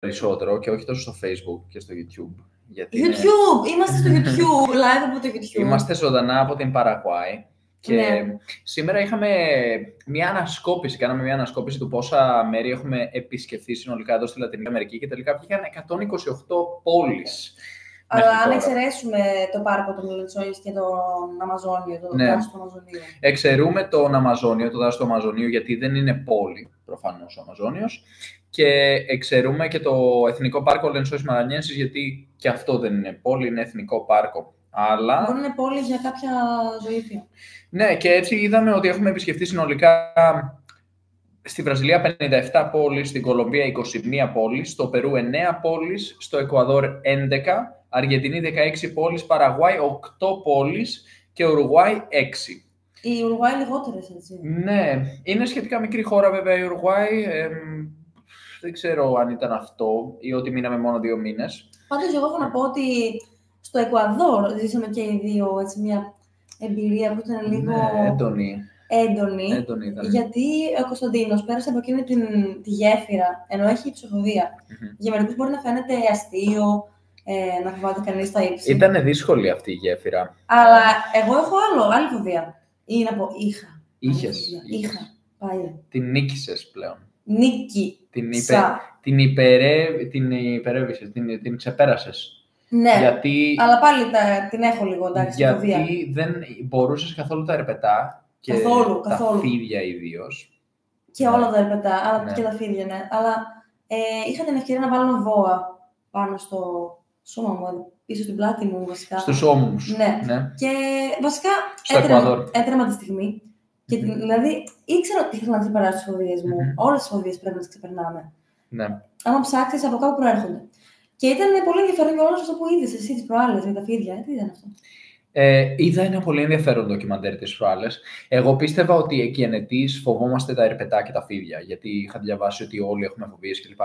περισσότερο και όχι τόσο στο Facebook και στο YouTube. Γιατί Είμαστε στο YouTube, live από το YouTube. Είμαστε ζωντανά από την Παραγουάη. Και σήμερα είχαμε κάναμε μια ανασκόπηση του πόσα μέρη έχουμε επισκεφθεί συνολικά εδώ στη Λατινική Αμερική και τελικά πήγαν 128 πόλεις. Αλλά αν εξαιρέσουμε το πάρκο του Μελετσόης και τον Αμαζόνιο, το δάσο του Αμαζονίου. Εξαιρούμε τον Αμαζόνιο, το δάσο του Αμαζονίου, γιατί δεν είναι πόλη, προφανώς, ο Αμαζόνιος. Και εξαιρούμε και το Εθνικό Πάρκο Λενσόης Μαρανιένσης, γιατί και αυτό δεν είναι πόλη, είναι εθνικό πάρκο. Αλλά... Μπορεί να είναι πόλη για κάποια ζωήφια. Ναι, και έτσι είδαμε ότι έχουμε επισκεφτεί συνολικά στη Βραζιλία 57 πόλεις, στην Κολομβία 21 πόλεις, στο Περού 9 πόλεις, στο Εκουαδόρ 11, Αργεντινή 16 πόλεις, Παραγουάη 8 πόλεις και Ουρουγουάη 6. Η Ουρουγουάη λιγότερες, έτσι. Ναι, είναι σχετικά μικρή χώρα βέβαια η Ουρουγουάη. Δεν ξέρω αν ήταν αυτό ή ότι μείναμε μόνο 2 μήνες. Πάντως εγώ έχω να πω ότι στο Εκουαδόρ ζήσαμε και οι δύο έτσι, μια εμπειρία που ήταν λίγο έντονη. Γιατί ο Κωνσταντίνος πέρασε από εκείνη τη γέφυρα, ενώ έχει ψυχοφοβία. Για μερικούς μπορεί να φαίνεται αστείο, να φοβάται κανείς τα ύψη. Ήταν δύσκολη αυτή η γέφυρα. Αλλά εγώ έχω άλλη φοβία. Ή να πω είχα. Είχα. Πάλι. Την νίκησες πλέον. Την υπερέβησες, την ξεπέρασες. Ναι, αλλά πάλι την έχω λίγο, εντάξει, γιατί δεν μπορούσες καθόλου τα ερπετά και τα φίδια ιδίως. Και όλα τα ερπετά, αλλά και τα φίδια, ναι. Αλλά είχα την ευκαιρία να βάλω βόα πάνω στο σώμα μου, πίσω στην πλάτη μου βασικά. Στους ώμους. Ναι. Και βασικά έτρεμα τη στιγμή. Και δηλαδή ήξερα ότι ήθελα να ξεπεράσω τις φοβίες μου. Όλες τις φοβίες πρέπει να τις ξεπερνάμε. Ναι. Άμα ψάξεις, από κάπου προέρχονται. Και ήταν πολύ ενδιαφέρον για όλο αυτό που είδες εσύ τις προάλλες για τα φίδια. Τι ήταν αυτό? Είδα ένα πολύ ενδιαφέρον ντοκιμαντέρ τις προάλλες. Εγώ πίστευα ότι εκ γενετής φοβόμαστε τα ερπετά και τα φίδια, γιατί είχα διαβάσει ότι όλοι έχουμε φοβίες κλπ.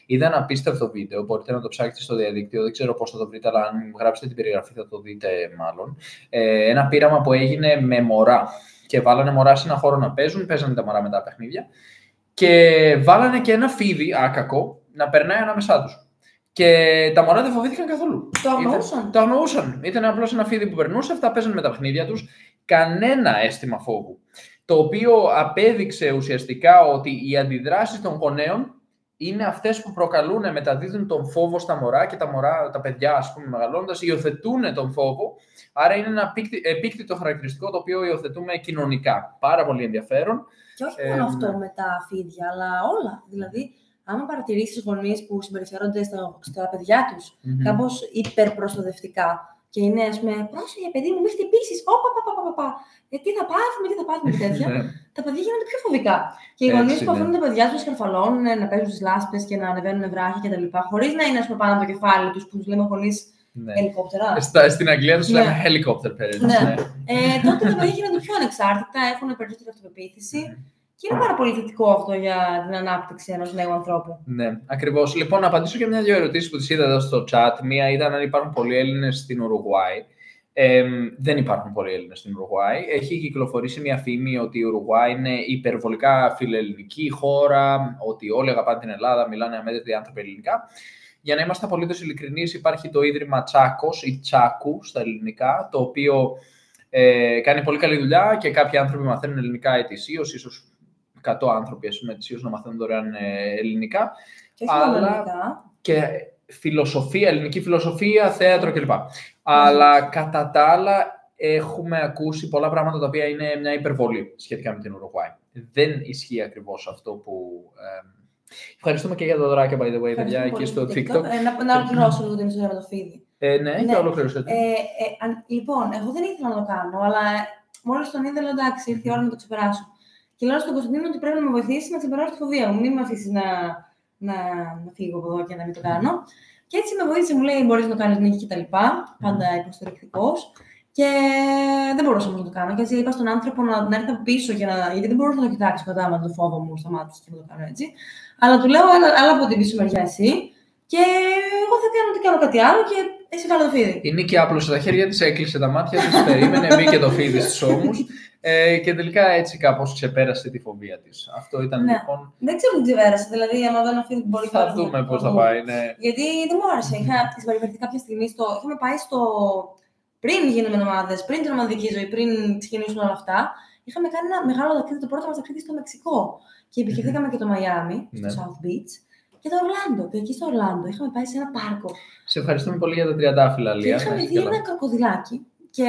Είδα ένα απίστευτο βίντεο, μπορείτε να το ψάξετε στο διαδίκτυο, δεν ξέρω πώς θα το βρείτε, αλλά αν γράψετε την περιγραφή θα το δείτε μάλλον. Ένα πείραμα που έγινε με μωρά. Και βάλανε μωρά σε ένα χώρο να παίζουν, παίζανε τα μωρά με τα παιχνίδια. Και βάλανε και ένα φίδι άκακο να περνάει ανάμεσά τους. Και τα μωρά δεν φοβήθηκαν καθόλου. Το αγνοούσαν. Ήταν απλώς ένα φίδι που περνούσε, αυτά παίζανε με τα παιχνίδια τους. Κανένα αίσθημα φόβου. Το οποίο απέδειξε ουσιαστικά ότι οι αντιδράσεις των γονέων είναι αυτές που προκαλούν, μεταδίδουν τον φόβο στα μωρά και τα παιδιά, ας πούμε, μεγαλώνοντας, υιοθετούν τον φόβο. Άρα είναι ένα επίκτητο χαρακτηριστικό το οποίο υιοθετούμε κοινωνικά. Πάρα πολύ ενδιαφέρον. Και όχι μόνο αυτό με τα φίδια, αλλά όλα. Δηλαδή, άμα παρατηρήσεις γονείς που συμπεριφέρονται στα παιδιά τους κάπως υπερπροστατευτικά και είναι, ας πούμε, πρόσεχε παιδί μου, μη χτυπήσεις, τι θα πάθουμε και τέτοια, τα παιδιά γίνονται πιο φοβικά. Και οι γονείς που αφήνουν τα παιδιά τους να σκαρφαλώνουν, να παίζουν στις λάσπες και να ανεβαίνουν βράχια κτλ. Χωρίς να είναι, ας πούμε, πάνω από το κεφάλι τους που τους λέμε χωρίς ελικόπτερα. Στην Αγγλία τους λέμε helicopter parents. Τότε τα παιδιά γίνονται πιο ανεξάρτητα, έχουν περισσότερη αυτοπεποίθηση. Και είναι πάρα πολύ θετικό αυτό για την ανάπτυξη ενός νέου ανθρώπου. Ναι, ακριβώς. Λοιπόν, να απαντήσω και μια-δυο ερωτήσεις που τις είδα εδώ στο chat. Μία ήταν αν υπάρχουν πολλοί Έλληνες στην Ουρουγουάη. Δεν υπάρχουν πολλοί Έλληνες στην Ουρουγουάη. Έχει κυκλοφορήσει μια φήμη ότι η Ουρουγουάη είναι υπερβολικά φιλελληνική χώρα, ότι όλοι αγαπάνε την Ελλάδα, μιλάνε αμέτρητοι άνθρωποι ελληνικά. Για να είμαστε απολύτως ειλικρινείς, υπάρχει το Ίδρυμα Τσάκος ή Τσάκου στα ελληνικά, το οποίο κάνει πολύ καλή δουλειά και κάποιοι άνθρωποι μαθαίνουν ελληνικά ετησίως, ίσως 100 άνθρωποι ετησίως να μαθαίνουν δωρεάν ελληνικά. Και όχι μόνο ελληνικά. Και φιλοσοφία, ελληνική φιλοσοφία, θέατρο κλπ. Αλλά κατά τα άλλα έχουμε ακούσει πολλά πράγματα τα οποία είναι μια υπερβολή σχετικά με την Ουρουγουάη. Δεν ισχύει ακριβώς αυτό που... Ευχαριστούμε και για τα δωράκια, by the way, παιδιά, εκεί στο TikTok. Να ολοκληρώσω λίγο την ιστορία με το φίδι. Ναι, και ολοκληρώσω. Λοιπόν, εγώ δεν ήθελα να το κάνω, αλλά μόλις τον είδα, εντάξει, ήρθε η ώρα να το ξεπεράσω. Και λέω στον Κωνσταντίνο ότι πρέπει να με βοηθήσει να ξεπεράσω τη φοβία μου. Μην με αφήσει να φύγω από εδώ και να μην το κάνω. Και έτσι με βοήθησε, μου λέει: μπορείς να το κάνεις νίκη κτλ. Πάντα υποστηρικτικός. Και δεν μπορούσα όμως να το κάνω. Και έτσι είπα στον άνθρωπο να έρθει από πίσω, γιατί δεν μπορούσα να το κοιτάξω κατάμα το φόβο μου στα μάτια και να το κάνω έτσι. Αλλά του λέω: αλλά από την πίσω μεριά εσύ. Και εγώ θα κάνω κάτι άλλο. Και Έχει βάλει το φίδι. Η Νίκη άπλωσε τα χέρια της, έκλεισε τα μάτια της, περίμενε, μπήκε το φίδι στους ώμους και τελικά έτσι κάπως ξεπέρασε τη φοβία της. Αυτό ήταν λοιπόν. Δεν ξέρω τι ξεπέρασε. Δηλαδή, άμα δεν αφήνει την μπορεί Θα δούμε πώς θα πάει. Ναι. Γιατί δεν μου άρεσε. Είχα συμπεριφερθεί κάποια στιγμή είχαμε πάει στο. Πριν γίνουμε ομάδες, πριν την ομαδική ζωή, πριν ξεκινήσουν όλα αυτά, είχαμε κάνει ένα μεγάλο ταξίδι, το πρώτο μας ταξίδι στο Μεξικό. Και επισκεφθήκαμε και το Μαϊάμι, στο South Beach, και το Ορλάντο. Και εκεί στο Ορλάντο είχαμε πάει σε ένα πάρκο. Σε ευχαριστούμε πολύ για τα τριαντάφυλλα, Λία. Και είχαμε δει ένα κροκοδιλάκι. Και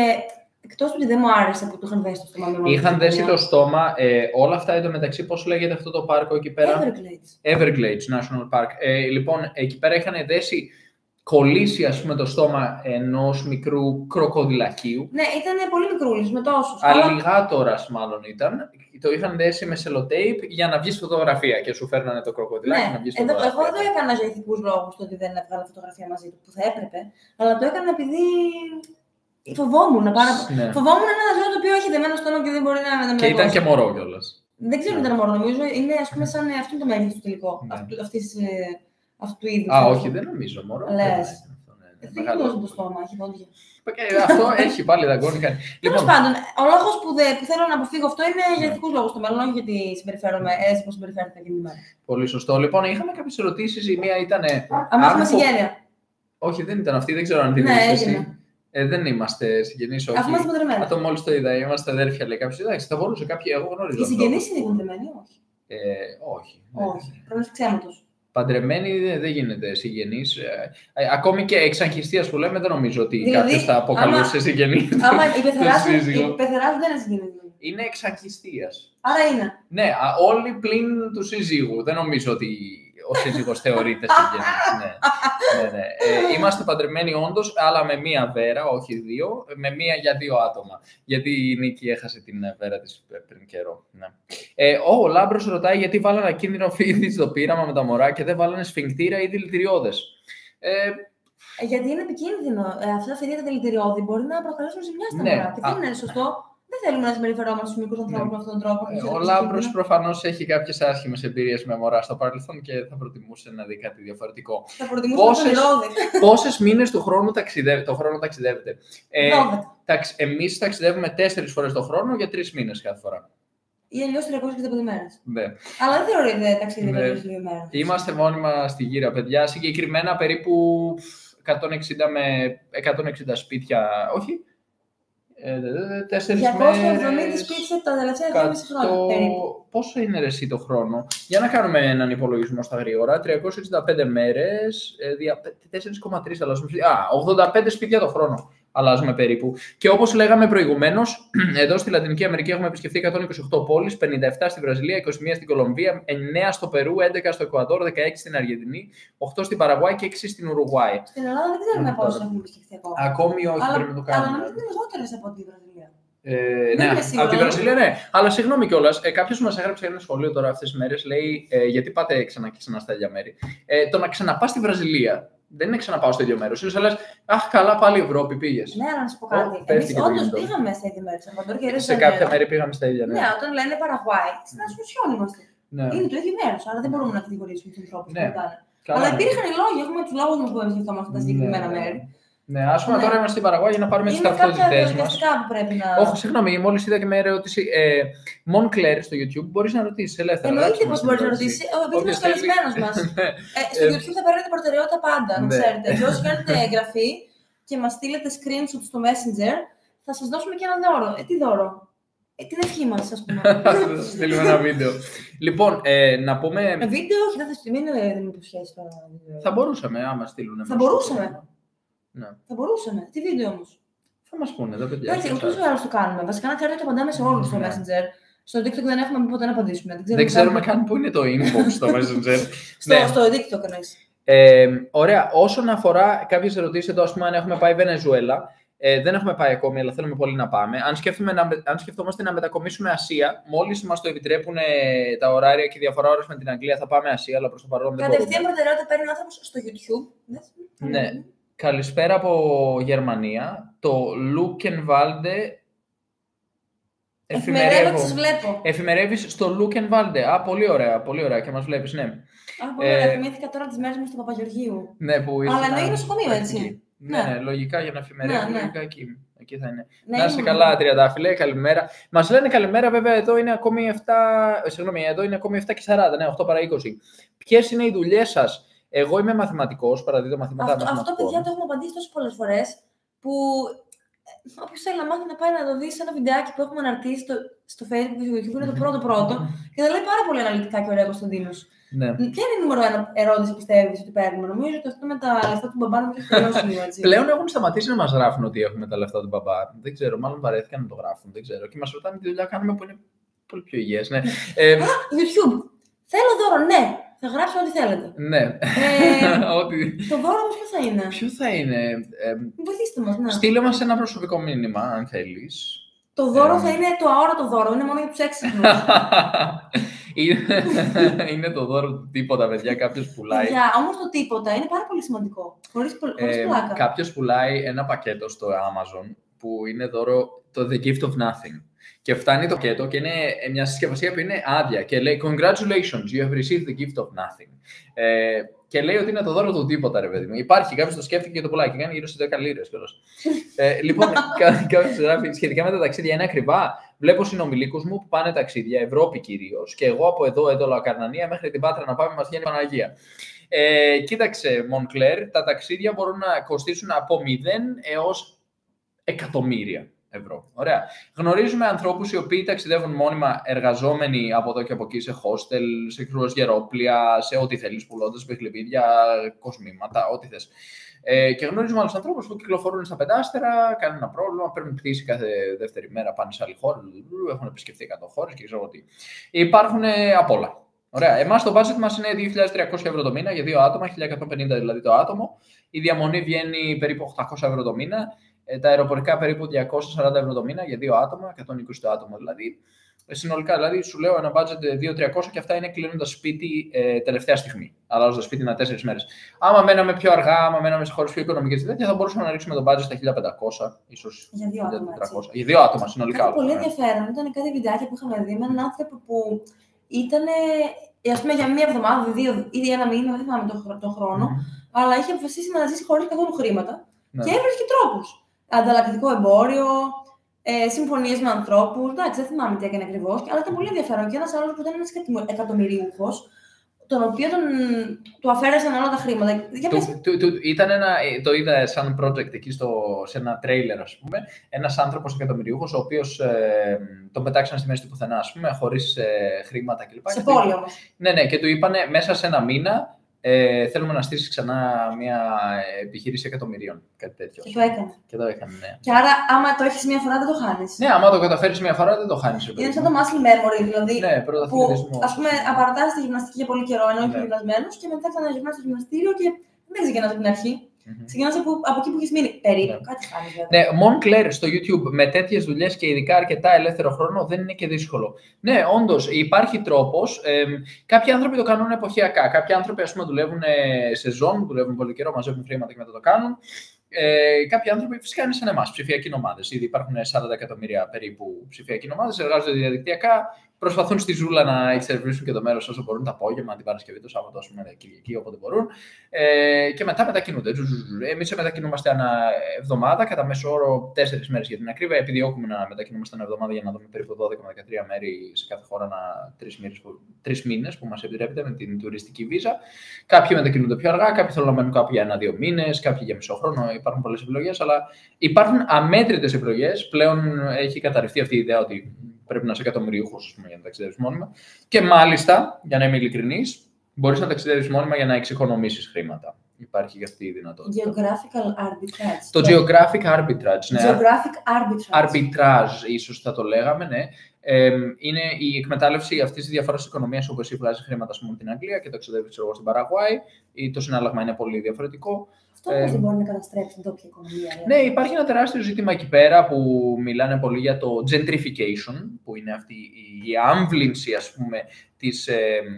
εκτός ότι δεν μου άρεσε που του είχαν δέσει το στόμα. Είχαν δέσει το στόμα. Όλα αυτά εντωμεταξύ, πώς λέγεται αυτό το πάρκο εκεί πέρα? Everglades National Park. Λοιπόν, εκεί πέρα είχαν δέσει. Κολλήσει, ας πούμε, το στόμα ενός μικρού κροκοδιλακίου. Ναι, ήταν πολύ μικρούλης, με τόσους. Αλιγάτορας μάλλον ήταν. Το είχαν δέσει με σελοτέιπ για να βγεις φωτογραφία και σου φέρνανε το κροκοδιλάκι να βγεις φωτογραφία. Εγώ δεν έκανα για ηθικούς λόγους το ότι δεν έβγαλα φωτογραφία μαζί του, που θα έπρεπε, αλλά το έκανα επειδή φοβόμουν. Φοβόμουν ένα ζώο το οποίο έχει δεμένο στόμα και δεν μπορεί να με Και ήταν και μωρό κιόλας. Δεν ξέρω αν ήταν μωρό, νομίζω είναι ας πούμε σαν αυτό το μέγεθος του τελικό. Αυτού του είδους. Όχι, δεν νομίζω μωρό. Λες. Δεν έχει το στόμα, έχει δόντια. Αυτό έχει πάλι δαγκώνει. Τέλος πάντων, ο λόγος που θέλω να αποφύγω αυτό είναι για ηθικούς λόγους στο μέλλον, όχι γιατί συμπεριφέρομαι έτσι όπως συμπεριφέρεται εκείνη τη μέρα. Πολύ σωστό. Λοιπόν, είχαμε κάποιες ερωτήσεις. Η μία ήταν. Αν έχουμε συγγένεια. Όχι, δεν ήταν αυτή, δεν ξέρω αν την είδες εσύ. Δεν είμαστε συγγενείς, όχι. Αφού είμαστε παντρεμένοι. Αυτό μόλις το είδα, είμαστε αδέρφια, λέει κάποιος. Εντάξει, θα μπορούσε κάποιοι, εγώ γνωρίζω. Οι συγγενείς είναι παντρεμένοι, όχι. Όχι. Πρέπει να είσαι ξέματος. Παντρεμένοι δεν γίνεται συγγενής. Ακόμη και εξαγχιστίας που λέμε, δεν νομίζω ότι κάποιος θα αποκαλούσε συγγενή. Άμα η πεθεράς δεν είναι συγγενής. Είναι εξαγχιστίας. Άρα είναι. Ναι, όλοι πλην του σύζυγου. Δεν νομίζω ότι ο σύζυγος θεωρείται συγγενής. Ναι. Είμαστε παντρεμένοι όντως, αλλά με μία βέρα, όχι δύο, με μία για δύο άτομα. Γιατί η Νίκη έχασε την βέρα της πριν καιρό. Ναι. Ο Λάμπρος ρωτάει γιατί βάλανε ακίνδυνο φίδι στο πείραμα με τα μωρά και δεν βάλανε σφιγκτήρα ή δηλητηριώδες. Γιατί είναι επικίνδυνο. Αυτά τα φίδια τα δηλητηριώδη μπορεί να προκαλέσουν ζημιά στα μωρά. Και δεν είναι σωστό. Δεν θέλουμε να συμπεριφερόμαστε στους μικρούς ανθρώπους με αυτόν τον τρόπο. Ο Λάμπρος προφανώς έχει κάποιες άσχημες εμπειρίες με μωρά στο παρελθόν και θα προτιμούσε να δει κάτι διαφορετικό. Θα προτιμούσε πόσες μήνες το χρόνο ταξιδεύετε? 12. Εμείς ταξιδεύουμε 4 φορές το χρόνο για 3 μήνες κάθε φορά. Ή αλλιώς 365 μέρες. Ναι. Αλλά δεν θεωρείται ταξίδι για 2 μέρες. Είμαστε μόνιμα στη γύρα, παιδιά. Συγκεκριμένα περίπου 160 με 160 σπίτια. Όχι. 4 270 σπίτια τα τελευταία 2,5 χρόνια. Πόσο είναι εσύ το χρόνο? Για να κάνουμε έναν υπολογισμό στα γρήγορα. 365 μέρες, 4,3 αλλάζουμε. 85 σπίτια το χρόνο αλλάζουμε περίπου. Και όπως λέγαμε προηγουμένως, εδώ στη Λατινική Αμερική έχουμε επισκεφθεί 128 πόλεις, 57 στη Βραζιλία, 21 στην Κολομβία, 9 στο Περού, 11 στο Εκουαδόρ, 16 στην Αργεντινή, 8 στην Παραγουάη και 6 στην Ουρουγουάη. Στην Ελλάδα δεν ξέρουμε πόσες έχουμε επισκεφθεί ακόμα. Ακόμη όχι, πρέπει να το κάνουμε. Αλλά νομίζω ότι είναι λιγότερες από τη Βραζιλία. Ναι, από τη Βραζιλία, ναι. Αλλά συγγνώμη κιόλας, κάποιος μας έγραψε ένα σχολείο τώρα αυτές τις μέρες, λέει γιατί πάτε ξανά και ξανά στα ίδια μέρη. Το να ξαναπάς στη Βραζιλία δεν είναι ξαναπάω στο ίδιο μέρος. Ίσως λες, αχ, καλά, πάλι Ευρώπη πήγες. Ναι, αλλά να σου πω κάτι. Εμείς όντως πήγαμε στα ίδια μέρη. Σε κάποια μέρη πήγαμε στα ίδια. Ναι, όταν λένε Παραγουάη, στην Ασουνσιόν είμαστε. Είναι το ίδιο μέρος, άρα δεν μπορούμε να κατηγορήσουμε τους ανθρώπους που ήταν. Αλλά υπήρχαν οι λόγοι, έχουμε τους λόγους μας που επισκεφτόμαστε τα συγκεκριμένα μέρη. Ναι, ας πούμε τώρα είμαστε στην Παραγουάη για να πάρουμε τις ταυτότητές μας. Όχι, συγγνώμη, μόλις είδα και μια ερώτηση. Moncler στο YouTube, μπορείς να ρωτήσεις ελεύθερα. Εννοείται πως μπορείς να ρωτήσεις. Ο οποίος είναι καλεσμένος μας. Στο YouTube θα παίρνετε προτεραιότητα πάντα, να ξέρετε. Και όσοι κάνετε εγγραφή και μας στείλετε screenshot στο Messenger, θα σας δώσουμε και ένα δώρο. Τι δώρο? Την ευχή μας, ας πούμε. Θα σας στείλουμε ένα βίντεο. Λοιπόν, να πούμε. Βίντεο, όχι, δεν θα στείλουμε, δεν υποσχέσεις τώρα. Θα μπορούσαμε, άμα στείλουν. Θα μπορούσαμε. Ναι. Θα μπορούσαμε. Τι βίντεο όμως? Θα μας πούνε εδώ, παιδιά. Εντάξει, ούτως ή άλλως το κάνουμε. Βασικά να ξέρετε ότι απαντάμε σε όλους στο Messenger. Στο TikTok δεν έχουμε ποτέ να απαντήσουμε. Δεν ξέρουμε καν πού είναι το inbox στο Messenger. Στο TikTok εννοείς. Ωραία. Όσον αφορά κάποιες ερωτήσεις εδώ, ας πούμε, αν έχουμε πάει Βενεζουέλα. Δεν έχουμε πάει ακόμη, αλλά θέλουμε πολύ να πάμε. Αν σκεφτόμαστε να μετακομίσουμε Ασία, μόλις μας το επιτρέπουν τα ωράρια και η διαφορά ώρες με την Αγγλία, θα πάμε Ασία, αλλά προς το παρόν δεν μπορούμε. Κατευθείαν προτεραιότητα παίρνει ο άνθρωπος στο YouTube. Ναι. Καλησπέρα από Γερμανία. Το Λούκενβάλντε Εφημερεύω και σας βλέπω. Εφημερεύεις στο Look and Valde. Πολύ ωραία, πολύ ωραία και μας βλέπεις, ναι. Πολύ ωραία. Θυμήθηκα τώρα τις μέρες μου στο Παπαγεωργίου. Ναι, που αλλά εννοεί νοσοκομείο, έτσι. Ναι, λογικά για να εφημερεύει, λογικά εκεί θα είναι. Ναι, να είστε καλά, Τριαντάφυλλε, καλημέρα. Μας λένε καλημέρα, βέβαια, εδώ είναι ακόμη 7 και 40, ναι, 8 παρά 20. Ποιες είναι οι δουλειές σας? Εγώ είμαι μαθηματικός, παραδίδω μαθήματα μαθηματικών. Αυτό, παιδιά, το έχουμε απαντήσει τόσες πολλές φορές, που όποιος θέλει να μάθει να πάει να το δει σε ένα βιντεάκι που έχουμε αναρτήσει στο Facebook και στο YouTube, είναι το πρώτο, και τα λέει πάρα πολύ αναλυτικά και ωραία ο Κωνσταντίνος. Ναι. Ποια είναι η νούμερο 1 ερώτηση που πιστεύεις ότι παίρνουμε? Νομίζω ότι αυτό με τα λεφτά του μπαμπά μου έχει τελειώσει λίγο, έτσι. Πλέον έχουν σταματήσει να μας γράφουν ότι έχουμε τα λεφτά του μπαμπά. Δεν ξέρω, μάλλον βαρέθηκαν να το γράφουν. Δεν ξέρω. Και μας ρωτάνε τι δουλειά κάνουμε που είναι πολύ πιο υγιές. Ναι. YouTube. Θέλω δώρο, ναι. Θα γράψω ό,τι θέλετε. Ναι. Το δώρο όμως ποιο θα είναι? Ποιο θα είναι? Βοηθήστε μας, ναι. Στείλε μας ένα προσωπικό μήνυμα, αν θέλεις. Το δώρο θα είναι το αόρατο δώρο. Είναι μόνο για τους έξυπνους. Είναι το δώρο του τίποτα, παιδιά. Κάποιος πουλάει. Όμως το τίποτα είναι πάρα πολύ σημαντικό. Χωρίς πλάκα. Κάποιος πουλάει ένα πακέτο στο Amazon που είναι δώρο το The Gift of Nothing. Και φτάνει το πακέτο και είναι μια συσκευασία που είναι άδεια και λέει Congratulations, you have received the gift of nothing. Και λέει ότι είναι το δώρο του τίποτα, ρε παιδί μου. Υπάρχει, κάποιος το σκέφτηκε και το πουλάει και κάνει γύρω στις 10 λίρες κιόλας. Λοιπόν, κάποιος γράφει σχετικά με τα ταξίδια, είναι ακριβά. Βλέπω συνομιλίκους μου που πάνε ταξίδια, Ευρώπη κυρίως, και εγώ από εδώ, Λακαρνανία, μέχρι την Πάτρα να πάμε, μας βγαίνει Παναγία. Κοίταξε, Μονκλέρ, τα ταξίδια μπορούν να κοστίσουν από 0 έως εκατομμύρια ευρώ. Ωραία. Γνωρίζουμε ανθρώπους οι οποίοι ταξιδεύουν μόνιμα, εργαζόμενοι από εδώ και από εκεί, σε hostel, σε κρουαζιερόπλια, σε ό,τι θέλεις, πουλώντας παιχνιδιά, κοσμήματα, ό,τι θες. Και γνωρίζουμε άλλους ανθρώπους που κυκλοφορούν στα πεντάστερα, κάνουν ένα πρόβλημα, παίρνουν πτήση κάθε δεύτερη μέρα, πάνε σε άλλη χώρα, έχουν επισκεφθεί 100 χώρες και ξέρω τι. Υπάρχουν απ' όλα. Ωραία. Εμάς το budget μας είναι 2.300 ευρώ το μήνα για 2 άτομα, 1.150 δηλαδή το άτομο. Η διαμονή βγαίνει περίπου 800 ευρώ το μήνα. Τα αεροπορικά περίπου 240 ευρώ το μήνα για 2 άτομα, 120 το άτομο δηλαδή. Συνολικά δηλαδή σου λέω ένα budget 2.300 και αυτά είναι κλείνοντας σπίτι τελευταία στιγμή. Αλλάζοντας σπίτι με 4 μέρες. Άμα μέναμε πιο αργά, άμα μέναμε σε χώρες πιο οικονομικές και τέτοια, θα μπορούσαμε να ρίξουμε το budget στα 1.500, ίσως για 2 άτομα. Για 2 άτομα συνολικά. Πολύ ενδιαφέρον. Ήταν κάτι βιντεάκια που είχαμε δει με έναν άνθρωπο που ήταν, ας πούμε, για μία εβδομάδα, 2 ή 1 μήνα, δεν θυμάμαι τον χρόνο, αλλά είχε αποφασίσει να ζήσει χωρίς καθόλου χρήματα και έβρισκε τρόπους. Ανταλλακτικό εμπόριο, συμφωνίες με ανθρώπους. Εντάξει, δεν θυμάμαι τι έκανε ακριβώς, αλλά ήταν πολύ ενδιαφέρον. Και ένας άλλος που ήταν ένας εκατομμυρίουχος, τον οποίο του αφαίρεσαν όλα τα χρήματα. Το είδα σαν project εκεί σε ένα τρέιλερ, ας πούμε. Ένας άνθρωπος εκατομμυρίουχος, ο οποίος τον πετάξαν στη μέση του πουθενά, ας πούμε, χωρίς χρήματα κλπ. Σε πόλη όμως. Ναι, και του είπανε μέσα σε ένα μήνα. Θέλουμε να στήσεις ξανά μια επιχείρηση εκατομμυρίων. Κάτι τέτοιο. Και το έκανε. Ναι. Και άρα, άμα το έχεις μια φορά, δεν το χάνεις. Ναι, άμα το καταφέρεις μια φορά, δεν το χάνεις. Είναι σαν το muscle memory, δηλαδή. Ναι, που, ας πούμε, απαρατάσσεται τη γυμναστική για πολύ καιρό, ενώ είσαι γυμνασμένος, και μετά ξαναγυρνάς στο γυμναστήριο και δεν ξεκινάς από την αρχή. Ξεκινάς από εκεί που έχεις μείνει. Περίπου. Κάτι χάνεις, βέβαια. Ναι, Moncler στο YouTube με τέτοιες δουλειές και ειδικά αρκετά ελεύθερο χρόνο δεν είναι και δύσκολο. Ναι, όντως υπάρχει τρόπος. Κάποιοι άνθρωποι το κάνουν εποχιακά. Κάποιοι άνθρωποι, ας πούμε, δουλεύουν σεζόν, δουλεύουν πολύ καιρό, μαζεύουν χρήματα και μετά το κάνουν. Κάποιοι άνθρωποι φυσικά είναι σαν εμάς, ψηφιακοί νομάδες. Ήδη υπάρχουν 40 εκατομμύρια περίπου ψηφιακοί νομάδες, εργάζονται διαδικτυακά, προσπαθούν στη ζούλα να εξερευνήσουν και το μέρος όσο μπορούν, το απόγευμα, την Παρασκευή, το Σάββατο, ας πούμε, Κυριακή, όποτε μπορούν. Και μετά μετακινούνται. Εμείς μετακινούμαστε ανά εβδομάδα, κατά μέσο όρο 4 μέρες για την ακρίβεια. Επιδιώκουμε να μετακινούμαστε ανά εβδομάδα για να δούμε περίπου 12 με 13 μέρη σε κάθε χώρα, 3 μήνες που μας επιτρέπεται με την τουριστική βίζα. Κάποιοι μετακινούνται πιο αργά, κάποιοι θέλουν να μένουν κάποιοι 1-2 μήνες, κάποιοι για μισό χρόνο. Υπάρχουν πολλές επιλογές, αλλά υπάρχουν αμέτρητες επιλογές. Πλέον έχει καταρριφθεί αυτή η ιδέα ότι πρέπει να είσαι εκατομμυρίουχος για να ταξιδεύεις μόνιμα. Και μάλιστα, για να είμαι ειλικρινής, μπορείς να ταξιδεύεις μόνιμα για να εξοικονομήσεις χρήματα. Υπάρχει και αυτή η δυνατότητα. Geographical arbitrage. Το geographic arbitrage, ναι. Geographic arbitrage. Arbitrage, ίσως θα το λέγαμε, ναι. Είναι η εκμετάλλευση αυτής της διαφοράς οικονομίας, όπου εσύ βγάζεις χρήματα στην την Αγγλία και ταξιδεύεις στην Παραγουάη, ή το συνάλλαγμα είναι πολύ διαφορετικό. Αυτό όμως δεν μπορεί να καταστρέψει την τόπια οικονομία. Ναι, υπάρχει ένα τεράστιο ζήτημα εκεί πέρα που μιλάνε πολύ για το gentrification, που είναι αυτή η άμβλυνση, ας πούμε, της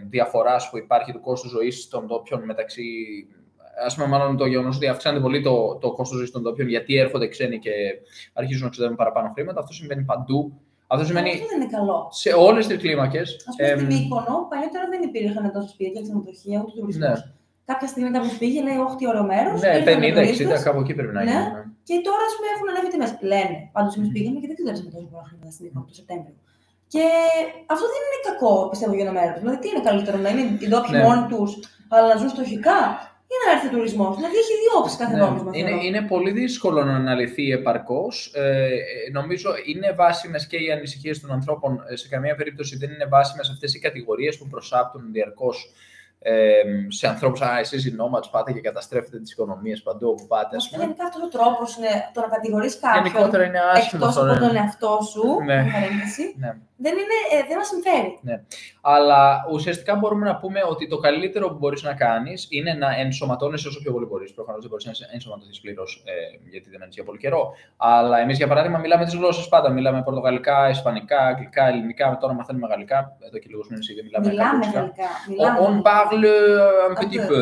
διαφοράς που υπάρχει του κόστου ζωής των ντόπιων μεταξύ. Ας πούμε, μάλλον το γεγονός ότι αυξάνεται πολύ το κόστος ζωής των ντόπιων γιατί έρχονται ξένοι και αρχίζουν να ξοδεύουν παραπάνω χρήματα. Αυτό συμβαίνει παντού. Αυτό σημαίνει. Αυτό δεν είναι καλό. Σε όλες τις κλίμακες. Ας πούμε στην Μύκονο, παλιότερα δεν υπήρχαν τόσα σπίτια, ξενοδοχεία, ούτε τουρισμό. Ναι. Κάποια στιγμή κάποιο πήγε, λέει: Όχι, τι ωραίο μέρο. Ναι, 50-60, κάπου εκεί πρέπει να γίνει. Ναι. Και τώρα ας πούμε, έχουν ανέβει τιμές. Λένε. Πάντως, εμείς πήγαμε και δεν ξοδέψαμε τόσο πολλά χρήματα στην Μύκονο το Σεπτέμβριο. Και αυτό δεν είναι κακό, πιστεύω, για ένα μέρο. Δηλαδή, τι είναι καλύτερο, να είναι οι ντόπιοι μόνοι του, αλλά να ζουν στοχικά, ή να έρθει τουρισμό. Δηλαδή, έχει δύο όψεις κάθε νόμισμα. Είναι πολύ δύσκολο να αναλυθεί επαρκώς. Νομίζω είναι βάσιμες και οι ανησυχίες των ανθρώπων. Σε καμία περίπτωση δεν είναι βάσιμες αυτές οι κατηγορίες που προσάπτουν διαρκώς σε ανθρώπους. Εσείς οι nomads πάτε και καταστρέφετε τις οικονομίες παντού όπου πάτε. Γενικά αυτός ο τρόπος είναι το να κατηγορείς κάποιον γενικότερα είναι άσχημο, εκτός από τον εαυτό σου, ναι. Ναι. Δεν μας συμφέρει. Ναι. Αλλά ουσιαστικά μπορούμε να πούμε ότι το καλύτερο που μπορείς να κάνεις είναι να ενσωματώνεσαι όσο πιο πολύ μπορείς. Προφανώς δεν μπορείς να ενσωματωθείς πλήρως, γιατί δεν μένεις για πολύ καιρό. Αλλά εμείς, για παράδειγμα, μιλάμε τις γλώσσες πάντα. Μιλάμε πορτογαλικά, ισπανικά, αγγλικά, ελληνικά. Τώρα μαθαίνουμε γαλλικά. Εδώ και λίγους μήνες ήδη μιλάμε γαλλικά. On parle un petit peu.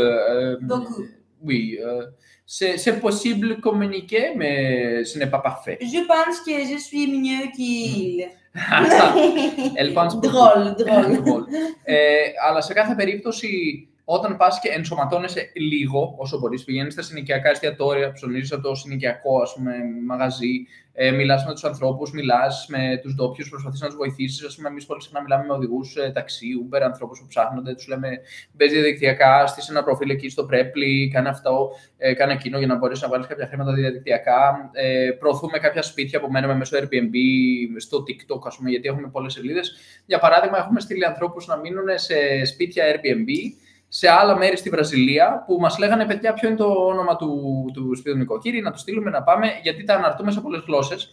Oui. C'est possible de communiquer, mais ce n'est pas parfait. Je pense que je suis mieux qu'il. Elle pense drôle. Αλλά σε κάθε περίπτωση, όταν πας και ενσωματώνεσαι λίγο, όσο μπορείς, πηγαίνεις στα συνοικιακά εστιατόρια, ψωνίζεις από το συνοικιακό, ας πούμε, μαγαζί, μιλάς με τους ανθρώπους, μιλάς με τους ντόπιους, προσπαθείς να τους βοηθήσεις. Ας πούμε, εμείς πολύ συχνά μιλάμε με οδηγούς ταξί, Uber, ανθρώπους που ψάχνονται, τους λέμε μπες διαδικτυακά, στείλε ένα προφίλ εκεί στο Preply, κάνε αυτό, κάνε εκείνο για να μπορείς να βάλεις κάποια χρήματα διαδικτυακά. Προωθούμε κάποια σπίτια που μένουμε μέσω Airbnb, στο TikTok, ας πούμε, γιατί έχουμε πολλές σελίδες. Για παράδειγμα, έχουμε στείλει ανθρώπους να μείνουν σε σπίτια Airbnb σε άλλα μέρη στη Βραζιλία που μας λέγανε: παιδιά, ποιο είναι το όνομα του σπίτιου νοικοκύρη, να το στείλουμε να πάμε, γιατί τα αναρτούμε σε πολλές γλώσσες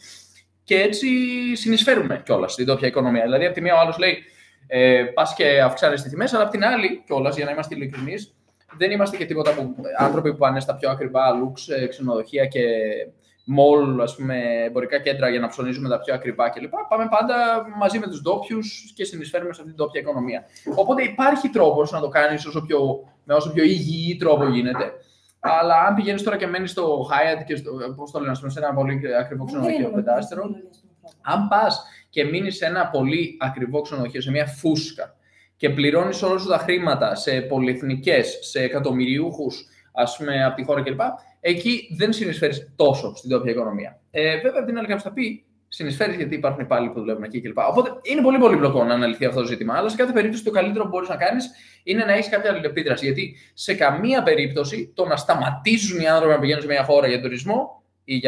και έτσι συνεισφέρουμε κιόλας στην τόπια οικονομία. Δηλαδή, από τη μία ο άλλος λέει: πας και αυξάνεις τις τιμές, αλλά από την άλλη, κιόλας, για να είμαστε ειλικρινείς, δεν είμαστε και τίποτα άνθρωποι που πάνε στα πιο ακριβά λουξ, ξενοδοχεία και μολ, ας πούμε, εμπορικά κέντρα για να ψωνίζουμε τα πιο ακριβά κλπ. Πάμε πάντα μαζί με τους ντόπιους και συνεισφέρουμε σε αυτήν την τόπια οικονομία. Οπότε υπάρχει τρόπος να το κάνεις με όσο πιο υγιή τρόπο γίνεται. Αλλά αν πηγαίνεις τώρα και μένεις στο Hyatt και σε ένα πολύ ακριβό ξενοδοχείο πεντάστερο, αν πας και μείνεις σε ένα πολύ ακριβό ξενοδοχείο, σε μια φούσκα και πληρώνεις όλα σου τα χρήματα σε πολυεθνικές, σε εκατομμυριούχους, ας πούμε, από τη χώρα κλπ. Εκεί δεν συνεισφέρεις τόσο στην τόπια οικονομία. Βέβαια, από την άλλη, κάποιος θα πει: συνεισφέρεις γιατί υπάρχουν υπάλληλοι που δουλεύουν εκεί κλπ. Οπότε είναι πολύ πολύπλοκο να αναλυθεί αυτό το ζήτημα. Αλλά σε κάθε περίπτωση, το καλύτερο που μπορείς να κάνεις είναι να έχεις κάποια αλληλεπίδραση. Γιατί σε καμία περίπτωση το να σταματήσουν οι άνθρωποι να πηγαίνουν σε μια χώρα για τουρισμό ή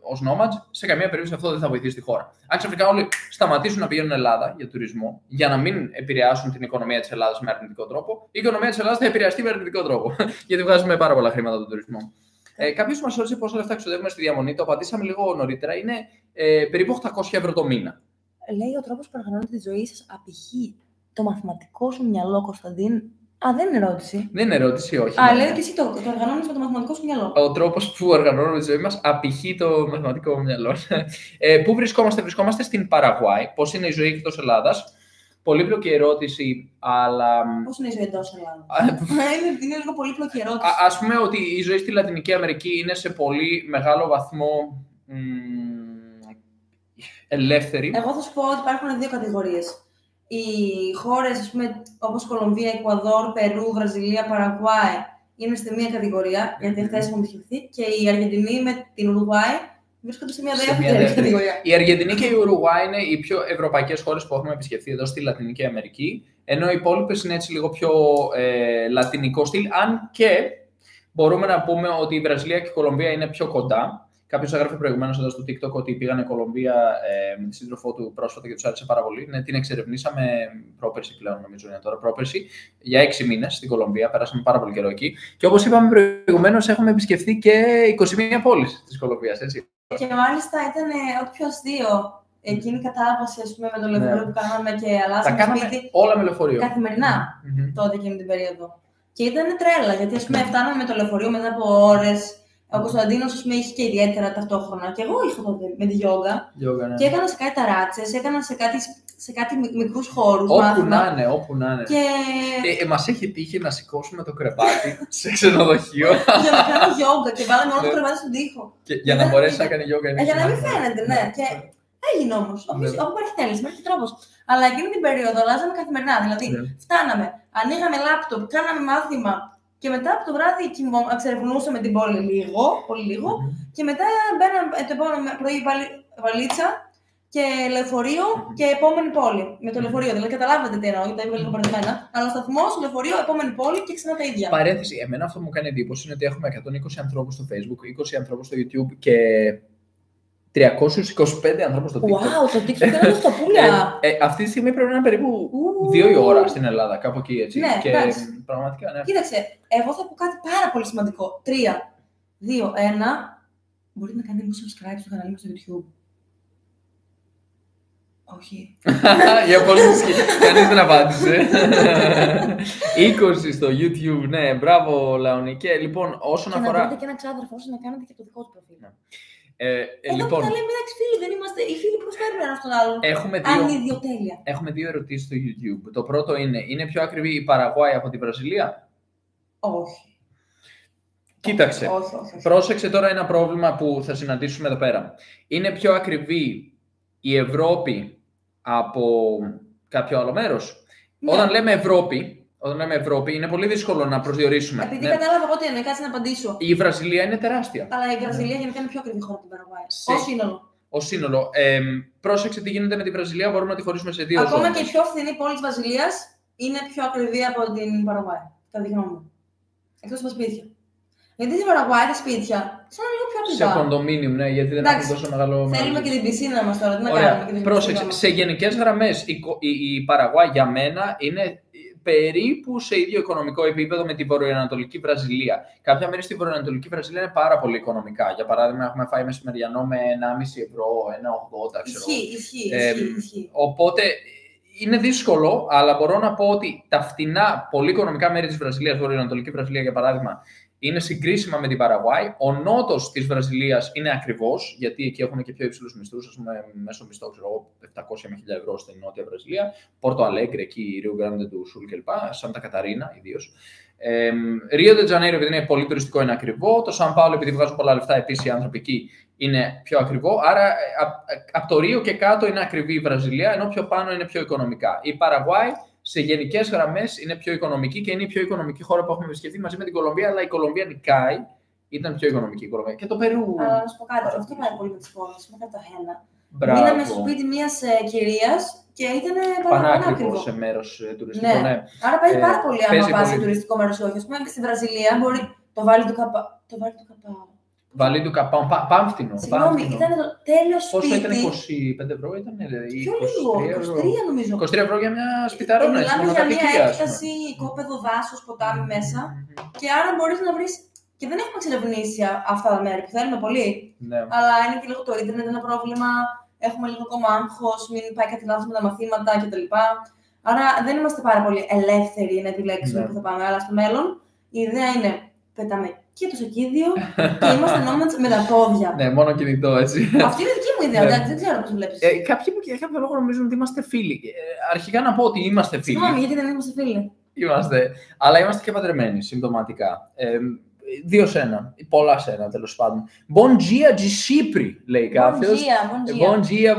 ως nomads, σε καμία περίπτωση αυτό δεν θα βοηθήσει τη χώρα. Αν ξαφνικά όλοι σταματήσουν να πηγαίνουν Ελλάδα για τουρισμό, για να μην επηρεάσουν την οικονομία της Ελλάδας με αρνητικό τρόπο, η οικονομία της Ελλάδας θα επηρεαστεί με αρνητικό τρόπο. Γιατί βγάζουμε πάρα πολλά χρήματα από τον τουρισμό. Κάποιος μας ρώτησε πόσα λεφτά ξοδεύουμε στη διαμονή. Το απαντήσαμε λίγο νωρίτερα. Είναι περίπου 800 ευρώ το μήνα. Λέει ο τρόπος που οργανώνετε τη ζωή σας απηχεί το μαθηματικό σου μυαλό, Κωνσταντίν. Δεν είναι ερώτηση. Δεν είναι ερώτηση, όχι. Λέει και εσύ το οργανώνεις με το μαθηματικό σου μυαλό. Ο τρόπος που οργανώνουμε τη ζωή μας απηχεί το μαθηματικό μυαλό. Πού βρισκόμαστε? Βρισκόμαστε στην Παραγουάη. Πώς είναι η ζωή εκτός Ελλάδας? Πολύπλοκη ερώτηση, αλλά. Πώς είναι η ζωή εντός Ελλάδας? Είναι λίγο πολύπλοκη ερώτηση. Ας πούμε ότι η ζωή στη Λατινική Αμερική είναι σε πολύ μεγάλο βαθμό ελεύθερη. Εγώ θα σου πω ότι υπάρχουν δύο κατηγορίες. Οι χώρες, ας πούμε, όπως Κολομβία, Εκουαδόρ, Περού, Βραζιλία, Παραγουάη, είναι στη μία κατηγορία, γιατί αυτές έχουν επισκεφθεί, και η Αργεντινή με την Ουρουγουάη βρίσκονται σε μια δεύτερη κατηγορία. Η Αργεντινή και η Ουρουγουάη είναι οι πιο ευρωπαϊκές χώρες που έχουμε επισκεφθεί εδώ στη Λατινική Αμερική, ενώ οι υπόλοιπες είναι έτσι λίγο πιο λατινικό στυλ, αν και μπορούμε να πούμε ότι η Βραζιλία και η Κολομβία είναι πιο κοντά. Κάποιος έγραφε προηγουμένως εδώ στο TikTok ότι πήγανε Κολομβία με τη σύντροφό του πρόσφατα και τους άρεσε πάρα πολύ. Ναι, την εξερευνήσαμε πρόπερση πλέον, νομίζω είναι τώρα πρόπερση, για 6 μήνες στην Κολομβία. Πέρασαμε πάρα πολύ καιρό εκεί. Και όπως είπαμε προηγουμένως, έχουμε επισκεφθεί και 21 πόλεις της Κολομβίας. Έτσι. Και μάλιστα ήταν ό,τι πιο αστείο. Εκείνη η κατάβαση, ας πούμε, με το λεωφορείο που κάναμε και αλλάζαμε σπίτι. Όλα με λεωφορείο. Καθημερινά τότε εκείνη την περίοδο. Και ήταν τρέλα, γιατί ας πούμε φτάναμε με το λεωφορείο μετά από ώρες. Ο Κωνσταντίνος, ας πούμε, είχε και ιδιαίτερα ταυτόχρονα. Και εγώ είχα τότε με τη γιόγκα. Ναι. Και έκανα σε κάτι ταράτσες, έκανα σε κάτι μικρούς χώρους. Όπου να είναι. Και... Μας έχει τύχει να σηκώσουμε το κρεβάτι σε ξενοδοχείο. Για να κάνω γιόγκα και βάλαμε όλο το κρεβάτι στον τοίχο. Για να μπορέσει να κάνει γιόγκα. Για να μην φαίνεται, ναι. Και Έγινε όμως. Όπου υπάρχει θέληση, υπάρχει τρόπος. Αλλά εκείνη την περίοδο αλλάζαμε καθημερινά. Δηλαδή, φτάναμε, ανοίγαμε λάπτοπ, κάναμε μάθημα και μετά από το βράδυ ξερευνούσαμε την πόλη πολύ λίγο. Και μετά μπαίναμε το επόμενο πρωί πάλι βαλίτσα και λεωφορείο και επόμενη πόλη. Με το λεωφορείο. Δηλαδή, καταλάβατε τι εννοώ, γιατί τα είπα λίγο παραδειγμένα. Αλλά σταθμό, λεωφορείο, επόμενη πόλη και ξανά τα ίδια. Παρένθεση, εμένα αυτό που μου κάνει εντύπωση είναι ότι έχουμε 120 ανθρώπους στο Facebook, 20 ανθρώπους στο YouTube και 325 ανθρώπους στο TikTok. Wow, το TikTok είναι αυτό πουλιά. Αυτή τη στιγμή πρέπει να είναι περίπου 2 η ώρα στην Ελλάδα, κάπου εκεί έτσι. Ναι, και πραγματικά, ναι. Κοίταξε, εγώ θα πω κάτι πάρα πολύ σημαντικό. 3, 2, 1. Μπορείτε να κάνετε subscribe στο κανάλι μας στο YouTube. Όχι. Για πολύ κανείς δεν απάντησε. 20 στο YouTube, ναι, μπράβο Λαονί. Και λοιπόν, όσον αφορά. Να βρείτε και ένα ξάδερφο όσο να κάνετε και το δικό του προφίλ. Λοιπόν, τα λέμε εντάξει φίλοι, δεν είμαστε. Οι φίλοι προσφέρουν ένα στον άλλον. Αν είναι ιδιοτέλεια. Έχουμε 2 ερωτήσεις στο YouTube. Το πρώτο είναι πιο ακριβή η Παραγουάη από τη Βραζιλία? Όχι. Κοίταξε. Όχι. Πρόσεξε τώρα ένα πρόβλημα που θα συναντήσουμε εδώ πέρα. Είναι πιο ακριβή η Ευρώπη από κάποιο άλλο μέρος? Ναι. Όταν λέμε Ευρώπη, είναι πολύ δύσκολο να προσδιορίσουμε. Επειδή κατάλαβα εγώ τι είναι, κάτσε να απαντήσω. Η Βραζιλία είναι τεράστια. Αλλά η Βραζιλία γενικά είναι πιο ακριβή χώρα από την Παραγουάη. Ως σύνολο. Πρόσεξε τι γίνεται με τη Βραζιλία, μπορούμε να τη χωρίσουμε σε 2 ζώνες. Ακόμα και η πιο φθηνή πόλη της Βραζιλίας είναι πιο ακριβή από την Παραγουάη. Κατά τη γνώμη μου. Εκτός από σπίτια. Γιατί στην Παραγουάη τα σπίτια σαν λίγο πιο ακριβά. Σε κοντομίνιουμ, ναι, γιατί δεν έχουν τόσο μεγάλο. Θέλουμε και την πισίνα μας τώρα. Τι να κάνουμε και την πρόσεξε. Σε γενικές γραμμές, η Παραγουάη για μένα είναι περίπου σε ίδιο οικονομικό επίπεδο με τη βορειοανατολική Βραζιλία. Κάποια μέρη στη βορειοανατολική Βραζιλία είναι πάρα πολύ οικονομικά. Για παράδειγμα, έχουμε φάει μεσημεριανό με 1,5 ευρώ, 1,80 ξέρω. Ισχύει. Οπότε είναι δύσκολο, αλλά μπορώ να πω ότι τα φτηνά, πολύ οικονομικά μέρη της Βραζιλίας, βορειοανατολική Βραζιλία για παράδειγμα, είναι συγκρίσιμα με την Παραγουάη. Ο νότος της Βραζιλίας είναι ακριβώς, γιατί εκεί έχουν και πιο υψηλούς μισθούς, ας πούμε, μέσω μισθό, ξέρω εγώ, 700 με 1.000 ευρώ στην Νότια Βραζιλία. Πόρτο Αλέγκρε, εκεί, Ρίο Γκράντε του Σουλ κλπ. Σάντα Καταρίνα ιδίως. Ρίο ντε Τζανέιρο, επειδή είναι πολύ τουριστικό, είναι ακριβό. Το Σαν Πάολο, επειδή βγάζουν πολλά λεφτά, επίσης οι άνθρωποι εκεί είναι πιο ακριβό. Άρα από το Ρίο και κάτω είναι ακριβή η Βραζιλία, ενώ πιο πάνω είναι πιο οικονομικά. Η Παραγουάη σε γενικές γραμμές είναι πιο οικονομική και είναι η πιο οικονομική χώρα που έχουμε επισκεφτεί μαζί με την Κολομβία, αλλά η Κολομβία νικάει. Ήταν πιο οικονομική η Κολομβία. Και το Περού. Αλλά να σου πω κάτι, αυτό πάει πολύ με τις πόλεις. Με Καρταχένα. Μείναμε στο σπίτι μιας κυρίας και ήταν πανάκριβο σε μέρος τουριστικό. Ναι. Άρα παίζει πάρα πολύ άμα πας σε τουριστικό μέρος ή όχι. Ας πούμε στη Βραζιλία μπορεί το βάλει του καπά. Βαλί του Καπάου, πάμφτινο. Συγγνώμη, ήταν το τέλος σπίτι. Πόσο ήταν, 25 ευρώ ήταν, πιο λίγο, 23 νομίζω. 23 ευρώ για μια σπιταρόνα. Μιλάμε για μια έκταση, οικόπεδο, δάσος, ποτάμι μέσα. Και άρα μπορείς να βρεις. Και δεν έχουμε εξερευνήσει αυτά τα μέρη που θέλουμε πολύ. Ναι. Αλλά είναι και λίγο το ίντερνετ ένα πρόβλημα. Έχουμε λίγο ακόμα άγχος, μην πάει κάτι λάθος με τα μαθήματα κτλ. Άρα δεν είμαστε πάρα πολύ ελεύθεροι να επιλέξουμε που θα πάμε. Αλλά στο μέλλον η ιδέα είναι πετάμε και το σακίδιο και είμαστε nomads με τα πόδια. Ναι, μόνο κινητό έτσι. Αυτή είναι δική μου ιδέα, δεν ξέρω πώς βλέπεις. Κάποιοι για κάποιο λόγο νομίζουν ότι είμαστε φίλοι. Αρχικά να πω ότι είμαστε φίλοι. Συγγνώμη, γιατί δεν είμαστε φίλοι. Είμαστε, αλλά είμαστε και παντρεμένοι συμπτωματικά. 2 σε 1, πολλά σε 1 τέλος πάντων. Bon dia de Chipre, λέει κάποιος. Bon dia.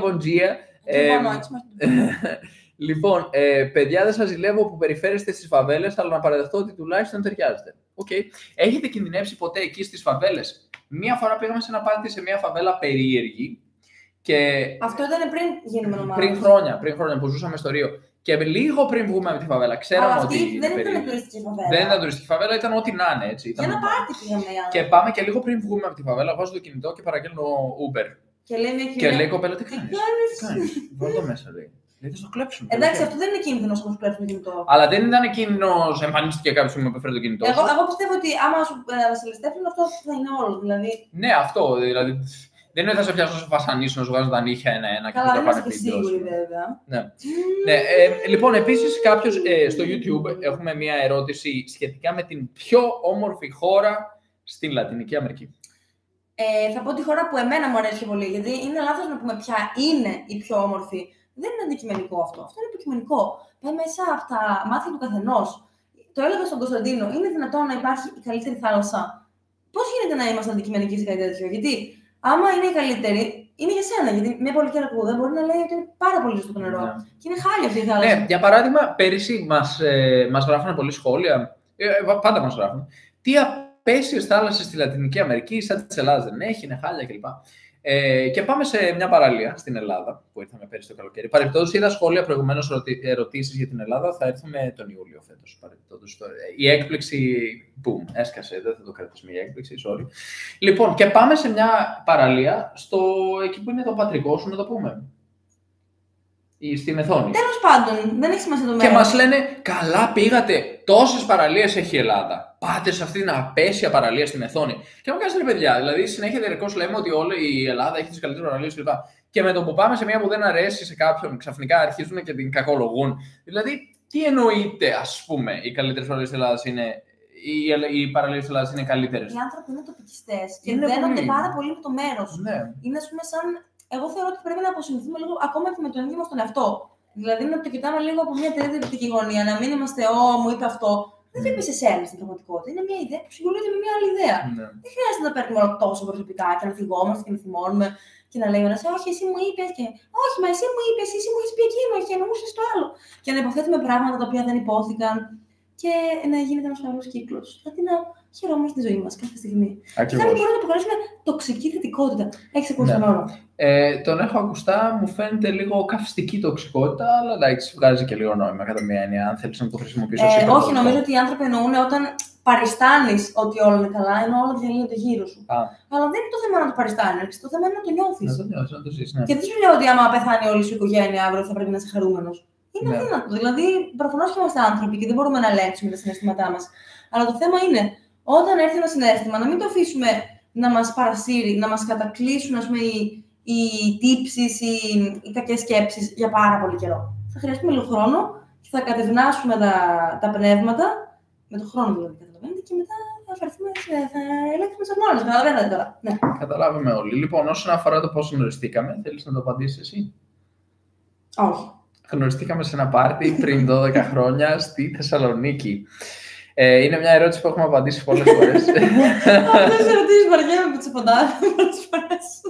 Λοιπόν, παιδιά, δεν σας ζηλεύω που περιφέρεστε στις φαβέλες, αλλά να παραδεχτώ ότι τουλάχιστον ταιριάζετε. Okay. Έχετε κινδυνεύσει ποτέ εκεί στις φαβέλες? Μία φορά πήγαμε σε ένα πάρτι σε μια φαβέλα περίεργη. Και αυτό ήταν πριν γίνουμε ομάδα. Πριν χρόνια που ζούσαμε στο Ρίο. Και λίγο πριν βγούμε από τη φαβέλα, ξέραμε ότι. Δεν ήταν τουριστική φαβέλα. Δεν ήταν τουριστική φαβέλα, ήταν ό,τι να είναι έτσι. Για ένα πάρτι πήγαμε. Και πάμε και λίγο πριν βγούμε από τη φαβέλα, βάζω το κινητό και παραγγέλνω Uber. Και λέει κοπέλα, τι κάνεις? Βάλω το μέσα, λέει. Δηλαδή θα το κλέψουμε. Εντάξει, αυτό δεν είναι κίνδυνο όμως που κλέψουμε το κινητό. Αλλά δεν ήταν κίνδυνος, εμφανίστηκε κάποιος που μου επέφερε το κινητό. Εγώ πιστεύω ότι άμα σου βασιλιστεύουν, αυτό θα είναι όλο. Δηλαδή. Ναι, αυτό. Δηλαδή, δεν είναι θα σε πιάσω, να σε βασανίσω, να σου βγάζω τα νύχια ένα-ένα και καλά, δεν είμαστε σίγουροι βέβαια. Ναι. Λοιπόν, επίσης κάποιος στο YouTube έχουμε μια ερώτηση σχετικά με την πιο όμορφη χώρα στην Λατινική Αμερική. Θα πω τη χώρα που εμένα μου αρέσει πολύ, γιατί είναι λάθος να πούμε ποια είναι η πιο όμορφη. Δεν είναι αντικειμενικό αυτό. Αυτό είναι υποκειμενικό. Πάει μέσα από τα μάτια του καθενός. Το έλεγα στον Κωνσταντίνο, είναι δυνατόν να υπάρχει η καλύτερη θάλασσα? Πώς γίνεται να είμαστε αντικειμενικοί σε κάτι τέτοιο? Γιατί άμα είναι η καλύτερη, είναι για σένα. Γιατί μια πολύ κερακούδα μπορεί να λέει ότι είναι πάρα πολύ ζεστό το νερό. Ναι. Και είναι χάλια αυτή η θάλασσα. Ναι, για παράδειγμα, πέρυσι μας γράφουν πολλοί σχόλια. Πάντα μας γράφουν. Τι απέσιες θάλασσες στη Λατινική Αμερική, σαν της Ελλάδας δεν έχει, είναι χάλια κλπ. Και πάμε σε μια παραλία στην Ελλάδα που ήρθαμε πέρυσι το καλοκαίρι. Παρεμπιπτόντως, είδα σχόλια προηγουμένως ερωτήσεις για την Ελλάδα. Θα έρθουμε τον Ιούλιο φέτος. Η έκπληξη, boom, έσκασε. Δεν θα το κρατήσουμε η έκπληξη, sorry. Λοιπόν, και πάμε σε μια παραλία εκεί που είναι το πατρικό σου, να το πούμε. Στη Μεθόνη. Τέλος πάντων, δεν έχει σημασία το μέρος. Και μας λένε, καλά πήγατε, τόσες παραλίες έχει η Ελλάδα. Πάτε σε αυτήν την απέσια παραλία στη Μεθόνη. Και μου κάνετε ρε παιδιά, δηλαδή συνέχεια διαρκώς λέμε ότι όλη η Ελλάδα έχει τις καλύτερες παραλίες κλπ. Και με το που πάμε σε μια που δεν αρέσει σε κάποιον, ξαφνικά αρχίζουν και την κακολογούν. Δηλαδή, τι εννοείται, ας πούμε, οι καλύτερες παραλίες της Ελλάδας είναι. Οι παραλίες της Ελλάδας είναι καλύτερες. Οι άνθρωποι είναι τοπικιστές και δένονται πάρα πολύ με το μέρος. Ναι. Είναι, ας πούμε, σαν. Εγώ θεωρώ ότι πρέπει να αποσυνηθούμε λίγο ακόμα και με τον ίδιο μας τον εαυτό. Δηλαδή να το κοιτάμε λίγο από μια τρίτη γωνία, να μην είμαστε, μου είπε αυτό. Δεν το είπε σε εσένα στην πραγματικότητα. Είναι μια ιδέα που συγκρούεται με μια άλλη ιδέα. Ναι. Δεν χρειάζεται να παίρνουμε όλα τόσο προσωπικά και να θυγόμαστε και να θυμώνουμε και να λέει ένα, όχι, εσύ μου είπε και. Όχι, μα εσύ μου είπε, εσύ μου έχει πει εκείνο και εννοούσε το άλλο. Και να υποθέτουμε πράγματα τα οποία δεν υπόθηκαν και να γίνεται ένα μεγάλο κύκλο. Δηλαδή να χαιρόμαστε τη ζωή μα κάθε στιγμή. Ακριβώς. Κάτι μπορούμε να αποκαλέσουμε τοξική θετικότητα. Έχει ακούσει τον όρο? Τον έχω ακουστά, μου φαίνεται λίγο καυστική τοξικότητα, αλλά εντάξει, βγάζει και λίγο νόημα κατά μία έννοια, αν θέλει να το χρησιμοποιήσει. Όχι, νομίζω ότι οι άνθρωποι εννοούν όταν παριστάνει ότι όλα είναι καλά, ενώ όλα διαλύονται γύρω σου. Αλλά δεν είναι το θέμα να το παριστάνει, το θέμα είναι να το νιώθει. Να το νιώθει, να το ζήσει. Ναι. Και δεν σου λέω ότι άμα πεθάνει όλη σου η οικογένεια αύριο θα πρέπει να είσαι χαρούμενο. Είναι αδύνατο. Δηλαδή, προφανώς και είμαστε άνθρωποι και δεν μπορούμε να ελέγξουμε τα συναισθήματά μας. Αλλά το θέμα είναι, όταν έρθει ένα συναίσθημα, να μην το αφήσουμε να μας παρασύρει, να μας κατακλείσουν, ας πούμε, οι τύψεις, οι κακές σκέψεις για πάρα πολύ καιρό. Θα χρειαστούμε λίγο χρόνο και θα κατευνάσουμε τα πνεύματα, με τον χρόνο δηλαδή, καταλαβαίνετε, και μετά θα φερθούμε, θα ελέγξουμε σε μόνος. Καταλαβαίνετε τώρα. Ναι. Καταλάβαμε όλοι. Λοιπόν, όσον αφορά το πώς γνωριστήκαμε, θέλεις να το απαντήσεις εσύ? Όχι. Γνωριστήκαμε σε ένα πάρτι πριν 12 χρόνια στη Θεσσαλονίκη. Είναι μια ερώτηση που έχουμε απαντήσει πολλές φορές. Αυτές τις ερωτήσεις βαριέμαι που τις απαντάμε πολλές φορές.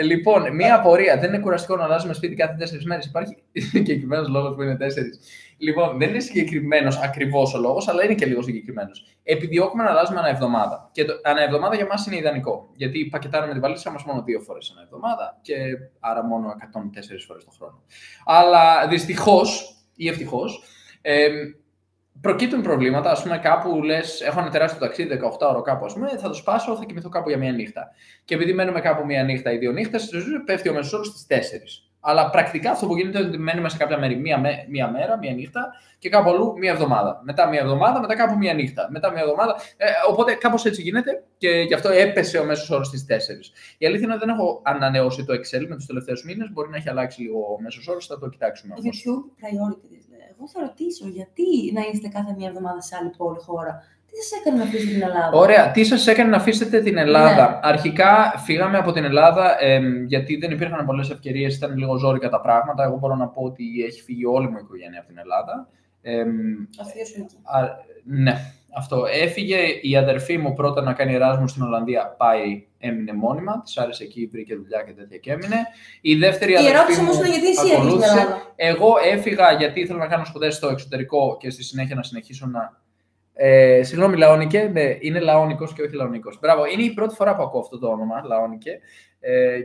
Λοιπόν, μία απορία. Δεν είναι κουραστικό να αλλάζουμε σπίτι κάθε 4 μέρες? Υπάρχει συγκεκριμένος λόγος που είναι 4? Λοιπόν, δεν είναι συγκεκριμένος ακριβώς ο λόγος, αλλά είναι και λίγο συγκεκριμένος. Επιδιώκουμε να αλλάζουμε ανά εβδομάδα. Και ανά εβδομάδα για μας είναι ιδανικό. Γιατί πακετάρουμε την βαλίτσα μας μόνο 2 φορές ανά εβδομάδα και άρα μόνο 104 φορές το χρόνο. Αλλά δυστυχώς ή ευτυχώς, προκύπτουν προβλήματα. Ας πούμε, κάπου λες, έχω ένα τεράστιο ταξίδι, 18ωρο κάπου, ας πούμε, θα το σπάσω, θα κοιμηθώ κάπου για μία νύχτα. Και επειδή μένουμε κάπου μία νύχτα ή 2 νύχτες, πέφτει ο μέσος όρος στις 4. Αλλά πρακτικά αυτό που γίνεται είναι ότι μένουμε σε κάποια μέρη μία μέρα, μία νύχτα και κάπου αλλού μία εβδομάδα. Μετά μία εβδομάδα, μετά κάπου μία νύχτα. Μετά μία εβδομάδα. Οπότε κάπως έτσι γίνεται και γι' αυτό έπεσε ο μέσος όρος στις 4. Η αλήθεια είναι ότι δεν έχω ανανεώσει το Excel με τους τελευταίους μήνες. Μπορεί να έχει αλλάξει λίγο ο μέσος όρος, θα το κοιτάξουμε όμως. YouTube priorities. Εγώ θα ρωτήσω γιατί να είστε κάθε μία εβδομάδα σε άλλη πόλη, χώρα. Τι σας έκανε να αφήσετε την Ελλάδα? Ωραία. Τι σας έκανε να αφήσετε την Ελλάδα? Ναι. Αρχικά φύγαμε από την Ελλάδα γιατί δεν υπήρχαν πολλές ευκαιρίες, ήταν λίγο ζόρικα τα πράγματα. Εγώ μπορώ να πω ότι έχει φύγει όλη μου η οικογένεια από την Ελλάδα. Αυτή σου εκεί. Ναι, αυτό. Έφυγε η αδερφή μου πρώτα να κάνει Εράσμους στην Ολλανδία, έμεινε μόνιμα, της άρεσε εκεί, βρήκε δουλειά και τέτοια και έμεινε. Η δεύτερη αδερφή μου ερώτηση όμως είναι γιατί εσύ έφυγες στην Ελλάδα? Εγώ έφυγα γιατί ήθελα να κάνω σπουδές στο εξωτερικό και στη συνέχεια να συνεχίσω να... Συγγνώμη, Λαόνικε, ναι, είναι Λαόνικος και όχι Λαονικός. Μπράβο, είναι η πρώτη φορά που ακούω αυτό το όνομα, Λαόνικε,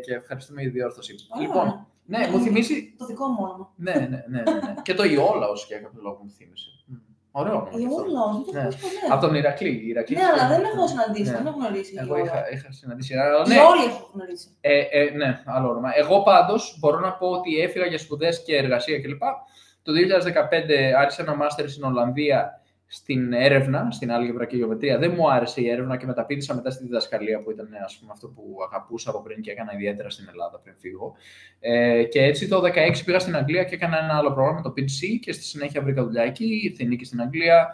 και ευχαριστούμε για τη διόρθωση. Λοιπόν, ναι, μου θυμίζει... Το δικό μου όνομα. Ναι. Και το Ιόλαος για κάποιο λόγο μου θύμισε. Ωραίο όνομα. Ιόλαος, δεν το έχω ποτέ. Από τον Ηρακλή. Ναι, αλλά δεν έχω συναντήσει, δεν έχω γνωρίσει. Εγώ είχα συναντήσει. Όλοι έχω γνωρίσει. Ναι, άλλο όνομα. Εγώ πάντως μπορώ να πω ότι έφυγα για σπουδές και εργασία κλπ. Το 2015 άρχισα ένα μάστερ στην Ολλανδία στην έρευνα, στην άλγευρα και γεωμετρία. Δεν μου άρεσε η έρευνα και μεταπήδησα μετά στη διδασκαλία που ήταν, ας πούμε, αυτό που αγαπούσα από πριν και έκανα ιδιαίτερα στην Ελλάδα πριν φύγω. Και έτσι το 2016 πήγα στην Αγγλία και έκανα ένα άλλο πρόγραμμα, το PGC, και στη συνέχεια βρήκα δουλειά εκεί, ήρθε η νίκη στην Αγγλία.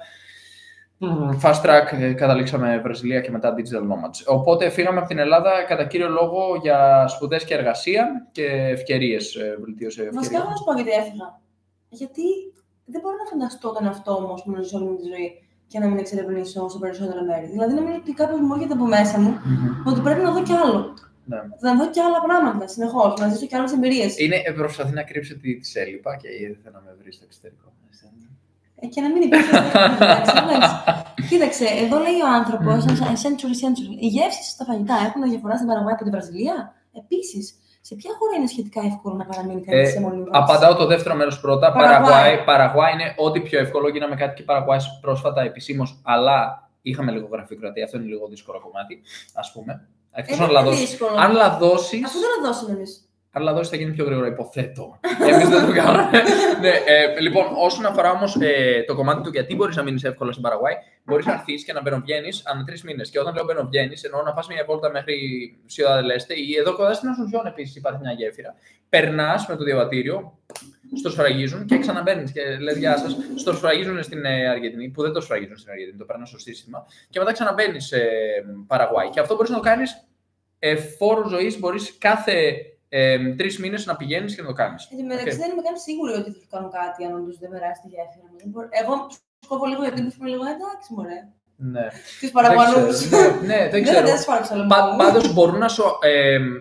Fast track, καταλήξαμε Βραζιλία και μετά digital nomads. Οπότε φύγαμε από την Ελλάδα κατά κύριο λόγο για σπουδές και εργασία και ευκαιρίες, βελτίωση ευκαιρίες. Βασικά, να σου πω γιατί έφυγα. Γιατί δεν μπορώ να φανταστώ τον εαυτό μου που να ζήσω όλη μου τη ζωή και να μην εξερευνήσω σε περισσότερα μέρη. Δηλαδή, νομίζω ότι κάποιος μου έρχεται από μέσα μου ότι πρέπει να δω κι άλλο. Ναι. Θα δω και άλλα πράγματα συνεχώς, να ζήσω και άλλες εμπειρίες. Προσπαθεί να κρύψει ότι της έλειπα και ήθελε να με βρει στο εξωτερικό. Και να μην υπήρχε. Κοίταξε, εδώ λέει ο άνθρωπος, century. Οι γεύσεις στα φαγητά έχουν διαφορά στην Παραγουάη από τη Βραζιλία. Επίσης, σε ποια χώρα είναι σχετικά εύκολο να παραμείνει κανείς σε μόνιμη βάση? Απαντάω το δεύτερο μέρος πρώτα. Παραγουάη είναι ό,τι πιο εύκολο. Γίναμε κάτι και Παραγουάη πρόσφατα επισήμως, αλλά είχαμε λίγο γραφειοκρατία. Αυτό είναι λίγο δύσκολο κομμάτι, ας πούμε. Εκτός αν λαδώσεις. Αφού δεν λαδώσουμε εμείς. Αν λαδώσεις θα γίνει πιο γρήγορα, υποθέτω. Εμείς δεν το κάνουμε. Ναι, λοιπόν, όσον αφορά όμως το κομμάτι του γιατί μπορείς να μείνεις εύκολα στην Παραγουάη, μπορείς να έρθεις και να μπαινοβγαίνεις ανά 3 μήνες. Και όταν λέω μπαινοβγαίνεις, εννοώ να πας μια βόλτα μέχρι Ciudad del Este ή εδώ κοντά στην Ασουνσιόν επίσης υπάρχει μια γέφυρα. Περνάς με το διαβατήριο, στο σφραγίζουν και ξαναμπαίνεις και λες γεια σας. Στο σφραγίζουν στην Αργεντινή, που δεν το σφραγίζουν στην Αργεντινή, το περνάς στο σύστημα. Και μετά ξαναμπαίνεις σε Παραγουάη. Και αυτό μπορείς να το κάνεις φόρο ζωής, μπορείς κάθε 3 μήνες να πηγαίνεις και να το κάνεις. Εν τω μεταξύ δεν είμαι καν σίγουρη ότι θα σου κάνουν κάτι αν όντως δεν περάσει τη γέφυρα. Εγώ σκόβω λίγο γιατί είμαι λίγο εντάξει, μωρέ. Ναι. Τις παραπανούς. Ναι, δεν ξέρω. Πάντως μπορούν να σου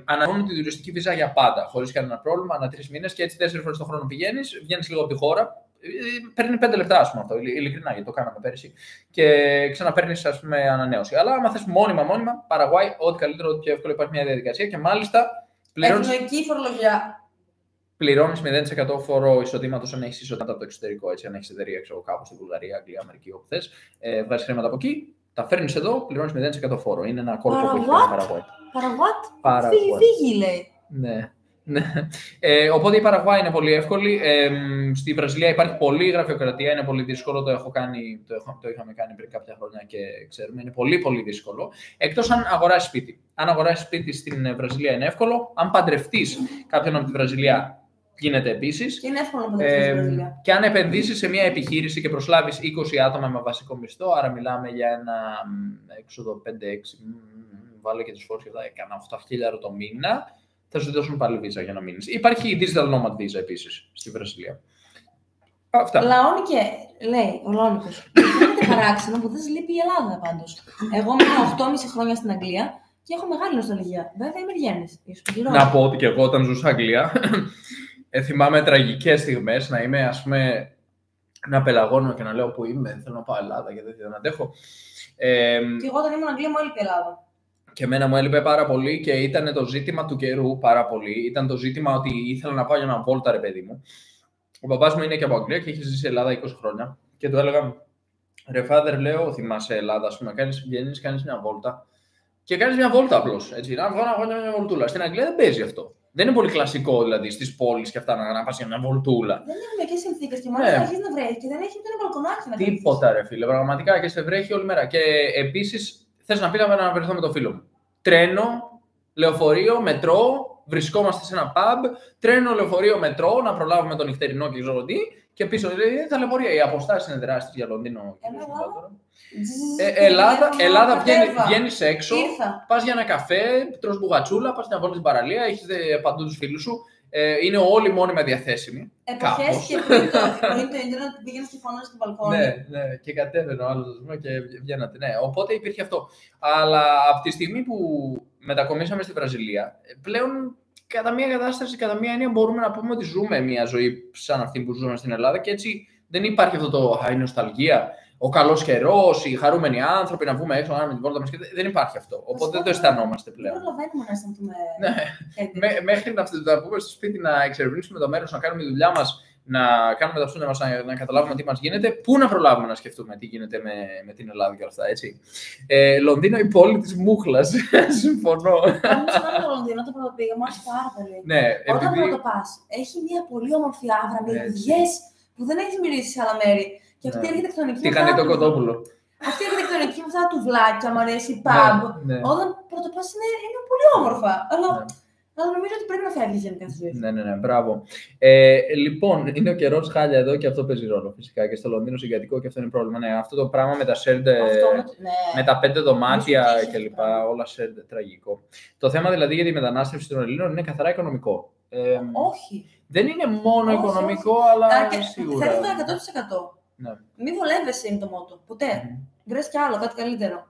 ανανεώνουν τη τουριστική βίζα για πάντα, χωρίς κανένα πρόβλημα, ανά 3 μήνες και έτσι 4 φορές το χρόνο πηγαίνεις, βγαίνεις λίγο από τη χώρα. Παίρνει 5 λεπτά, ας πούμε αυτό, ειλικρινά, γιατί το κάναμε πέρυσι. Και ξαναπαίρνεις, ας πούμε, ανανέωση. Αλλά άμα θες μόνιμα, Παραγουάη, ό,τι καλύτερο, ό,τι πιο εύκολο υπάρχει μια διαδικασία και μάλιστα. Ευνοϊκή φορολογία. Πληρώνεις 0% φόρο εισοδήματος αν έχεις εισοδήματα από το εξωτερικό. Έτσι, αν έχεις εταιρεία κάπου στην Βουλγαρία, Αγγλία, Αμερική, όπου θες. Βγάζεις χρήματα από εκεί, τα φέρνεις εδώ, πληρώνεις 0% φόρο. Είναι ένα κόλπο που έχει κάνει η Παραγουάη. Φύγει, λέει. Ναι. Οπότε η Παραγουάη είναι πολύ εύκολη. Στη Βραζιλία υπάρχει πολλή γραφειοκρατία, είναι πολύ δύσκολο. Το είχαμε κάνει πριν κάποια χρόνια και ξέρουμε. Είναι πολύ, πολύ δύσκολο. Εκτός αν αγοράσεις σπίτι. Αν αγοράσεις σπίτι στην Βραζιλία είναι εύκολο. Αν παντρευτείς κάποιον από τη Βραζιλία, γίνεται επίσης. Και είναι εύκολο να παντρευτείς στη Βραζιλία. Και αν επενδύσεις σε μια επιχείρηση και προσλάβεις 20 άτομα με βασικό μισθό, άρα μιλάμε για ένα έξοδο 5-6, βάλω και τους φόρους και αυτά, έκανα 8.000 το μήνα. Θα σου δώσουν πάλι βίζα για να μείνεις. Υπάρχει η Digital Nomad Visa επίσης στη Βραζιλία. Αυτά. Λαώνει και λέει ο Λόνικος. Φαίνεται παράξενο που δεν σας λείπει η Ελλάδα πάντως. Εγώ μείνω 8,5 χρόνια στην Αγγλία και έχω μεγάλη νοσταλγία. Βέβαια είμαι Γέννης. Να πω ότι και εγώ όταν ζούσα Αγγλία, θυμάμαι τραγικές στιγμές να είμαι, ας πούμε, να πελαγώνω και να λέω που είμαι, θέλω να πάω Ελλάδα και δεν αντέχω. Και εγώ όταν ήμουν Αγγλία μου έλειπε η Ελλάδα. Και εμένα μου έλειπε πάρα πολύ και ήταν το ζήτημα του καιρού πάρα πολύ. Ήταν το ζήτημα ότι ήθελα να πάω για ένα βόλτα, ρε παιδί μου. Ο παπάς μου είναι και από Αγγλία και έχει ζήσει σε Ελλάδα 20 χρόνια. Και του έλεγα, ρε father, λέω, θυμάσαι Ελλάδα, ας πούμε, βγαίνεις, κάνεις μια βόλτα. Και κάνεις μια βόλτα απλώς. Έτσι, να βγω μια βολτούλα. Στην Αγγλία δεν παίζει αυτό. Δεν είναι πολύ κλασικό δηλαδή στις πόλεις και αυτά να πας για μια βολτούλα. Δεν έχουμε και συνθήκες και μάλιστα αρχίζει να βρέχει και δεν έχει ούτε ένα μπαλκονάκι να κάνεις. Τίποτα, ρε φίλε. Πραγματικά και σε βρέχει όλη μέρα. Και επίσης θες να πήγαμε να βρεθώ με το φίλο μου. Τρένο, λεωφορείο, μετρό, βρισκόμαστε σε ένα pub, τρένο, λεωφορείο, μετρό, να προλάβουμε το νυχτερινό και ξέρω τι. Και πίσω δηλαδή τα λεωφορεία. Οι αποστάσεις είναι τεράστιες για Λονδίνο. Ελλάδα βγαίνεις έξω, πας για ένα καφέ, τρως μπουγατσούλα, πας να βάλεις την παραλία, έχεις παντού τους φίλους σου. Είναι όλοι μόνιμα διαθέσιμοι. Εποχές και πριν το ίντερνετ πήγαινες και φώναζες στο μπαλκόνι. Ναι, και κατέβαινε ο άλλος και βγαίνατε. Ναι, οπότε υπήρχε αυτό. Αλλά από τη στιγμή που μετακομίσαμε στη Βραζιλία, πλέον κατά μία κατάσταση, κατά μία έννοια μπορούμε να πούμε ότι ζούμε μια ζωή σαν αυτή που ζούμε στην Ελλάδα και έτσι δεν υπάρχει αυτό το η νοσταλγία, ο καλός καιρός, οι χαρούμενοι άνθρωποι να βγούμε έξω, να κάνουμε την πόρτα μας. Δεν υπάρχει αυτό. Οπότε δεν το αισθανόμαστε πλέον. Δεν προλαβαίνουμε να αισθανθούμε. Ναι. Μέχρι να πούμε στο σπίτι να εξερευνήσουμε το μέρος, να κάνουμε τη δουλειά μας, να κάνουμε τα ψώνια μας, να καταλάβουμε τι μας γίνεται, πού να προλάβουμε να σκεφτούμε τι γίνεται με την Ελλάδα και όλα αυτά, έτσι. Λονδίνο, η πόλη της μούχλας. Συμφωνώ. Όμως το Λονδίνο το πρώτο πήγα, μου άρεσε πάρα πολύ. Ναι, όταν πρώτο πας, έχει μια πολύ όμορφη άβρα με ιδιές που δεν έχεις μιλήσει σε άλλα μέρη. Και αυτή η αρχιτεκτονική. Τι κάνει το κοτόπουλο. Αυτή η αρχιτεκτονική με αυτά τα τουβλάκια, μου αρέσει, pub. Όταν πρώτο πας είναι πολύ όμορφα. Αλλά νομίζω ότι πρέπει να φεύγει γενικά στη ζωή. Ναι, μπράβο. Λοιπόν, είναι ο καιρός χάλια εδώ και αυτό παίζει ρόλο φυσικά. Και στο Λονδίνο συγκατοικό και αυτό είναι πρόβλημα. Ναι, αυτό το πράγμα με τα shared, με τα 5 δωμάτια κλπ. Όλα shared, τραγικό. Το θέμα δηλαδή για τη μετανάστευση των Ελλήνων είναι καθαρά οικονομικό. Όχι. Δεν είναι μόνο οικονομικό, αλλά σίγουρα. Θέλει το 100%. Ναι. Μη βολεύεσαι είναι το μότο. Ποτέ. Βρες κι άλλο, κάτι καλύτερο.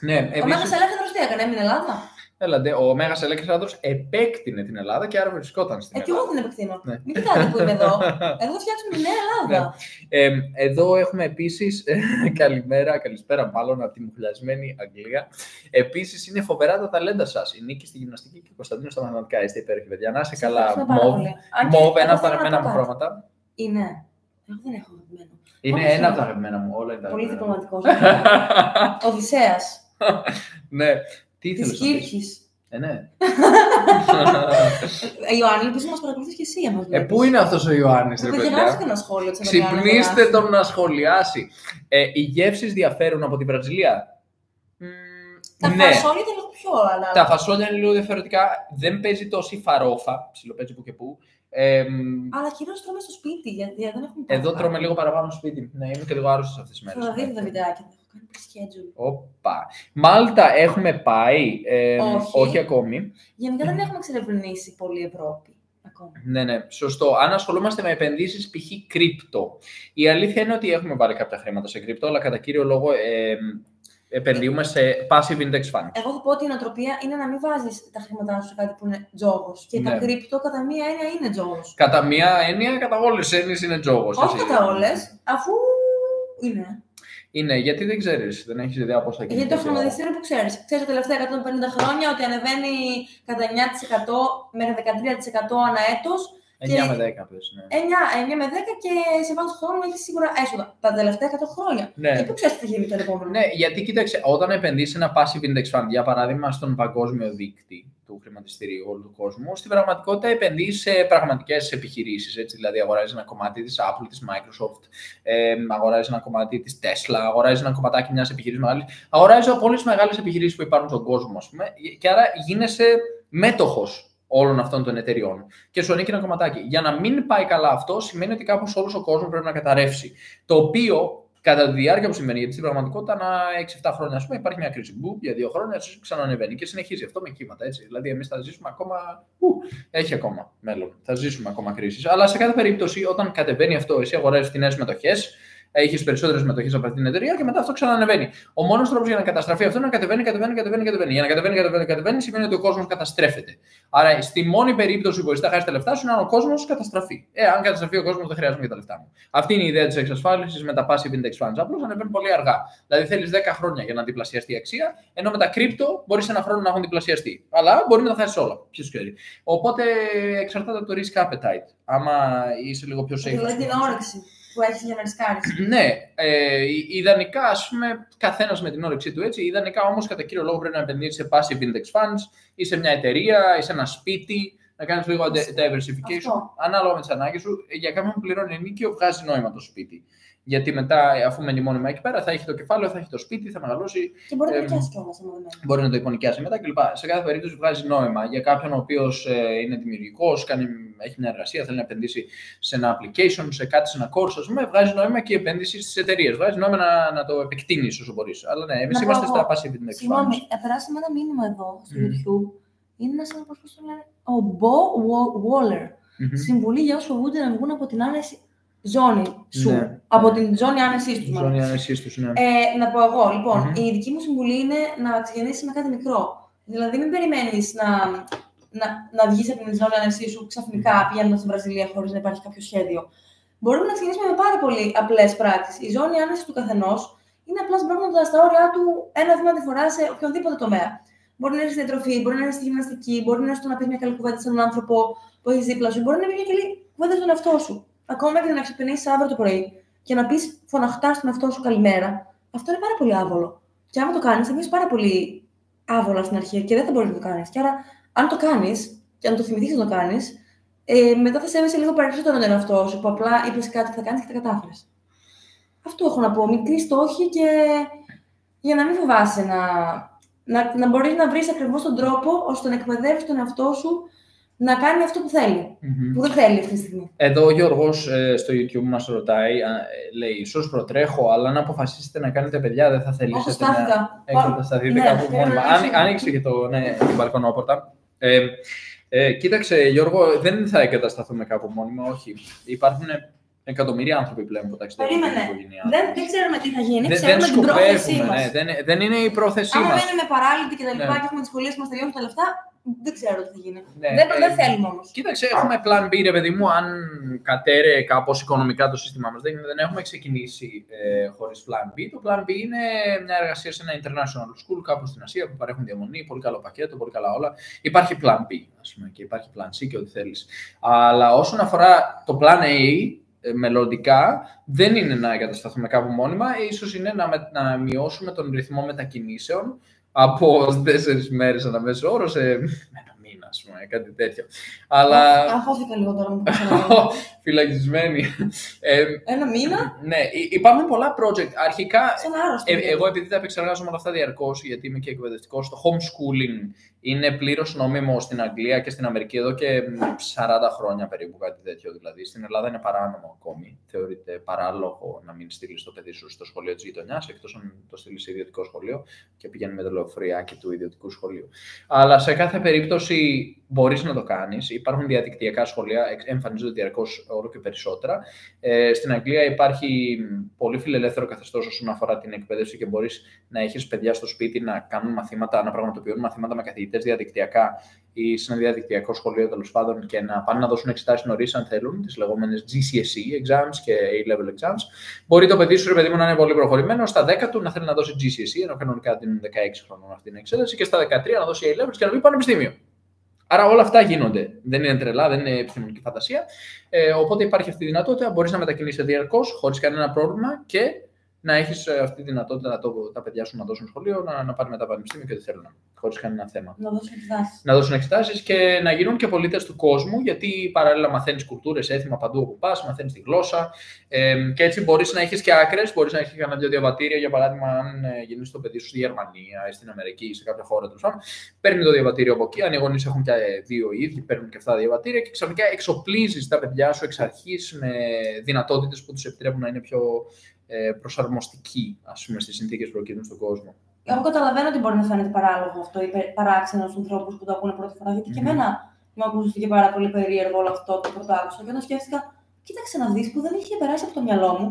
Ναι, ο Μάγας Αλέξανδρος τι έκανε, έμεινε Ελλάδα. Έλατε, ο Μέγας Αλέξανδρος επέκτηνε την Ελλάδα και άρα βρισκόταν στην Ελλάδα. Και εγώ την επεκτείνω. Ναι. Μην κοιτάτε που είμαι εδώ. Εδώ φτιάξουμε τη Νέα Ελλάδα. Ναι. Εδώ έχουμε επίσης. Καλησπέρα μάλλον από τη μουχλιασμένη Αγγλία. Επίσης είναι φοβερά τα ταλέντα σας. Η Νίκη στη γυμναστική και ο Κωνσταντίνος στα μαθηματικά. Είστε υπέροχοι, παιδιά. Να είστε καλά. Μοβ, ένα από τα αγαπημένα μου χρώματα. Είναι. Εγώ δεν έχω αγαπημένο. Είναι ένα από τα αγαπημένα μου. Όλα είναι τα πολύ διπλωματικός. Οδυσσέας. Ναι. Τι της Κύρκης. Ναι. Ιωάννη, ελπίζω να μας παρακολουθείς και εσύ. Πού είναι αυτός ο Ιωάννης, ρε παιδιά? Γράψτε ένα σχόλιο. Ξυπνήστε τον να σχολιάσει. Οι γεύσεις διαφέρουν από τη Βραζιλία. Τα φασόλια είναι λίγο πιο ανάλογα. Τα φασόλια είναι λίγο διαφορετικά. Δεν παίζει τόση φαρόφα. Ψιλοπαίζει που και που. Αλλά κυρίως τρώμε στο σπίτι, γιατί δεν έχουμε. Εδώ τρώμε λίγο παραπάνω στο σπίτι. Ναι, είμαι και λίγο άρρωστος αυτές τις μέρες. Θα δείτε τα βιντεάκια. Κάνει schedule. Όπα. Μάλτα έχουμε πάει. Όχι ακόμη. Γενικά δεν έχουμε εξερευνήσει πολύ Ευρώπη. Ακόμα. Ναι, σωστό. Αν ασχολούμαστε με επενδύσεις, π.χ. κρύπτο. Η αλήθεια είναι ότι έχουμε βάλει κάποια χρήματα σε κρύπτο, αλλά κατά κύριο λόγο επενδύουμε σε passive index funds. Εγώ θα πω ότι η νοοτροπία είναι να μην βάζεις τα χρήματά σου σε κάτι που είναι τζόγος. Και τα κρύπτο κατά μία έννοια είναι τζόγος. Κατά μία έννοια, κατά όλες τις έννοιες είναι τζόγος. Όχι κατά όλες, αφού είναι. Είναι, γιατί δεν ξέρεις, δεν έχεις ιδέα πώς θα κινηθεί. Γιατί το χρηματιστήριο που ξέρεις. Ξέρεις τα τελευταία 150 χρόνια ότι ανεβαίνει κατά 9% μέχρι 13% ανά έτος. 9 με 10 πες, ναι. 9 με 10 και σε βάθος χρόνου έχεις σίγουρα έσοδα. Τα τελευταία 100 χρόνια. Ναι. Και πού ξέρεις τι θα γίνει το επόμενο. Ναι, γιατί κοίταξε, όταν επενδύσεις ένα passive index fund, για παράδειγμα στον παγκόσμιο δείκτη του χρηματιστηρίου όλου του κόσμου, στην πραγματικότητα επενδύεις σε πραγματικές επιχειρήσεις. Έτσι, δηλαδή, αγοράζεις ένα κομμάτι της Apple, της Microsoft, αγοράζεις ένα κομμάτι της Tesla, αγοράζεις ένα κομματάκι μιας επιχειρήσης μεγάλης. Αγοράζεις από όλες τις μεγάλες επιχειρήσεις που υπάρχουν στον κόσμο, ας πούμε, και άρα γίνεσαι μέτοχος όλων αυτών των εταιριών. Και σου ανήκει ένα κομματάκι. Για να μην πάει καλά αυτό, σημαίνει ότι κάπως όλος ο κόσμος πρέπει να καταρρεύσει. Το οποίο κατά τη διάρκεια που συμβαίνει, γιατί στην πραγματικότητα ανά 6-7 χρόνια, ας πούμε, υπάρχει μια κρίση. Μπου, για 2 χρόνια ξανανεβαίνει και συνεχίζει αυτό με κύματα. Έτσι. Δηλαδή, εμείς θα ζήσουμε ακόμα. Έχει ακόμα μέλλον. Θα ζήσουμε ακόμα κρίσεις. Αλλά σε κάθε περίπτωση, όταν κατεβαίνει αυτό, εσύ αγοράζεις φθηνές μετοχές. Έχει περισσότερες μετοχές από αυτήν την εταιρεία και μετά αυτό ξανανεβαίνει. Ο μόνος τρόπος για να καταστραφεί αυτό είναι να κατεβαίνει. Για να κατεβαίνει σημαίνει ότι ο κόσμος καταστρέφεται. Άρα, στη μόνη περίπτωση που εσύ θα χάσει τα λεφτά σου είναι αν ο κόσμος καταστραφεί. Αν καταστραφεί ο κόσμος, δεν χρειάζομαι και τα λεφτά μου. Αυτή είναι η ιδέα της εξασφάλισης με τα passive index funds. Απλώς ανεβαίνουν πολύ αργά. Δηλαδή, θέλεις 10 χρόνια για να διπλασιαστεί η αξία, ενώ με τα κρύπτο μπορείς ένα χρόνο να έχουν διπλασιαστεί. Αλλά μπορεί να τα χάσεις όλα. Ποιος ξέρει. Οπότε εξαρτάται από το risk appetite. Άμα είσαι λίγο πιο safe. Δηλαδή την όρεξη που έχεις για να ρισκάρεις. Ναι, ιδανικά, ας πούμε, καθένας με την όρεξή του έτσι. Ιδανικά όμως, κατά κύριο λόγο, πρέπει να επενδύσεις σε passive index funds ή σε μια εταιρεία ή σε ένα σπίτι, να κάνεις λίγο diversification, ανάλογα με τις ανάγκες σου. Για κάποιον που πληρώνει ενίκιο, βγάζει νόημα το σπίτι. Γιατί μετά, αφού μένει μόνιμα εκεί πέρα, θα έχει το κεφάλαιο, θα έχει το σπίτι, θα μεγαλώσει. Και μπορεί να το νοικιάσει κιόλας. Μπορεί να το υπονοικιάσει μετά κλπ. Σε κάθε περίπτωση βγάζει νόημα. Για κάποιον ο οποίος είναι δημιουργικός, έχει μια εργασία, θέλει να επενδύσει σε ένα application, σε κάτι, σε ένα course, ας πούμε, βγάζει νόημα και η επένδυση στις εταιρείες. Βγάζει νόημα να το επεκτείνεις όσο μπορείς. Αλλά ναι, εμείς είμαστε στα passive index funds. Συγγνώμη, περάσαμε ένα μήνυμα εδώ στο YouTube. Είναι ένας άνθρωπος που το λένε. Ο Bo Waller. Συμβουλή για όσους φοβούνται να βγουν από την άνεση ζώνη σου. Ναι. Από την ζώνη άνεσής τους. Ζώνη άνεσής τους, ναι. Να πω εγώ, λοιπόν, η δική μου συμβουλή είναι να ξεκινήσεις με κάτι μικρό. Δηλαδή, μην περιμένεις να βγεις από την ζώνη άνεσής σου ξαφνικά πηγαίνοντας στη Βραζιλία χωρίς να υπάρχει κάποιο σχέδιο. Μπορούμε να ξεκινήσουμε με πάρα πολύ απλές πράξεις. Η ζώνη άνεσης του καθενός είναι απλά συμπράγματα στα όρια του ένα βήμα τη φορά σε οποιονδήποτε τομέα. Μπορεί να είναι στη διατροφή, μπορεί να είναι στη γυμναστική, μπορεί να είναι στο να πει μια καλή κουβέντα σε έναν άνθρωπο που έχει δίπλα σου, μπορεί να είναι μια καλή κουβέντα στον εαυτό σου. Ακόμα και να ξυπνήσεις αύριο το πρωί και να πεις φωναχτά στον εαυτό σου καλημέρα, αυτό είναι πάρα πολύ άβολο. Και άμα το κάνεις, θα νιώσεις πάρα πολύ άβολα στην αρχή και δεν θα μπορείς να το κάνεις. Και άρα, αν το κάνεις και αν το θυμηθείς να το κάνεις, μετά θα σέβεσαι λίγο περισσότερο τον εαυτό σου που απλά είπες κάτι θα κάνεις και τα κατάφερες. Αυτό έχω να πω. Μικροί στόχοι και για να μην φοβάσαι να μπορείς να βρεις ακριβώς τον τρόπο ώστε να εκπαιδεύσεις τον εαυτό σου να κάνει αυτό που θέλει, που δεν θέλει αυτή τη στιγμή. Εδώ ο Γιώργος στο YouTube μας ρωτάει, λέει, ίσως προτρέχω, αλλά αν αποφασίσετε να κάνετε παιδιά, δεν θα θελήσετε να εγκατασταθείτε κάπου μόνιμα. Άνοιξε και την μπαλκονόπορτα. Κοίταξε, Γιώργο, δεν θα εγκατασταθούμε κάπου μόνιμα, όχι. Υπάρχουν εκατομμύρια άνθρωποι πλέον που ταξιδεύουν στην οικογένειά τους. Δεν ξέρουμε τι θα γίνει, ξέρουμε την πρόθεσή μας. Δεν είναι η πρόθεσή μας. Αν μείνουμε παράλυτοι και τα λοιπά και έχουμε τις σχολές που μας τελειώνουν τα λεφτά, δεν ξέρω τι θα γίνει. Δεν θέλουμε όμως. Κοίταξε, έχουμε plan B, ρε παιδί μου, αν κατέρε κάπως οικονομικά το σύστημά μας. Δεν έχουμε ξεκινήσει χωρίς plan B. Το plan B είναι μια εργασία σε ένα international school κάπου στην Ασία που παρέχουν διαμονή, πολύ καλό πακέτο, πολύ καλά όλα. Υπάρχει plan B, ας πούμε, και υπάρχει plan C και ό,τι θέλεις. Αλλά όσον αφορά το plan A, μελλοντικά δεν είναι να εγκατασταθούμε κάπου μόνιμα, ίσως είναι να μειώσουμε τον ρυθμό μετακινήσεων από 4 μέρες ανά μέσο όρο σε ένα μήνα, ας πούμε, κάτι τέτοιο. Αλλά... Αγχώθηκα λίγο τώρα μου. Φυλακισμένοι. Ένα μήνα. Ναι, υπάρχουν πολλά project. Αρχικά, εγώ επειδή τα επεξεργάζομαι όλα αυτά διαρκώς, γιατί είμαι και εκπαιδευτικός, το homeschooling είναι πλήρως νόμιμο στην Αγγλία και στην Αμερική εδώ και 40 χρόνια περίπου, κάτι τέτοιο. Δηλαδή, στην Ελλάδα είναι παράνομο ακόμη. Θεωρείται παράλογο να μην στείλεις το παιδί σου στο σχολείο της γειτονιάς, εκτός αν το στείλεις σε ιδιωτικό σχολείο και πηγαίνει με το λεωφοριάκι του ιδιωτικού σχολείου. Αλλά σε κάθε περίπτωση μπορείς να το κάνεις. Υπάρχουν διαδικτυακά σχολεία, εμφανίζονται διαρκώς όλο και περισσότερα. Στην Αγγλία υπάρχει πολύ φιλελεύθερο καθεστώς όσον αφορά την εκπαίδευση και μπορείς να έχεις παιδιά στο σπίτι να κάνουν μαθήματα, να πραγματοποιούν μαθήματα με καθηγητές διαδικτυακά ή σε ένα διαδικτυακό σχολείο τέλος πάντων και να πάνε να δώσουν εξετάσεις νωρίς αν θέλουν, τις λεγόμενες GCSE exams και A-level exams. Μπορεί το παιδί σου, ρε παιδί μου, να είναι πολύ προχωρημένο, στα 10 του να θέλει να δώσει GCSE, ενώ κανονικά δίνουν 16 χρονών αυτή την εξέταση, και στα 13 να δώσει A-levels και να μπει πανεπιστήμιο. Άρα όλα αυτά γίνονται. Δεν είναι τρελά, δεν είναι επιστημονική φαντασία. Οπότε υπάρχει αυτή η δυνατότητα. Μπορείς να μετακινείσαι διαρκώς, χωρίς κανένα πρόβλημα και να έχεις αυτή τη δυνατότητα τα παιδιά σου να δώσουν σχολείο, να πάνε μετά πανεπιστήμιο και ό,τι θέλουν. Χωρίς κανένα θέμα. Να δώσουν εξετάσεις και να γίνουν και πολίτες του κόσμου, γιατί παράλληλα μαθαίνεις κουλτούρες, έθιμα παντού όπου πας, μαθαίνεις τη γλώσσα. Και έτσι μπορείς να έχεις και άκρες, μπορείς να έχεις και ένα-δυο διαβατήρια. Για παράδειγμα, αν γεννήσει το παιδί σου στη Γερμανία ή στην Αμερική ή σε κάποια χώρα τέλος πάντων, παίρνει το διαβατήριο από εκεί. Αν οι γονείς έχουν και 2 οι ίδιοι, παίρνουν και αυτά τα διαβατήρια και ξαφνικά εξοπλίζεις τα παιδιά σου εξ αρχής με δυνατότητες που τους επιτρέπουν να είναι πιο προσαρμοστικοί, ας πούμε, στις συνθήκες που προκύπτουν στον κόσμο. Εγώ καταλαβαίνω ότι μπορεί να φαίνεται παράλογο αυτό ή παράξενο στους ανθρώπους που το ακούνε πρώτη φορά, γιατί και εμένα μου ακούστηκε πάρα πολύ περίεργο όλο αυτό το πρώτο άκουσα. Και όταν σκέφτηκα, κοίταξε να δεις που δεν είχε περάσει από το μυαλό μου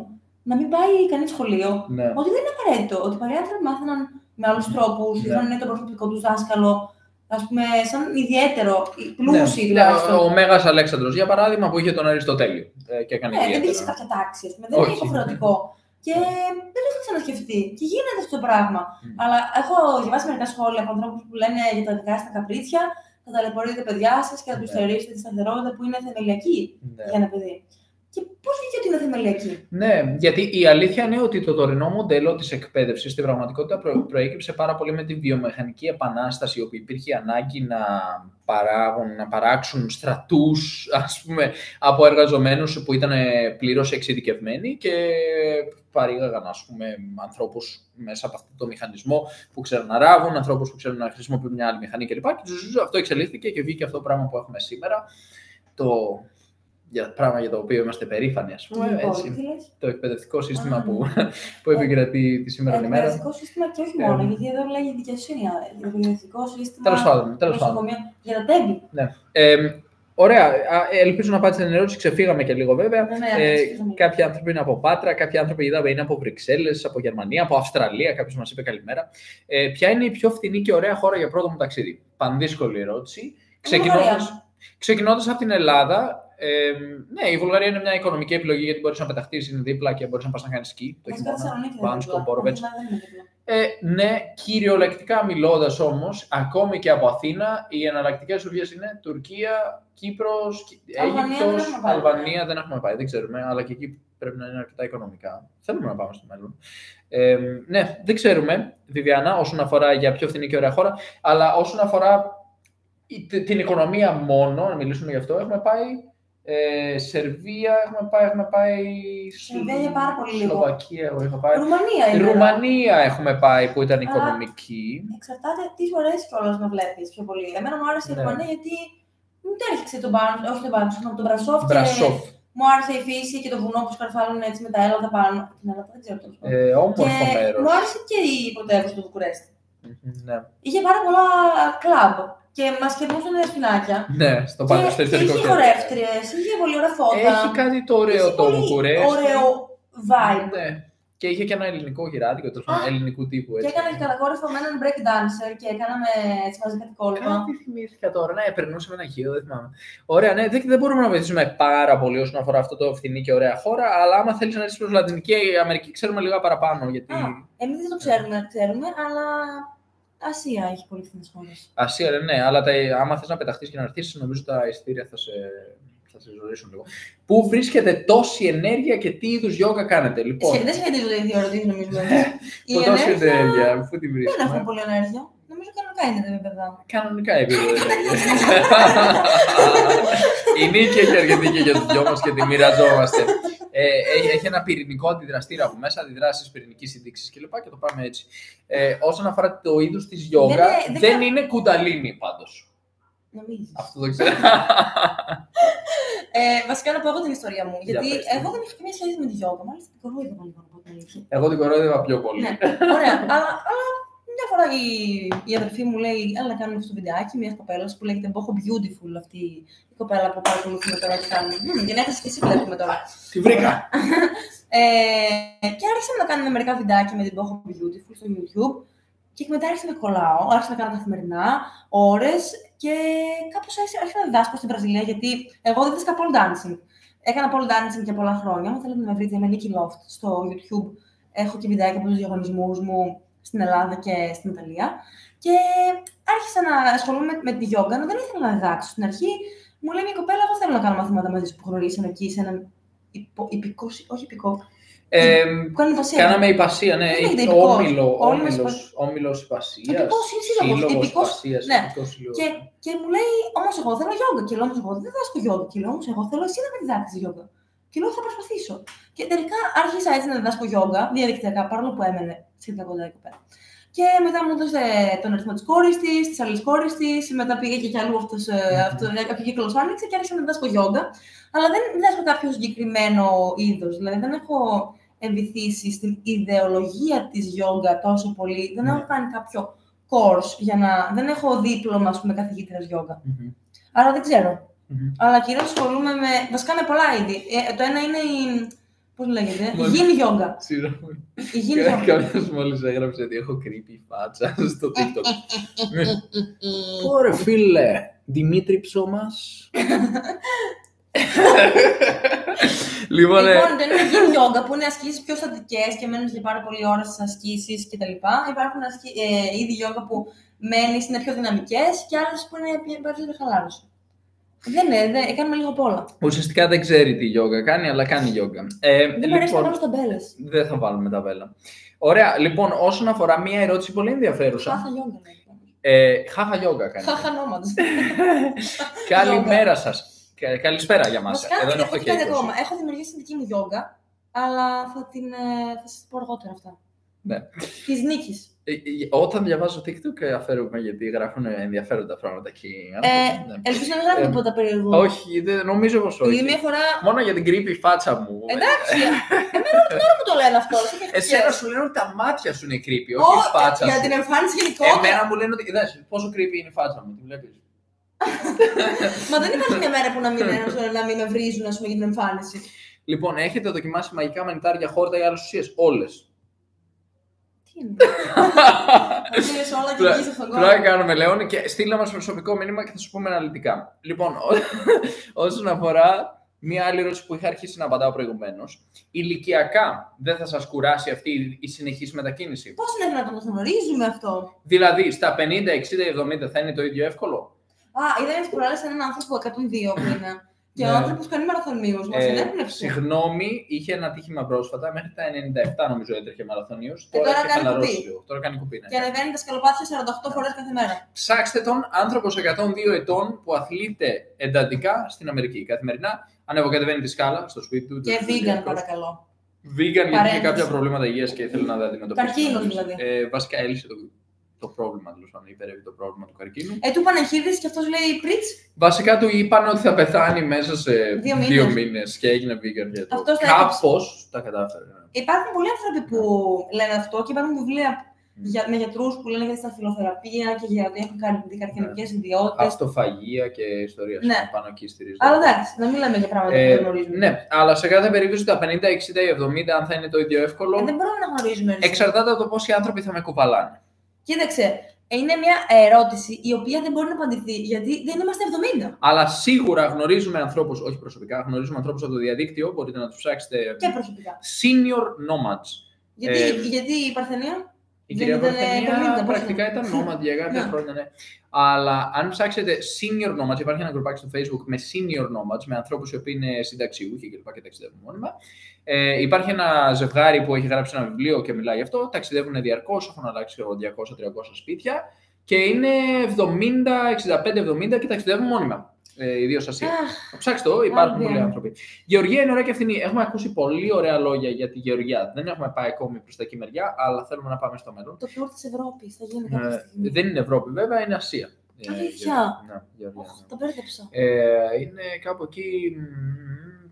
να μην πάει κανείς σχολείο. Ναι. Ότι δεν είναι απαραίτητο. Ότι οι παλιοί άνθρωποι μάθαιναν με άλλους τρόπους, είχαν το προσωπικό τους δάσκαλο, ας πούμε, σαν ιδιαίτερο, πλούσιοι τουλάχιστον. Ο Μέγας Αλέξανδρος, για παράδειγμα, που είχε τον Αριστοτέλειο και έκανε δεν είχε κάποια τάξη, δεν είναι υποχρεωτικό. Και δεν το είχα ξανασκεφτεί. Και γίνεται αυτό το πράγμα. Αλλά έχω διαβάσει μερικά σχόλια από ανθρώπους που λένε για τα δικά στα καπρίτσια, θα ταλαιπωρείτε τα παιδιά σας και θα τους στερήσετε τη σταθερότητα που είναι θεμελιακή για ένα παιδί. Και πώς βγήκε ότι είναι θεμελιακή? Ναι, γιατί η αλήθεια είναι ότι το τωρινό μοντέλο της εκπαίδευσης στην πραγματικότητα προέκυψε πάρα πολύ με τη βιομηχανική επανάσταση, όπου υπήρχε ανάγκη να παράξουν στρατούς, ας πούμε, από εργαζομένους που ήταν πλήρως εξειδικευμένοι και παρήγαγαν, ας πούμε, ανθρώπους μέσα από αυτό το μηχανισμό που ξέρουν να ράβουν, ανθρώπους που ξέρουν να χρησιμοποιούν μια άλλη μηχανή κλπ. Και αυτό εξελίχθηκε και βγήκε αυτό το πράγμα που έχουμε σήμερα. Πράγμα για το οποίο είμαστε περήφανοι, ας πούμε. Έτσι, το εκπαιδευτικό σύστημα που επικρατεί τη σήμερα ημέρα. Το εκπαιδευτικό σύστημα και όχι μόνο, γιατί εδώ λέγει δικαιοσύνη. Το εκπαιδευτικό σύστημα. Τέλος πάντων. Για τα τέμπη. Ναι. Ωραία. Ελπίζω να απάντησε την ερώτηση. Ξεφύγαμε και λίγο, βέβαια. Κάποιοι άνθρωποι είναι από Πάτρα, κάποιοι άνθρωποι είδαμε είναι από Βρυξέλλες, από Γερμανία, από Αυστραλία. Κάποιος μας είπε καλημέρα. Ποια είναι η πιο φθηνή και ωραία χώρα για πρώτο μου ταξίδι? Πανδύσκολη ερώτηση. Ξεκινώντας από την Ελλάδα. Ναι, η Βουλγαρία είναι μια οικονομική επιλογή γιατί μπορείς να πεταχτείς, είναι δίπλα και μπορείς να πας να κάνεις σκι. Το Θεσσαλονίκη. Ναι, κυριολεκτικά μιλώντας όμως, ακόμη και από Αθήνα, οι εναλλακτικές οδηγίες είναι Τουρκία, Κύπρος, Αίγυπτος, Αλβανία δεν έχουμε πάει, δεν ξέρουμε, αλλά και εκεί πρέπει να είναι αρκετά οικονομικά. Θέλουμε να πάμε στο μέλλον. Ναι, δεν ξέρουμε, Βιβιάννα, όσον αφορά για πιο φθηνή και ωραία χώρα, αλλά όσον αφορά την οικονομία μόνο, να μιλήσουμε γι' αυτό, έχουμε πάει. Σερβία έχουμε πάει. Σερβία για πάρα πολύ λίγο. Σλοβακία, εγώ είχα πάει. Ρουμανία έχουμε πάει που ήταν οικονομική. Εξαρτάται τι σου αρέσει κιόλας να βλέπεις πιο πολύ. Εμένα μου άρεσε η Ρουμανία γιατί μου τέριξε τον Μπρασόφ. Μου άρεσε η φύση και το βουνό που σκαρφάλουν έτσι με τα έλατα πάνω. Την έλατα δεν ξέρω τόσο. Όμορφο μέρος. Μου άρεσε και η πρωτεύουσα του Βουκουρέστι. Ναι. Είχε πάρα πολλά κλαμπ και μας κερνούσαν σπινάκια. Ναι, στο ιστορικό είχε χορεύτριες, είχε πολύ ωραία φώτα. Έχει κάτι το ωραίο το Βουκουρέστι. Ωραίο vibe. Ναι. Και είχε και ένα ελληνικό γυράδικο, ελληνικού τύπου. Και έκανα και κατακόρυφο με έναν break dancer και κάναμε έτσι μαζί κάτι κόλπα. Κάτι θυμήθηκα τώρα. Ναι, περνούσαμε ένα γύρο, δεν θυμάμαι. Ωραία, ναι, δεν μπορούμε να βοηθήσουμε πάρα πολύ όσον αφορά αυτό το φθηνή και ωραία χώρα, αλλά άμα θέλει να έρθει προ Λατινική Αμερική, ξέρουμε λίγα παραπάνω. Γιατί... Εμείς δεν το ξέρουμε, αλλά Ασία έχει πολύ φθηνές χώρες. Ασία, ναι, αλλά άμα θες να πεταχτείς και να έρθεις, νομίζω τα εισιτήρια θα σε ζωρίσουν λίγο. Πού βρίσκεται τόση ενέργεια και τι είδους γιόγκα κάνετε, λοιπόν. Δεν σχετίζονται οι δύο ερωτήσεις, νομίζω. Τόση ενέργεια, πού τη βρίσκουμε. Δεν έχουμε πολύ ενέργεια. Νομίζω κανονικά είναι τα επίπεδα. Κανονικά επίπεδα ενέργεια. Η Νίκη έχει αρκετή και για τους δυο μας και τη μοιραζόμαστε. Έχει ένα πυρηνικό αντιδραστήρα από μέσα, αντιδράσεις πυρηνικής σύνδεξης κλπ. Και το πάμε έτσι. Όσον αφορά το είδος της γιόγκα, δεν είναι κουνταλίνι πάντως. Νομίζεις. Αυτό δεν ξέρω. Βασικά να πω εγώ την ιστορία μου. Γιατί εγώ δεν είχα καμία σχέση με τη γιόγκα. Μάλιστα την κορόιδευα λίγο από την αλήθεια. Εγώ την κορόιδευα πιο πολύ. Ναι, ωραία. Αλλά μια φορά η αδερφή μου λέει: έλα να κάνουμε αυτό το βιντεάκι μια κοπέλα που λέγεται Boho Beautiful, αυτή η κοπέλα που παρακολουθούμε τώρα και κάνουμε. Για να έχεις και εσύ βλέπουμε τώρα. Τη βρήκα. Και άρχισα να κάνουμε μερικά βιντεάκια με την Boho Beautiful στο YouTube. Και μετά άρχισα να κολλάω, άρχισα να κάνω καθημερινά, ώρες και κάπως άρχισα να διδάσκω στη Βραζιλία, γιατί εγώ δεν δίδασκα pole dancing. Έκανα pole dancing για πολλά χρόνια. Αν θέλετε να με βρείτε με Nikki Loft στο YouTube, έχω και βιντεάκια από τους διαγωνισμούς μου στην Ελλάδα και στην Ιταλία. Και άρχισα να ασχολούμαι με τη γιόγκα, αλλά δεν ήθελα να διδάξω. Στην αρχή μου λέει μια κοπέλα: εγώ θέλω να κάνω μαθήματα μαζί σου που γνωρίσαμε εκεί σε έναν υπηκό. Κάναμε υπασία, ναι. Όμιλος υπασίας. Σύλλογος υπασίας. Ναι. Και μου λέει, όμως εγώ θέλω γιόγκα. Και λέω, όμως εγώ δεν διδάσκω γιόγκα. Και λέω, όμως εγώ θέλω εσύ να με διδάξεις γιόγκα. Και λέω, θα προσπαθήσω. Και τελικά άρχισα έτσι να διδάσκω γιόγκα διαδικτυακά, παρόλο που έμενε σχετικά κοντά εκεί πέρα. Και μετά μου έδωσε τον αριθμό της κόρης της άλλης κόρης της. Μετά πήγε και κι αλλού κάποιο κύκλος άνοιξε και άρχισα να διδάσκω γιόγκα. Αλλά δεν διδάσκω κάποιο συγκεκριμένο είδος. Δηλαδή δεν έχω εμβυθίσει στην ιδεολογία της γιόγκα τόσο πολύ. Δεν έχω κάνει κάποιο course για να... Δεν έχω δίπλωμα, ας πούμε, καθηγήτριας γιόγκα. Άρα δεν ξέρω. Αλλά κυρίως ασχολούμαι με... Βασικά με πολλά είδη. Το ένα είναι η... Πώς λέγεται? Η yin γιόγκα. Συγγνώμη. Κάποιος μόλις έγραψε ότι έχω creepy φάτσα στο TikTok. Ωραία φίλε, Δημήτρη Ψώμας. Λοιπόν, δεν είναι yin yoga που είναι ασκήσεις πιο στατικές και μένουν για πάρα πολλή ώρα στις ασκήσεις κτλ. Υπάρχουν είδη yoga που μένεις, είναι πιο δυναμικές και άλλες που είναι περισσότερο χαλάρωση. Δεν κάνουμε λίγο απ' όλα. Ουσιαστικά δεν ξέρει τι yoga κάνει, αλλά κάνει yoga. Δεν μου αρέσει να βάλω ταμπέλες. Δεν θα βάλουμε ταμπέλα. Ωραία, λοιπόν, όσον αφορά μία ερώτηση πολύ ενδιαφέρουσα. Χάχα yoga. Χάχα yoga κάνει. Χάχα nomads. Καλημέρα σας. Καλησπέρα για μας. Εδώ έχω και ακόμα. Έχω δημιουργήσει την δική μου γιόγκα, αλλά θα σας πω αργότερα αυτά. Ναι. Της Νίκης. Όταν διαβάζω TikTok, αφαίρομαι γιατί γράφουν ενδιαφέροντα πράγματα εκεί. Ελπίζω να μην γράφουν τίποτα περίεργο. Όχι, νομίζω πως όχι. Μόνο για την creepy φάτσα μου. Εντάξει, εμένα την ώρα μου το λένε αυτό. Εσένα σου λένε ότι τα μάτια σου είναι creepy, όχι η φάτσα σου. Για την εμφάνιση γενικότερα. Εμένα μου λένε ότι πόσο creepy είναι η φάτσα μου, τη βλέπεις. Μα δεν υπάρχει μια μέρα που να μην με βρίζουν, ας πούμε, για την εμφάνιση. Λοιπόν, έχετε δοκιμάσει μαγικά μανιτάρια, χόρτα ή άλλες ουσίες? Όλες. Τι είναι? Ουσίες όλα και εκεί σε αυτόν τον κόσμο. Τώρα κάνουμε, Λέων, και στείλα μας προσωπικό μήνυμα και θα σου πούμε αναλυτικά. Λοιπόν, όσον αφορά μία άλλη ερώτηση που είχα αρχίσει να απαντάω προηγουμένως, ηλικιακά δεν θα σας κουράσει αυτή η συνεχής μετακίνηση? Πώς είναι δυνατόν να το γνωρίζουμε αυτό? Δηλαδή, στα 50, 60, 70 θα είναι το ίδιο εύκολο? Είδα τις προάλλες έναν άνθρωπο 102 που είναι. Και ο άνθρωπος κάνει μαραθωνίους. Μας ενέπνευσε. Συγγνώμη, είχε ένα ατύχημα πρόσφατα. Μέχρι τα 97 νομίζω έτρεχε μαραθωνίους. Τώρα κάνει κουπί. Τώρα κάνει κουπί. Και ανεβαίνει τα σκαλοπάτια 48 φορές κάθε μέρα. Ψάξτε τον, άνθρωπος 102 ετών που αθλείται εντατικά στην Αμερική. Καθημερινά ανεβοκατεβαίνει τη σκάλα στο σπίτι του. Και vegan, παρακαλώ. Vegan, γιατί είχε κάποια προβλήματα υγείας και ήθελε να τα αντιμετωπίσει. Καρκίνο δηλαδή. Βασικά έλυσε το πρόβλημα, τέλος πάντων, υπερεύει το πρόβλημα του καρκίνου. Του είπαν εγχείρηση και αυτός λέει πριτς. Βασικά του είπαν ότι θα πεθάνει μέσα σε 2 μήνες και έγινε vegan για το. Κάπως τα κατάφερε. Υπάρχουν πολλοί άνθρωποι που λένε αυτό και υπάρχουν βιβλία Με γιατρούς που λένε για τη σταφυλοθεραπεία και για ότι έχουν καρκινικές ιδιότητες. Αυτοφαγία και ιστορία πάνω εκεί στηρίζεται. Αλλά εντάξει, να μην λέμε για πράγματα που δεν γνωρίζουμε. Ναι, αλλά σε κάθε περίπτωση τα 50, 60 ή 70, αν θα είναι το ίδιο εύκολο. Δεν μπορούμε να γνωρίζουμε. Εξαρτάται από το πόσοι άνθρωποι θα με κουβαλάνε. Κοίταξε, είναι μια ερώτηση η οποία δεν μπορεί να απαντηθεί γιατί δεν είμαστε 70. Αλλά σίγουρα γνωρίζουμε ανθρώπους, όχι προσωπικά, γνωρίζουμε ανθρώπους από το διαδίκτυο, μπορείτε να τους ψάξετε. Και προσωπικά. Senior nomads. Γιατί η Παρθενία. Η κυρία Παρθενία πρακτικά ήταν nomad για κάποια χρόνια, ναι. Αλλά αν ψάξετε senior nomads, υπάρχει ένα γκρουπάκι στο Facebook με senior nomads, με ανθρώπους οι οποίοι είναι συνταξιούχοι και ταξιδεύουν μόνιμα. Υπάρχει ένα ζευγάρι που έχει γράψει ένα βιβλίο και μιλάει γι' αυτό. Ταξιδεύουν διαρκώς, έχουν αλλάξει 200-300 σπίτια και είναι 65-70 και ταξιδεύουν μόνιμα. Ιδίως Ασία. Ψάξτε το, υπάρχουν πολλοί άνθρωποι. Γεωργία είναι ωραία και φθηνή. Έχουμε ακούσει πολύ ωραία λόγια για τη Γεωργία. Δεν έχουμε πάει ακόμη προς τα εκεί μεριά, αλλά θέλουμε να πάμε στο μέλλον. Το tour της Ευρώπης θα γίνει κάποια στιγμή. Δεν είναι Ευρώπη, βέβαια, είναι Ασία. Αλήθεια. Το μπέρδεψα. Είναι κάπου εκεί.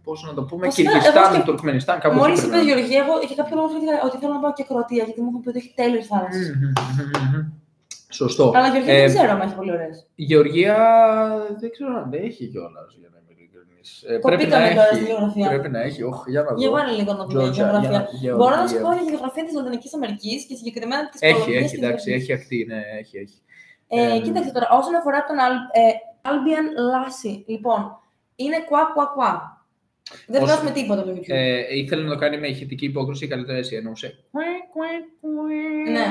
Πώς να το πούμε, Κυργιστάν, Τουρκμενιστάν, κάπου εκεί. Μόλις είπες Γεωργία, εγώ για κάποιο λόγο ότι θέλω να πάω και Κροατία, γιατί μου έχουν πει ότι έχει τέλειες θάλασσες. Σωστό. Αλλά Γεωργία δεν ξέρω αν έχει πολύ ωραίες. Η Γεωργία δεν ξέρω αν έχει κιόλας, για να είμαι ειλικρινής. Πρέπει να έχει. Για να δω. Για βάλε λίγο να δούμε γεωγραφία. Μπορώ να σου πω για τη γεωγραφία της Λατινικής Αμερικής και συγκεκριμένα της Κολομβίας. Έχει, εντάξει, έχει ακτή, ναι, έχει. Κοίταξε τώρα, όσον αφορά τον Albion Lassi, λοιπόν, είναι κουά. Δεν βγάζουμε τίποτα από το YouTube. Ήθελε να το κάνει με ηχητική υπόκριση ή καλύτερα έτσι εννοούσε. Ναι.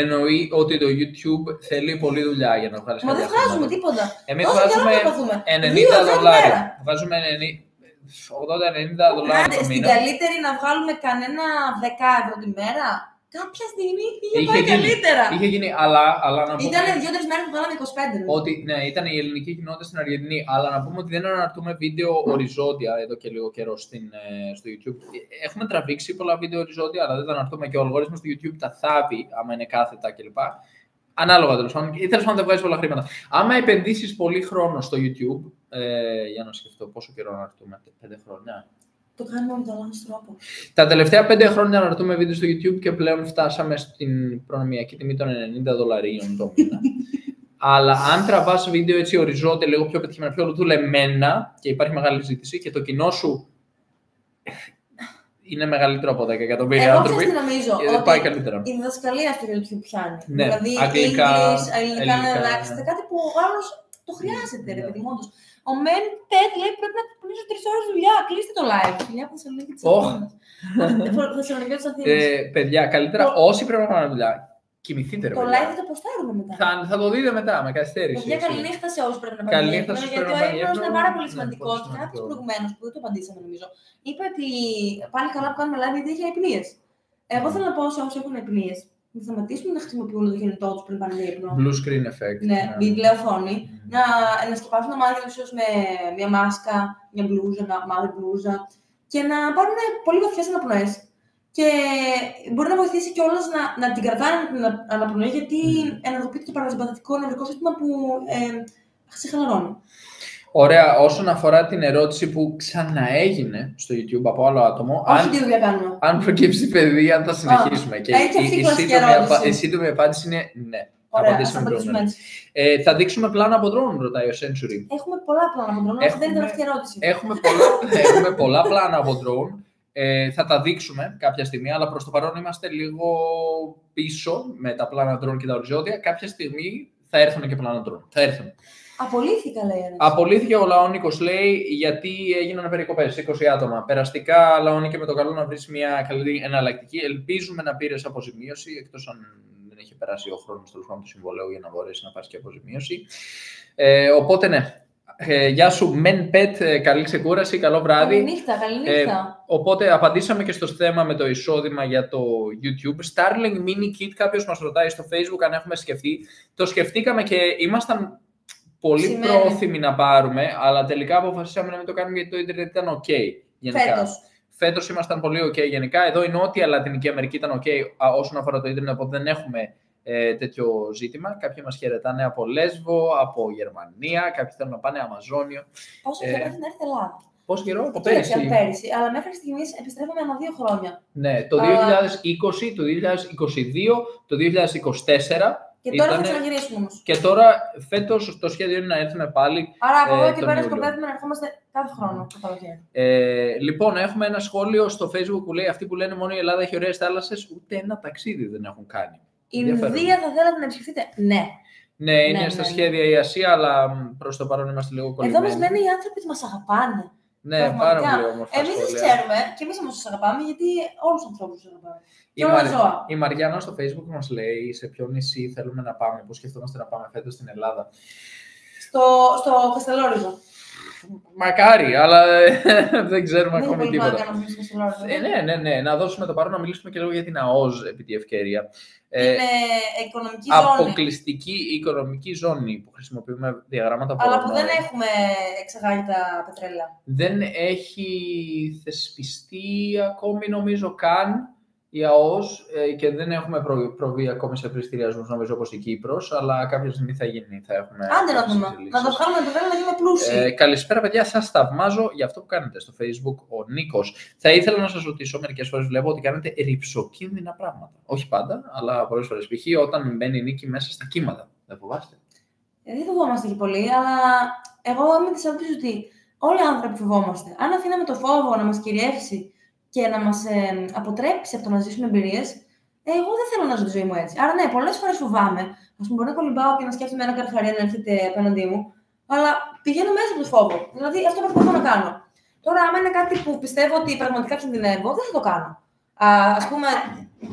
Εννοεί ότι το YouTube θέλει πολλή δουλειά για να βγάλει κάτι. Μα δεν βγάζουμε τίποτα. Εμείς βάζουμε $90. Βάζουμε $80-90 το μήνα. Στην καλύτερη να βγάλουμε κανένα 10 ευρώ τη μέρα. Κάποια στιγμή είχε πάει καλύτερα. Είχε γίνει, αλλά να πούμε. Ήταν 2-3 μέρες που βγάλαμε 25. Ότι ναι, ήταν η ελληνική κοινότητα στην Αργεντινή. Αλλά να πούμε ότι δεν αναρτούμε βίντεο οριζόντια εδώ και λίγο καιρό στο YouTube. Έχουμε τραβήξει πολλά βίντεο οριζόντια, αλλά δεν τα αναρτούμε και ο αλγόριθμος του YouTube τα θάβει, άμα είναι κάθετα κλπ. Ανάλογα τέλος πάντων. Ή τέλος πάντων δεν βγάζει πολλά χρήματα. Άμα επενδύσεις πολύ χρόνο στο YouTube, για να σκεφτώ πόσο καιρό αναρτούμε, 5 χρόνια. Το κάνουμε με τον λάθος τρόπο. Τα τελευταία 5 χρόνια αναρτούμε βίντεο στο YouTube και πλέον φτάσαμε στην προνομιακή τιμή των $90 το μήνα. Αλλά αν τραβάς βίντεο έτσι οριζόντια, λίγο πιο πετυχημένα, πιο δουλεμένα και υπάρχει μεγάλη ζήτηση και το κοινό σου είναι μεγαλύτερο από 10 εκατομμύρια άνθρωποι, νομίζω πάει καλύτερα. Η διδασκαλία στο YouTube πιάνει. Ναι, δηλαδή, αγγλικά, ελληνικά να αλλάξετε κάτι που ο άλλος το χρειάζεται, ρε παιδί μου. Ο Μεν Τετ λέει πρέπει να καπνίσω 3 ώρες δουλειά. Κλείστε το live. Φιλιά από Θεσσαλονίκη της Αθήνας. Θεσσαλονίκη της Αθήνας. Παιδιά, καλύτερα όσοι πρέπει να κάνουν δουλειά, κοιμηθείτε ρε. Το live θα το ποστάρουμε μετά. Θα το δείτε μετά, με καθυστέρηση. Παιδιά, καληνύχτα σε όσους πρέπει να πάνε. Γιατί ο Έλληνας είναι πάρα πολύ σημαντικό. Και κάποιος προηγουμένως που δεν το απαντήσαμε νομίζω, είπε ότι πάλι καλά που κάνουμε live γιατί έχει αϊπνίες. Εγώ θέλω να πω σε όσους έχουν αϊπνίες. Να σταματήσουν να χρησιμοποιούν το κινητό τους πριν πάνε για ύπνο. Blue screen effect. Ναι, βιβλία οθόνη. Να σκεπάσουν τα μάτια τους με μια μάσκα, μια μπλούζα, μια μαύρη μπλούζα και να πάρουν πολύ βαθιές αναπνοές. Και μπορεί να βοηθήσει κιόλας να την κρατάνε την αναπνοή γιατί ενεργοποιείται το παρασυμπαθητικό νευρικό σύστημα που σε χαλαρώνει. Ωραία, όσον αφορά την ερώτηση που ξαναέγινε στο YouTube από άλλο άτομο, αν προκύψει παιδί, αν θα συνεχίσουμε. Και η σύντομη απάντηση είναι ναι. Ωραία, θα δείξουμε πλάνα από drone, ρωτάει ο Century. Έχουμε πολλά πλάνα από drone, αυτή δεν είναι η τελευταία ερώτηση. Έχουμε πολλά πλάνα από drone. Θα τα δείξουμε κάποια στιγμή, αλλά προς το παρόν είμαστε λίγο πίσω με τα πλάνα drone και τα οριζόντια. Κάποια στιγμή θα έρθουν και πλάνα drone. Θα έρθουν. Απολύθηκα, λέει. Απολύθηκε ο Λαόνικος, λέει, γιατί έγιναν περικοπές, 20 άτομα. Περαστικά, Λαόνικε, με το καλό να βρεις μια καλή εναλλακτική. Ελπίζουμε να πήρες αποζημίωση, εκτός αν δεν έχει περάσει ο χρόνος του συμβολέου για να μπορέσει να πάρεις και αποζημίωση. Οπότε, ναι. Γεια σου, Men Pet, καλή ξεκούραση, καλό βράδυ. Καληνύχτα, καληνύχτα. Οπότε απαντήσαμε και στο θέμα με το εισόδημα για το YouTube. Starling Mini Kit, κάποιος μας ρωτάει στο Facebook αν έχουμε σκεφτεί. Το σκεφτήκαμε και ήμασταν πολύ πρόθυμοι να πάρουμε, αλλά τελικά αποφασίσαμε να μην το κάνουμε γιατί το ίντερνετ ήταν OK. Φέτος ήμασταν πολύ OK γενικά. Εδώ η Νότια Λατινική Αμερική ήταν OK όσον αφορά το ίντερνετ, οπότε δεν έχουμε τέτοιο ζήτημα. Κάποιοι μας χαιρετάνε από Λέσβο, από Γερμανία, κάποιοι θέλουν να πάνε Αμαζόνιο. Όσο και πρέπει να έρθει Ελλάδα. Πόσο καιρό, από πέρυσι. Αλλά μέχρι στιγμής επιστρέφουμε ανά 2 χρόνια. Ναι, το 2020, το 2022, το 2024. Και τώρα θα ξαναγυρίσουμε όμως. Και τώρα φέτος το σχέδιο είναι να έρθουμε πάλι. Άρα από εδώ και πέρα σκοπεύουμε να ερχόμαστε κάθε χρόνο το καλοκαίρι. Λοιπόν, έχουμε ένα σχόλιο στο Facebook που λέει: αυτοί που λένε μόνο η Ελλάδα έχει ωραίες θάλασσες, ούτε ένα ταξίδι δεν έχουν κάνει. Η Ινδία θα θέλατε να επισκεφτείτε? Ναι. Ναι, είναι στα σχέδια η Ασία, αλλά προς το παρόν είμαστε λίγο κολλημένοι. Εδώ μας λένε οι άνθρωποι ότι μας αγαπάνε. Ναι, πάρα πολύ όμορφα. Εμείς δεν ξέρουμε και εμείς όμως σας αγαπάμε, γιατί όλους τους ανθρώπους τους αγαπάμε. Και όλα ζώα. Η Μαριάννα στο Facebook μας λέει σε ποιο νησί θέλουμε να πάμε, πώς σκεφτόμαστε να πάμε φέτος στην Ελλάδα. Στο Καστελόριζο. Μακάρι, αλλά δεν ξέρουμε ακόμη τίποτα. Ναι. Να δώσουμε το παρόν να μιλήσουμε και λίγο για την ΑΟΣ επί τη ευκαιρία. Είναι οικονομική ζώνη. Αποκλειστική οικονομική ζώνη που χρησιμοποιούμε διαγράμματα αλλά που δεν έχουμε εξαγάγει τα πετρέλαια. Δεν έχει θεσπιστεί ακόμη νομίζω καν η ΑΟΣ και δεν έχουμε προβεί ακόμη σε πληστηριασμούς νομίζω όπως η Κύπρος, αλλά κάποια στιγμή θα γίνει. Άντε να δούμε. Να το βγάλουμε πετρέλαιο να γίνουμε πλούσιοι. Καλησπέρα παιδιά, σας θαυμάζω για αυτό που κάνετε στο Facebook. Ο Νίκος. Θα ήθελα να σας ρωτήσω, μερικές φορές βλέπω ότι κάνετε ρυψοκίνδυνα πράγματα. Όχι πάντα, αλλά πολλές φορές. Π.χ. όταν μπαίνει η Νίκη μέσα στα κύματα. Δεν φοβάστε? Δεν φοβόμαστε και πολύ, αλλά εγώ είμαι της άποψης ότι όλοι οι άνθρωποι φοβόμαστε. Αν αφήναμε το φόβο να μας κυριεύσει και να μας αποτρέψει από το να ζήσουμε εμπειρίες, εγώ δεν θέλω να ζω τη ζωή μου έτσι. Άρα, ναι, πολλές φορές φοβάμαι. Ας πούμε, μπορεί να κολυμπάω και να σκέφτομαι ένα καρχαρία να έρχεται απέναντί μου, αλλά πηγαίνω μέσα από το φόβο. Δηλαδή, αυτό προσπαθώ να κάνω. Τώρα, άμα είναι κάτι που πιστεύω ότι πραγματικά κινδυνεύω, δεν θα το κάνω. Ας πούμε,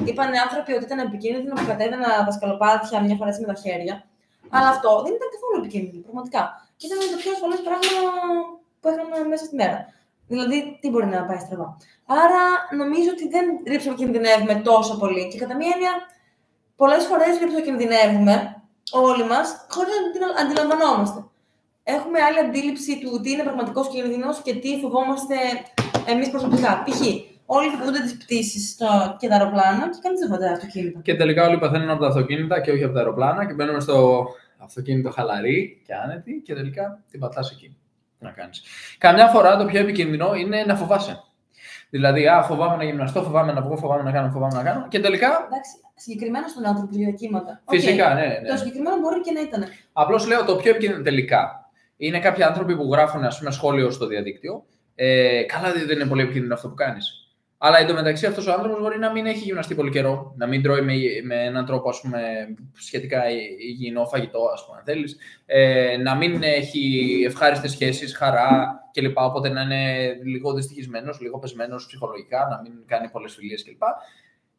είπαν οι άνθρωποι ότι ήταν επικίνδυνο που κατέβαινα τα σκαλοπάτια μια φορά με τα χέρια. Αλλά αυτό δεν ήταν καθόλου επικίνδυνο, πραγματικά. Και ήταν το πιο ασφαλές πράγμα που έκανα μέσα στη μέρα. Δηλαδή, τι μπορεί να πάει στραβά. Άρα, νομίζω ότι δεν ρυψοκινδυνεύουμε τόσο πολύ. Και κατά μία έννοια, πολλές φορές ρυψοκινδυνεύουμε όλοι μας, χωρίς να την αντιλαμβανόμαστε. Έχουμε άλλη αντίληψη του τι είναι πραγματικός κίνδυνος και τι φοβόμαστε εμείς προσωπικά. Π.χ. όλοι φοβούνται τις πτήσεις και τα αεροπλάνα και κανείς δεν φοβάται τα αυτοκίνητα. Και τελικά όλοι παθαίνουν από τα αυτοκίνητα και όχι από τα αεροπλάνα και μπαίνουμε στο αυτοκίνητο χαλαρή και άνετη και τελικά την πατάς εκεί. Να κάνεις. Καμιά φορά το πιο επικίνδυνο είναι να φοβάσαι. Δηλαδή, φοβάμαι να γυμναστώ, φοβάμαι να βγω, φοβάμαι να κάνω. Και τελικά. Εντάξει, συγκεκριμένα στον άνθρωπο για κύματα. Φυσικά, ναι. Το συγκεκριμένο μπορεί και να ήταν. Απλώς λέω το πιο επικίνδυνο τελικά. Είναι κάποιοι άνθρωποι που γράφουν, ας πούμε, σχόλιο στο διαδίκτυο. Καλά, δεν είναι πολύ επικίνδυνο αυτό που κάνεις. Αλλά εντωμεταξύ αυτός ο άνθρωπος μπορεί να μην έχει γυμναστεί πολύ καιρό, να μην τρώει με έναν τρόπο, ας πούμε, σχετικά υγιεινό φαγητό, ας πούμε, αν θέλεις, να μην έχει ευχάριστες σχέσεις, χαρά κλπ. Οπότε να είναι λίγο δυστυχισμένος, λίγο πεσμένος ψυχολογικά, να μην κάνει πολλές φιλίες κλπ.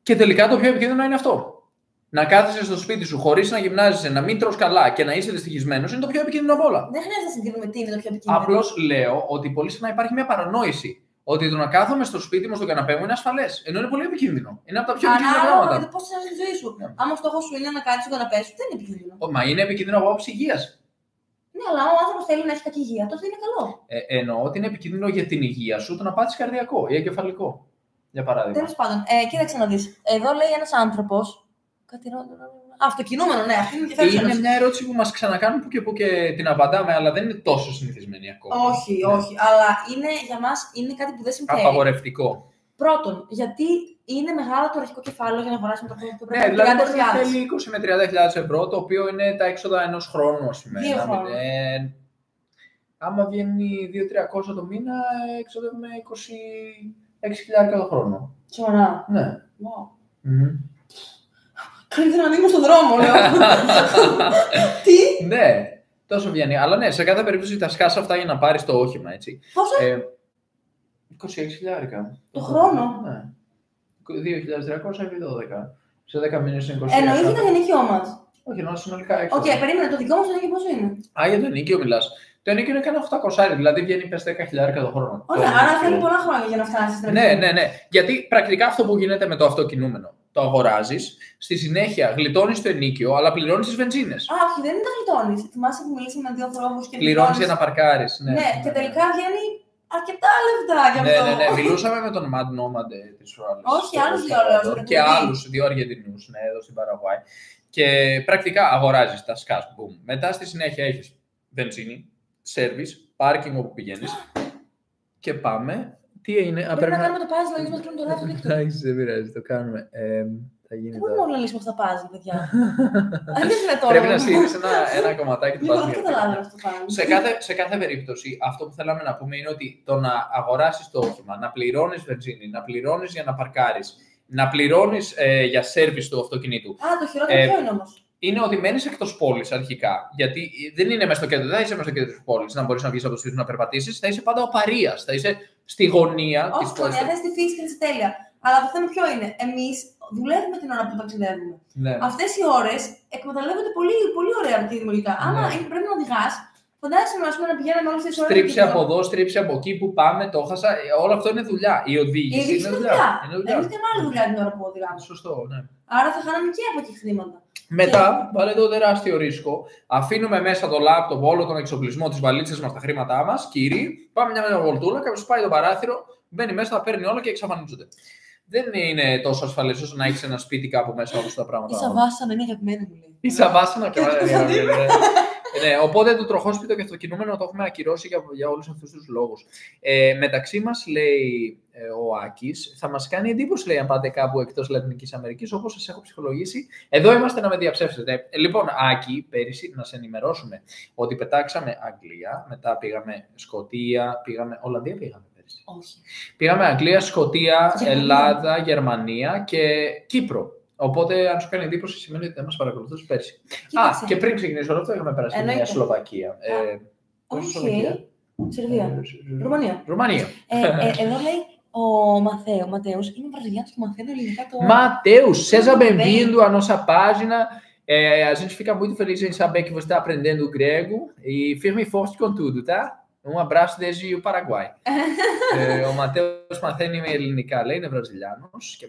Και τελικά το πιο επικίνδυνο είναι αυτό. Να κάθεσαι στο σπίτι σου χωρίς να γυμνάζεσαι, να μην τρως καλά και να είσαι δυστυχισμένος είναι το πιο επικίνδυνο από όλα. Δεν χρειάζεται να συγκρίνουμε τι είναι το πιο επικίνδυνο. Απλώς λέω ότι πολύ συχνά υπάρχει μια παρανόηση. Ότι το να κάθομαι στο σπίτι μου, στο καναπέ μου είναι ασφαλές. Ενώ είναι πολύ επικίνδυνο. Είναι από τα πιο επικίνδυνα πράγματα. Ανάλογα πώς θα τη ζωή σου. Άμα ο στόχος σου είναι να κάτσεις στο καναπέ σου, δεν είναι επικίνδυνο. Μα είναι επικίνδυνο από άποψη υγείας. Ναι, αλλά ο άνθρωπος θέλει να έχει κακή υγεία, τότε είναι καλό. Εννοώ ότι είναι επικίνδυνο για την υγεία σου το να πάθεις καρδιακό ή εγκεφαλικό. Για παράδειγμα. Τέλος πάντων, κοίταξε να δεις. Εδώ λέει ένας άνθρωπος. Αυτοκινούμενο, ναι, αυτή είναι ενδιαφέρουσα. Είναι μια ερώτηση που μας ξανακάνουν που και που και την απαντάμε, αλλά δεν είναι τόσο συνηθισμένη ακόμα. Όχι, όχι. Αλλά για μας είναι κάτι που δεν συμφέρει. Απαγορευτικό. Πρώτον, γιατί είναι μεγάλο το αρχικό κεφάλαιο για να αγοράσουμε το πρώτο που πρέπει να να είναι. Δηλαδή, θέλει 20 με 30.000 ευρώ, το οποίο είναι τα έξοδα ενός χρόνου, ας πούμε. 2 χρόνου. Άμα βγαίνει 2-300 το μήνα, εξοδεύουμε 26.000 το χρόνο. Σοβαρά. Ναι. Wow. Mm-hmm. Καλύτερα να μείνουμε στον δρόμο, λέω. Τι? Ναι, τόσο βγαίνει. Αλλά ναι, σε κάθε περίπτωση τα σκάσα αυτά για να πάρεις το όχημα, έτσι. Πόσο? 26.000. Το χρόνο? Ναι. 2.300 επί 12. Σε 10 μήνες είναι 26. Εννοείται το γενίκιο μας. Όχι, εννοώ συνολικά έξω. Οκ, περίμενε, το δικό μας το γενίκιο πόσο είναι? Για το ενίκιο μιλάς. Το ενίκιο είναι κανένα 800, δηλαδή βγαίνει πες 10.000 το χρόνο. Όχι, άρα θέλει πολλά χρόνια για να φτάσει στην αρχή. Ναι. Γιατί πρακτικά αυτό που γίνεται με το αυτοκινούμενο. Το αγοράζεις, στη συνέχεια γλιτώνεις το ενίκιο, αλλά πληρώνεις τις βενζίνες. Όχι, δεν είναι το γλιτώνεις. Θυμάσαι που μιλήσαμε με 2 ανθρώπους και πληρώνεις για να παρκάρεις. Ναι, και τελικά βγαίνει αρκετά λεφτά για αυτό. Ναι. Μιλούσαμε με τον Mad Nomad της προάλλης. Όχι, άλλους 2 λέω. Και άλλους 2 Αργεντινούς, ναι, εδώ στην Παραγουάη. Και πρακτικά αγοράζεις τα σκάς. Μετά στη συνέχεια έχεις βενζίνη, service, πάρκινγκ όπου πηγαίνεις. Και πάμε. Τι είναι. Πρέπει να κάνουμε το puzzle, γιατί μας κάνουμε το λάθος δίκτυο. Εντάξει, δεν πειράζει, το κάνουμε. Δεν μπορούμε όλοι να λύσουμε αυτά τα puzzle, παιδιά. τώρα. Πρέπει να στείλεις ένα κομματάκι του puzzle. Δεν καταλάβαινα αυτό το puzzle. Σε κάθε περίπτωση, αυτό που θέλαμε να πούμε είναι ότι το να αγοράσεις το όχημα, να πληρώνεις βενζίνη, να πληρώνεις για να παρκάρεις, να πληρώνεις για σέρβις του αυτοκινήτου. Α, το χειρότερο ποιο είναι όμως? Είναι ότι μένεις εκτός πόλης αρχικά. Γιατί δεν είναι μέσα στο κέντρο, δεν είσαι μέσα στο κέντρο της πόλης να μπορείς να βγεις από το σπίτι να περπατήσεις. Θα είσαι πάντα ο παρείας. Θα είσαι στη γωνία της πόλης. Όχι, θα είσαι στη φύση και θα είσαι τέλεια. Αλλά το θέμα ποιο είναι? Εμείς δουλεύουμε την ώρα που ταξιδεύουμε. Ναι. Αυτές οι ώρες εκμεταλλεύονται πολύ, πολύ ωραία και δημιουργικά. Άμα πρέπει να οδηγάς, φαντάζεσαι να πηγαίνουμε όλες τις ώρες. Στρίψε από εδώ, στρίψε από εκεί που πάμε, το χάσα. Όλο αυτό είναι δουλειά. Η οδήγηση είναι δουλειά. Εμείς κάνουμε άλλη δουλειά την ώρα που οδηγάμε. Σωστό, ναι. Άρα θα χάναμε και από εκεί χρήματα. Μετά, βάλε το τεράστιο ρίσκο. Αφήνουμε μέσα το λάπτοπ, όλο τον εξοπλισμό, τις βαλίτσες μας, τα χρήματά μας. Κύριοι, πάμε μια βολτούλα, κάποιος πάει το παράθυρο, μπαίνει μέσα, τα παίρνει όλα και εξαφανίζονται. Δεν είναι τόσο ασφαλές όσο να έχεις ένα σπίτι κάπου μέσα όλα αυτά τα πράγματα. Η Σαββάσανα είναι αγαπημένη μου, λέει. Η Σαββάσανα και ναι, οπότε το τροχόσπιτο και αυτοκινούμενο το έχουμε ακυρώσει για όλους αυτούς τους λόγους. Μεταξύ μας, λέει ο Άκης, θα μας κάνει εντύπωση, λέει, αν πάτε κάπου εκτός Λατινικής Αμερικής, όπως σας έχω ψυχολογήσει. Εδώ είμαστε να με διαψεύσετε. Λοιπόν, Άκη, πέρυσι να σε ενημερώσουμε ότι πετάξαμε Αγγλία, μετά πήγαμε Σκωτία, Ολλανδία πήγαμε. Όχι. Πήγαμε Αγγλία, Σκωτία, Ελλάδα, Γερμανία και Κύπρο. Οπότε, αν σου κάνει εντύπωση, σημαίνει ότι δεν μας παρακολουθούσε πέρσι. Κοίταξε. Και πριν ξεκινήσω όλο αυτό, είχαμε περάσει μια Σλοβακία. Όχι. Σερβία. Ρουμανία. Ρουμανία. Εδώ λέει ο Ματέους, είναι Βραζιλιάνος και μαθαίνει ελληνικά το. Mateus, seja bem-vindo à nossa página. A gente fica muito feliz em saber que você está aprendendo grego e firme e forte com tudo, tá? Um abraço desde o Paraguai. Ο Ματέος μαθαίνει με ελληνικά, λέει, είναι Βραζιλιάνος και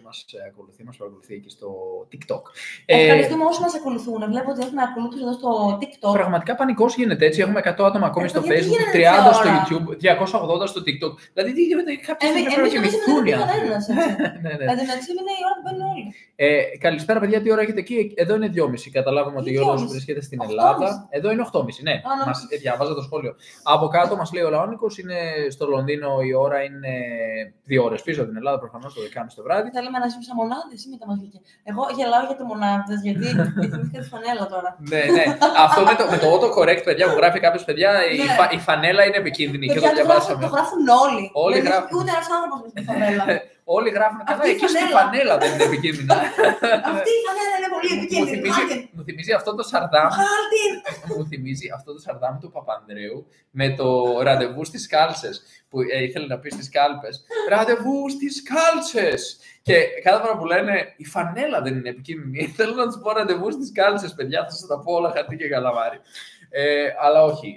μας παρακολουθεί εκεί στο TikTok. Ευχαριστούμε όσους μας ακολουθούν. Βλέπω ότι έχουμε ακολούθους εδώ στο TikTok. Πραγματικά πανικός γίνεται έτσι. Έχουμε 100 άτομα ακόμη στο Facebook, 30 στο YouTube, 280 στο TikTok. Δηλαδή, τι γίνεται, κάποιοι δεν πρέπει να κοιμηθούν οι άνθρωποι. Εντάξει, είναι η ώρα που μπαίνουν όλοι. Καλησπέρα, παιδιά, τι ώρα έχετε εκεί? Εδώ είναι 2.30. Καταλάβαμε ότι ο Γιώργος βρίσκεται στην Ελλάδα. Εδώ είναι 8.30. Ναι, διαβάζα το σχόλιο. Από κάτω μας λέει ο Λαόνικος, είναι στο Λονδίνο η ώρα είναι 2 ώρες πίσω από την Ελλάδα, προφανώς το 10.30 το βράδυ. Θέλουμε να ζήσουμε μονάδες ή μετά μας βγήκε. Εγώ γελάω για το μονάδες, γιατί θυμήθηκα τη φανέλα τώρα. Ναι. Αυτό με το autocorrect, παιδιά, που γράφει κάποιος, παιδιά, η φανέλα είναι επικίνδυνη και το διαβάσαμε. Το γράφουν όλοι. Όλοι γράφουν. Ούτε ένας άνθρωπος με τη φανέλα. Όλοι γράφουν. Καλά, εκεί στη φανέλα δεν είναι επικίνδυνα. Αυτή η φανέλα είναι πολύ επικίνδυνη. Μου θυμίζει αυτό το Σαρδάμ. Μου θυμίζει αυτό το Σαρδάμ του Παπανδρέου με το ραντεβού στις κάλτσες. Που ήθελε να πει στις κάλπες. Ραντεβού στις κάλτσες! Και κάθε φορά που λένε η φανέλα δεν είναι επικίνδυνη, θέλω να τους πω ραντεβού στις κάλτσες, παιδιά. Θα σας τα πω όλα χαρτί και καλαμάρι. Αλλά όχι.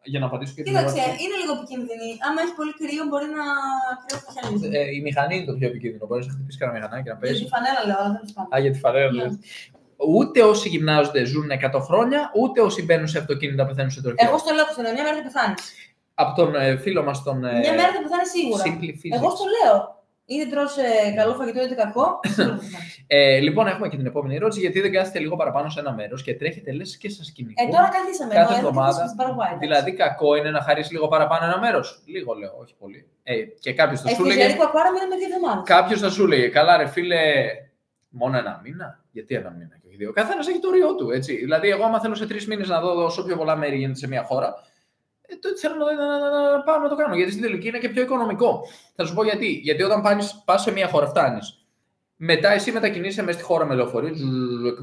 Για να απαντήσω και την ερώτηση. Κοίταξε, είναι λίγο επικίνδυνη. Άμα έχει πολύ κρύο, μπορεί να κρύωσει το χέρι. Η μηχανή είναι το πιο επικίνδυνο. Μπορεί να χτυπήσει κανένα μηχανάκι και να πέσει. Για τη φανέλα λέω, αλλά δεν το Α, για τη φανέλα λέω. Ούτε όσοι γυμνάζονται ζουν 100 χρόνια, ούτε όσοι μπαίνουν σε αυτοκίνητα πεθαίνουν σε τροχαίο. Εγώ στο λέω, μια μέρα θα πεθάνει. Από τον φίλο μας τον. Μια μέρα θα πεθάνει σίγουρα. Εγώ στο λέω. Είτε τρως καλό φαγητό είτε κακό. Λοιπόν, έχουμε και την επόμενη ερώτηση. Γιατί δεν κάθεστε λίγο παραπάνω σε ένα μέρος και τρέχετε λες και σας κυνηγούν τώρα καθίσαμε κάθε εβδομάδα. Δηλαδή, κακό είναι να χαρίσει λίγο παραπάνω ένα μέρος? Λίγο λέω, όχι πολύ. Και κάποιος θα σου λέγε. Κάποιος θα σου λέγε, καλά, ρε φίλε, μόνο ένα μήνα. Γιατί ένα μήνα και όχι 2? Καθένας έχει το όριό του. Έτσι. Δηλαδή, εγώ, άμα θέλω σε 3 μήνες να δω όσο πιο πολλά μέρη γίνεται σε μια χώρα, θέλω να πάω να το κάνω. Γιατί στην τελική είναι και πιο οικονομικό. Θα σου πω γιατί. Γιατί όταν πας σε μια χώρα, φτάνεις. Μετά εσύ μετακινείσαι μέσα στη χώρα με λεωφορείο,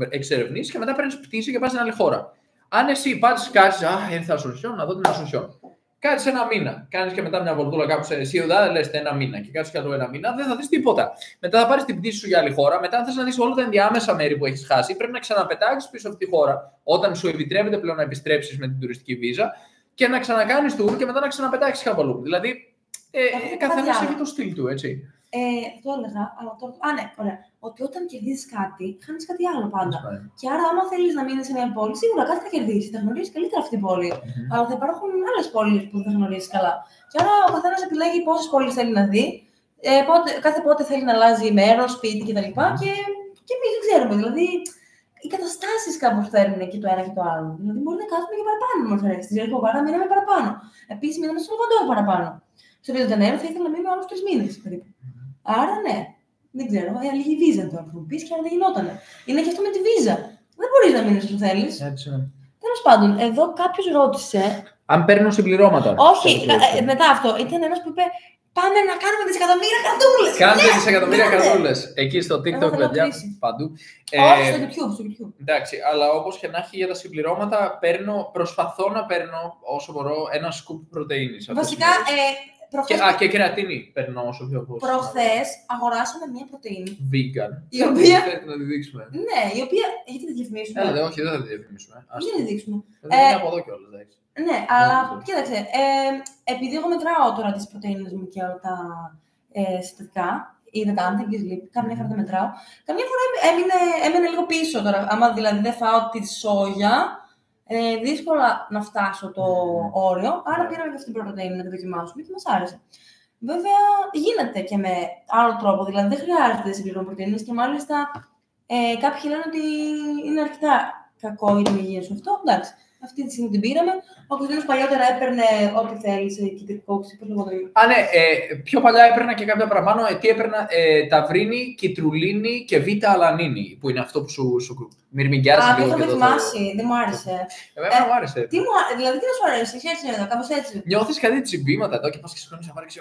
εξερευνείς και μετά παίρνεις πτήση και πας στην άλλη χώρα. Αν εσύ πας, κάτσεις, ήρθα Ασουνσιόν, να δω την Ασουνσιόν. Κάτσεις ένα μήνα. Κάνεις και μετά μια βολτούλα κάπου σε Σιουδά, λες ένα μήνα. Και κάτσεις κι άλλο ένα μήνα, δεν θα δεις τίποτα. Μετά θα πάρεις την πτήση σου για άλλη χώρα. Μετά θες να δεις όλα τα ενδιάμεσα μέρη που έχεις χάσει. Πρέπει να ξαναπετάξεις πίσω αυτή τη χώρα, όταν σου επιτρέπεται πλέον να επιστρέψεις με την τουριστική βίζα. Και να ξανακάνεις tour και μετά να ξαναπετάξεις κάπου αλλού. Δηλαδή, καθένας έχει το στυλ του, έτσι. Το έλεγα, αλλά τώρα. Ναι, ωραία. Ότι όταν κερδίζεις κάτι, χάνεις κάτι άλλο πάντα. Και άρα, άμα θέλεις να μείνεις σε μια πόλη, σίγουρα κάτι θα κερδίσεις. Θα γνωρίσεις καλύτερα αυτή την πόλη. Αλλά θα υπάρχουν άλλες πόλεις που δεν θα γνωρίσεις καλά. Και άρα, ο καθένας επιλέγει πόσες πόλεις θέλει να δει, κάθε πότε θέλει να αλλάζει μέρος, σπίτι κτλ. Και εμείς δεν ξέρουμε. Δηλαδή, οι καταστάσεις κάπως φέρνουν και το ένα και το άλλο. Δηλαδή, μπορεί να κάθουμε και παραπάνω, μας αρέσει. Στη Ζερικοβάρα μείναμε παραπάνω. Επίσης, μείναμε στο Λεβαντόρο παραπάνω. στο Ρίο Τζανέιρο θα ήθελα να μείνω άλλους 3 μήνες περίπου. Άρα ναι, δεν ξέρω, λίγη βίζα τώρα που μου πεις και αν δεν γινότανε. Είναι και αυτό με τη βίζα. Δεν μπορείς να μείνεις όσο θέλεις. Τέλος πάντων, εδώ κάποιος ρώτησε. Αν παίρνουν συμπληρώματα. Όχι, μετά αυτό. Ήταν ένας που είπε: Πάμε να κάνουμε δισεκατομμύρια καρδούλες. Κάντε δισεκατομμύρια καρδούλες. Εκεί στο TikTok, παιδιά, παντού. Όχι, στο YouTube. Εντάξει, αλλά όπως και να έχει για τα συμπληρώματα, προσπαθώ να παίρνω όσο μπορώ ένα σκουπ πρωτεΐνης. Βασικά. Και κρεατίνη παίρνω όσο πιο πολύ. Προχθές αγοράσαμε μια πρωτεΐνη. Vegan. Η οποία. Να τη δείξουμε. Ναι, η οποία. Γιατί τη διαφημίσουμε. Όχι, δεν θα τη διαφημίσουμε. Δεν θα τη δείξουμε. Δεν είναι από εδώ κιόλας, εντάξει. Ναι, αλλά κοίταξε. Επειδή εγώ μετράω τώρα τις πρωτεΐνες μου και όλα τα συστατικά, υδατάνθη και λίπη, καμιά φορά τα μετράω. Καμιά φορά έμενε λίγο πίσω τώρα. Άμα δηλαδή δεν φάω τη σόγια. Δύσκολα να φτάσω το όριο, άρα πήραμε και αυτή την πρωτεΐνη να τη δοκιμάσουμε και μας άρεσε. Βέβαια, γίνεται και με άλλο τρόπο, δηλαδή δεν χρειάζεται συμπληρώμα πρωτεΐνης και μάλιστα κάποιοι λένε ότι είναι αρκετά κακό για την υγεία σου αυτό. Εντάξει, αυτή τη στιγμή την πήραμε. Ο Κωνσταντίνος παλιότερα έπαιρνε ό,τι θέλησε, κυτρικό, πώς λέγω το ίδιο. Α, ναι, πιο παλιά έπαιρνα και κάποια παραπάνω. Τι έπαιρνα, ταυρίνη, κιτρουλίνη και β-αλανίνη, που είναι αυτό που σου μυρμηγκιάζει λίγο. Α, το έχω δοκιμάσει, δεν μου άρεσε. Εμένα μου άρεσε. Δηλαδή, τι να σου αρέσει, έτσι είναι, κάπως έτσι. Νιώθεις κάτι τσιμπήματα εδώ και πας και σηκώνεις να πάρεις.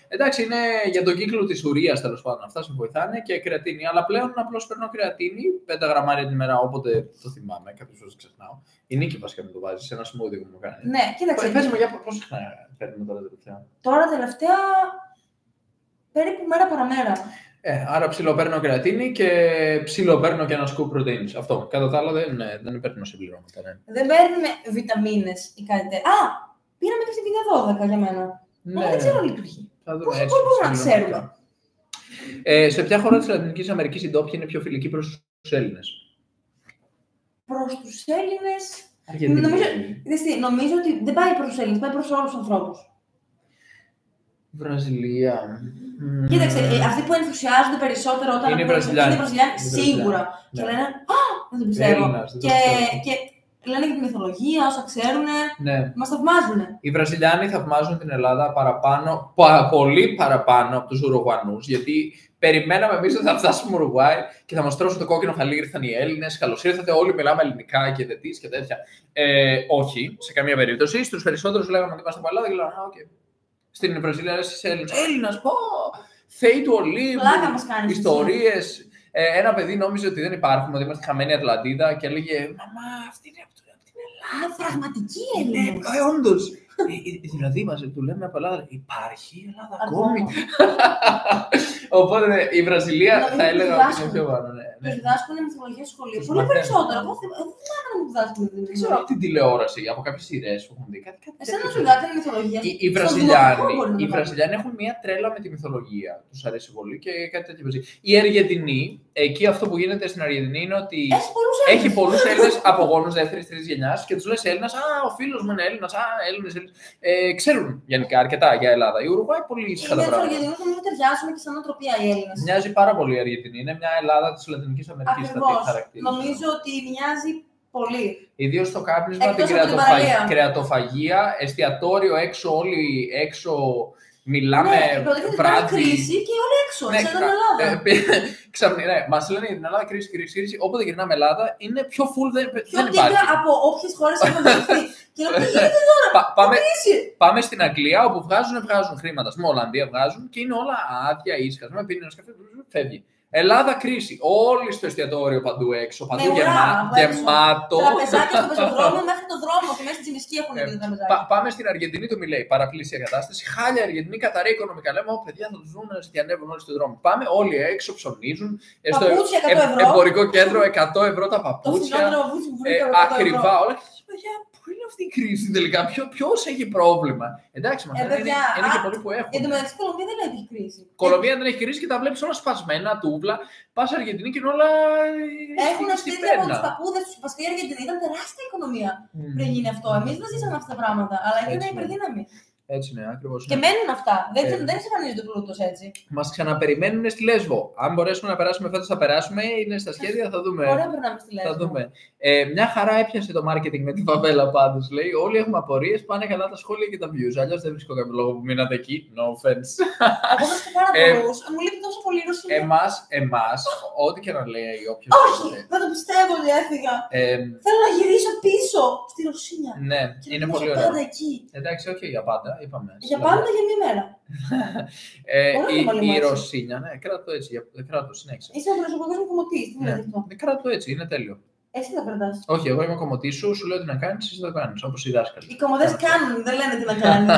Εντάξει, είναι για τον κύκλο της ουρείας τέλος πάντων. Αυτά σου βοηθάνε και κρεατίνη. Αλλά πλέον απλώς παίρνω κρεατίνη 5 γραμμάρια την ημέρα όποτε το θυμάμαι. Κάποιες φορές ξεχνάω. Η Νίκη βασικά με το βάζει σε ένα smoothie που μου κάνει. Ναι, κοίταξε. Πες μου για πόσο συχνά παίρνουμε τώρα τελευταία. Τώρα τελευταία περίπου μέρα παραμέρα. Άρα ψιλοπαίρνω κρεατίνη και ψιλοπαίρνω και ένα σκουπ πρωτεΐνης. Αυτό. Κατά τα άλλα δεν παίρνω συμπληρώματα. Ναι. Δεν παίρνουμε βιταμίνες ή κάτι τέτοιο. Α! Πήραμε και στη β12 για μένα. Ναι. Αλλά δεν ξέρω αν λειτουργεί. Πώς μπορούμε να ξέρουμε. Σε ποια χώρα της Λατινικής Αμερικής οι ντόπιοι είναι πιο φιλικοί προς τους Έλληνες? Προς τους Έλληνες. Νομίζω ότι δεν πάει προς τους Έλληνες, πάει προς όλους τους ανθρώπους. Βραζιλία. Κοίταξε, αυτοί που ενθουσιάζονται περισσότερο όταν είναι Βραζιλιάνοι. Σίγουρα. Ναι. Και λένε Α, δεν το πιστεύω. Και λένε για τη μυθολογία, όσα ξέρουν. Ναι. Μας θαυμάζουν. Οι Βραζιλιάνοι θαυμάζουν την Ελλάδα πολύ παραπάνω από τους Ουρουγουανούς, γιατί περιμέναμε εμείς ότι θα φτάσουμε Ουρουγουάι και θα μας τρώσουν το κόκκινο χαλί, ήρθαν οι Έλληνες. Καλώς ήρθατε, όλοι μιλάμε ελληνικά και δετής και τέτοια. Όχι, σε καμία περίπτωση. Στους περισσότερους λέγαμε ότι είμαστε από Ελλάδα και λέγαμε OK. Στην Βραζιλία είσαι Έλληνας, πω! Θεοί του Ολύμπου, ιστορίες. Ένα παιδί νόμιζε ότι δεν υπάρχουμε, ότι είμαστε χαμένοι Ατλαντίδα και έλεγε «Μαμά, αυτή είναι από την Ελλάδα». Είναι πραγματική Έλληνες. Όντως. Δηλαδή, του λέμε από Ελλάδα, υπάρχει η Ελλάδα ακόμη. Οπότε η Βραζιλία θα έλεγα ότι είναι πιο πάνω. Τους διδάσκουν μυθολογία στο σχολείο. Πολύ περισσότερο. Εγώ δεν θυμάμαι να μου διδάσκουν μυθολογία. Δεν ξέρω από την τηλεόραση, από κάποιες σειρές που έχουν δει. Εσένα σου διδάσκουν μυθολογία. Οι Βραζιλιάνοι έχουν μια τρέλα με τη μυθολογία. Τους αρέσει πολύ και κάτι τέτοιο. Η Αργεντινή, εκεί αυτό που γίνεται στην Αργεντινή είναι ότι έχει πολλούς Έλληνες από γόνους δεύτερης-τρίτης γενιάς και τους λες Έλληνας, α, ο φίλος μου είναι Έλληνας, α, Έλληνες. Ξέρουν γενικά αρκετά για Ελλάδα. Η Ουρουγουάι πολύ ήσυχα τα πράγματα. Οι Αργεντινοί νομίζω ταιριάζουν και σαν νοοτροπία οι Έλληνες. Μοιάζει πάρα πολύ η Αργεντινή. Είναι μια Ελλάδα της Λατινικής Αμερικής. Ακριβώς. Νομίζω ότι μοιάζει πολύ. Ιδίως στο κάπνισμα, την κρεατοφαγία, εστιατόριο έξω, όλοι έξω. Μιλάμε βράδυ. Κρίση και όλοι έξω, σαν την Ελλάδα. Ξαφνικά, μας λένε για την Ελλάδα κρίση. Όποτε γυρνάμε Ελλάδα είναι πιο full, δεν υπάρχει. Πιο από όποιες χώρες έχουν δεχθεί. Και τι γίνεται τώρα, πάμε στην Αγγλία όπου βγάζουν χρήματα. Στην Ολλανδία βγάζουν και είναι όλα άδεια, ήσυχα. Με πίνει ένας καφέ, φεύγει. Ελλάδα κρίση. Όλοι στο εστιατόριο παντού έξω. Παντού γεμάτο. Τραπεζάκια στο πεζοδρόμιο μέχρι το δρόμο και μέσα στη Τσιμισκή έχουν γίνει τραπεζάκια. Πάμε στην Αργεντινή, το μιλάει. Παραπλήσια κατάσταση. Χάλια Αργεντινή, καταρρέει οικονομικά. Λέμε, παιδιά θα του δουν να ζητιανεύουν όλοι στον δρόμο. Πάμε όλοι έξω, ψωνίζουν. Στο εμπορικό κέντρο 100 ευρώ τα παπούτσια. Ακριβά όλα. Πού είναι αυτή η κρίση τελικά, ποιος έχει πρόβλημα? Εντάξει, μας είναι και πολλοί που έχουν. Για το μεταξύ, Κολομβία δεν έχει κρίση. Κολομβία δεν έχει κρίση και τα βλέπεις όλα σπασμένα, τούβλα. Πας Αργεντινή και είναι όλα. Έχουν στείλει από τους παππούδες τους. Βασικά η Αργεντινή ήταν τεράστια οικονομία πριν γίνει αυτό. Εμείς δεν ζήσαμε αυτά τα πράγματα, αλλά ήταν υπερδύναμη. Έτσι είναι, ακριβώς. Και μένουν αυτά. Δεν εμφανίζεται ο πλούτος έτσι. Μας ξαναπεριμένουν στη Λέσβο. Αν μπορέσουμε να περάσουμε φέτος, θα περάσουμε. Είναι στα σχέδια, θα δούμε. Ωραία, περνάμε στη Λέσβο. Θα δούμε. Μια χαρά έπιασε το marketing με τη φαβέλα πάντως. Λέει: όλοι έχουμε απορίες, πάνε καλά τα σχόλια και τα views. Αλλιώς δεν βρίσκω κάποιο λόγο που μείνατε εκεί. No offense. Εγώ βρίσκω πάρα πολλούς. Μου λείπει τόσο πολύ η Ρωσία. Εμάς, ό,τι και να λέει όποιος. Όχι, δεν το πιστεύω ότι έφυγα. Θέλω να γυρίσω πίσω στη Ρωσία. Ναι, είναι πολύ ωραίο. Πάντα εκεί. Εντάξει, όχι για πάντα, είπαμε. Για πάντα για μία μέρα. Η Ρωσίνια, ναι, κράτο έτσι. Κράτο, συνέχισε. Είσαι ο προσωπικός κομμωτής, τι είναι αυτό. Κράτο έτσι, είναι τέλειο. Εσύ θα κρατάς. Όχι, εγώ είμαι κομμωτή σου, σου λέω τι να κάνεις, εσύ θα το κάνεις, όπως οι δάσκαλοι. Οι κομμωτές κάνουν, δεν λένε τι να κάνεις.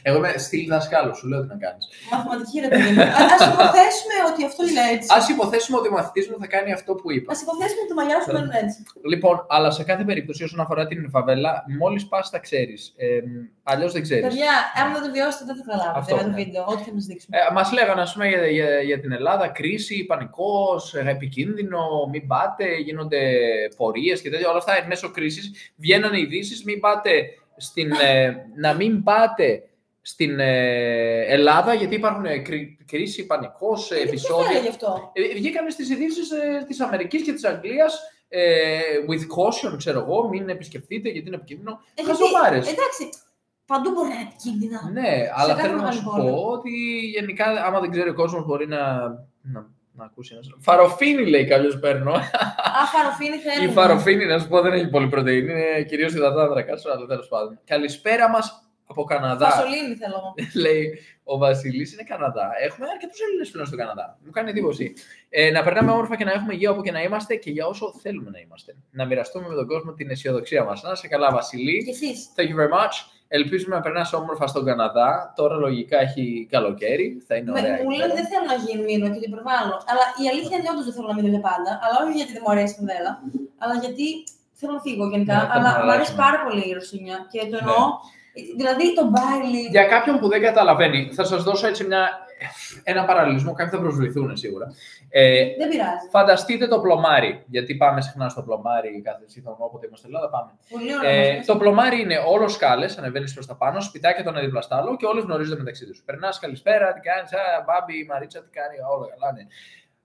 Εγώ είμαι στυλ δασκάλου, σου λέω τι να κάνεις. Μαθηματική ρε παιδί μου. Ας υποθέσουμε ότι αυτό είναι έτσι. Ας υποθέσουμε ότι ο μαθητής μου θα κάνει αυτό που είπα. Ας υποθέσουμε ότι τα μαλλιά σου μένουν έτσι. Λοιπόν, αλλά σε κάθε περίπτωση όσον αφορά την φαβέλα, μόλις πας τα ξέρεις. Αλλιώς δεν ξέρεις. Παιδιά, αν δεν το βιώσετε, δεν θα καταλάβετε το βίντεο, ό,τι θα μας δείξουμε. Μας λέγανε, ας πούμε, για την Ελλάδα, κρίση, πανικός, επικίνδυνο, μην πάτε, γίνονται πορείες και τέτοια. Όλα αυτά μέσω κρίσης βγαίνανε ειδήσεις, να μην πάτε στην Ελλάδα, γιατί υπάρχουν κρίση, πανικός, επεισόδια. Γι' αυτό. Βγήκανε στις ειδήσεις της Αμερικής και της Αγγλίας. With caution, ξέρω εγώ, μην επισκεφτείτε γιατί είναι επικίνδυνο. Χαζομάρες. Εντάξει, παντού μπορεί να είναι επικίνδυνα. Ναι, αλλά θέλω να σου πω ότι γενικά, άμα δεν ξέρει ο κόσμος, μπορεί να ακούσει ένας. Φαροφίνη λέει κάποιος παίρνω. Φαροφίνη θέλει. Η φαροφίνη, να σου πω, δεν έχει πολύ πρωτεΐνη, είναι κυρίως υδατάνθρακα, αλλά τέλος πάντων. Καλησπέρα μας από Καναδά. Φασολίνη θέλω. Λέει ο Βασίλης, είναι Καναδά. Έχουμε αρκετούς Έλληνες πλέον στο Καναδά. Μου κάνει εντύπωση. Να περνάμε όμορφα και να έχουμε υγεία όπου και να είμαστε και για όσο θέλουμε να είμαστε. Να μοιραστούμε με τον κόσμο την αισιοδοξία μας. Να είσαι καλά, Βασίλη. Και εσείς. Thank you very much. Ελπίζουμε να περνάς όμορφα στον Καναδά. Τώρα λογικά έχει καλοκαίρι. Θα είναι ωραία. Μου λένε δεν θέλω να μείνω και το υπερβάλλω. Αλλά η αλήθεια είναι όντως δεν θέλω να μείνω για πάντα. Αλλά όχι γιατί δεν μου αρέσει η φαβέλα. Αλλά γιατί θέλω να φύγω γενικά. Αλλά μου αρέσει πάρα πολύ η Ρωσίνια. Και το εννοώ. Δηλαδή το Μπάιλι. Για κάποιον που δεν καταλαβαίνει, θα σας δώσω έτσι ένα παραλληλισμό. Κάποιοι θα προσβληθούν σίγουρα. Δεν πειράζει. Φανταστείτε το πλωμάρι. Γιατί πάμε συχνά στο πλωμάρι κάθε σύντομο, όποτε είμαστε Ελλάδα. Πάμε. Πολύ ωραία. Το πλωμάρι είναι όλο σκάλες, ανεβαίνεις προς τα πάνω, σπιτάκια το ένα δίπλα στο άλλο και όλοι γνωρίζονται μεταξύ τους. Περνάς, καλησπέρα, τι κάνεις, μπάμπη, η Μαρίτσα, τι κάνει, όλα καλά, ναι.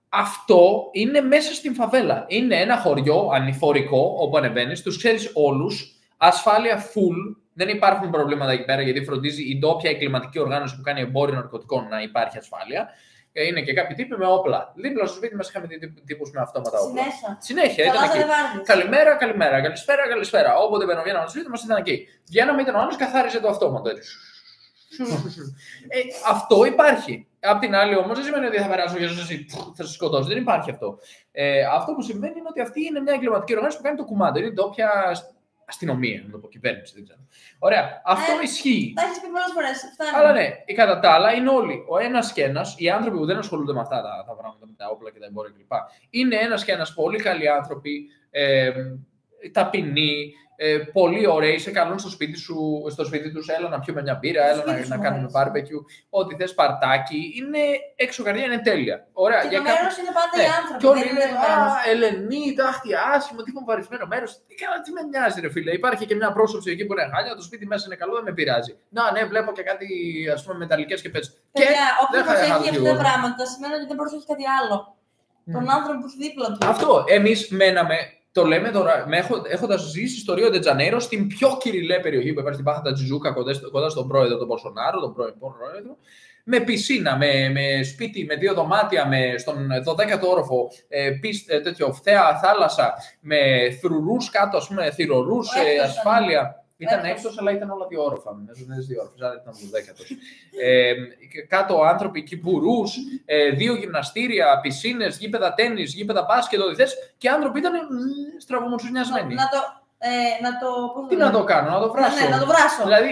Αυτό είναι μέσα στην φαβέλα. Είναι ένα χωριό ανηφορικό όπου ανεβαίνεις, τους ξέρεις όλους, ασφάλεια full. Δεν υπάρχουν προβλήματα εκεί πέρα γιατί φροντίζει η ντόπια εγκληματική οργάνωση που κάνει εμπόριο ναρκωτικών να υπάρχει ασφάλεια. Είναι και κάποιοι τύποι με όπλα. Δίπλα στο σπίτι μας είχαμε τύπους με αυτόματα όπλα. Συνέχεια. Ήταν εκεί. Καλημέρα, καλημέρα, καλησπέρα, καλησπέρα. Όποτε βγαίναμε στο σπίτι μας ήταν εκεί. Βγαίναμε, ήταν ο άλλος, καθάριζε το αυτόματο. Αυτό υπάρχει. Απ' την άλλη όμως δεν σημαίνει ότι θα περάσω και θα σε σκοτώσω. Δεν υπάρχει αυτό. Αυτό που συμβαίνει είναι ότι αυτή είναι μια εγκληματική οργάνωση που κάνει το κουμάντο. Είναι ντόπια αστυνομία, να το πω, κυβέρνηση, δεν ξέρω. Ωραία, αυτό ισχύει. Τα έχεις πει πολλές φορές. Αλλά ναι, κατά τα άλλα είναι όλοι. Ο ένας και ένας, οι άνθρωποι που δεν ασχολούνται με αυτά τα πράγματα, με τα όπλα και τα εμπόρια κλπ. Είναι ένας και ένας πολύ καλοί άνθρωποι, ταπεινοί, πολύ ωραίοι, σε καλούν στο σπίτι τους, έλα να πιούμε μια μπύρα, έλα να κάνουμε barbecue, ό,τι θες, παρτάκι, είναι έξω καρδιά, είναι τέλεια. Ωραία, και το μέρος είναι πάντα οι άνθρωποι. Και όλοι είναι, Ελενή, τάχτη, άσχημο, τι βαρισμένο μέρος. Τι με νοιάζει, ρε φίλε, υπάρχει και μια πρόσωψη εκεί που είναι χάλια, το σπίτι μέσα είναι καλό, δεν με πειράζει. Ναι, βλέπω και κάτι, ας πούμε, μεταλλικές και πέτς. Παιδιά, όποιος προσέχει αυτά τα πράγματα, σημαίνει ότι δεν προσέχει κάτι άλλο. Τον άνθρωπο που έχει δίπλα του. Αυτό, εμείς μέναμε. Το λέμε τώρα, έχοντας ζήσει στο Ρίο ντε Τζανέιρο, στην πιο κυριλέ περιοχή που υπάρχει στην Πάχα Τατζιζούκα, κοντά στον πρόεδρο, τον Μπολσονάρο, τον πρώην πρόεδρο, με πισίνα, με σπίτι, με 2 δωμάτια, στον 12ο όροφο, θέα θάλασσα, με θρουρούς κάτω, ας πούμε, θυρωρούς, ασφάλεια. Ήταν έκτος, αλλά ήταν όλα 2 όροφα. Μέσα 2 όροφες, άρα ήταν το 10ος. Κάτω άνθρωποι, κυπουρούς, 2 γυμναστήρια, πισίνες, γήπεδα τένις, γήπεδα μπάσκετ, ό,τι θες, και άνθρωποι ήταν στραβομουτσουνιασμένοι. Τι να το κάνω, να το βράσω. Ναι, να το βράσω. Δηλαδή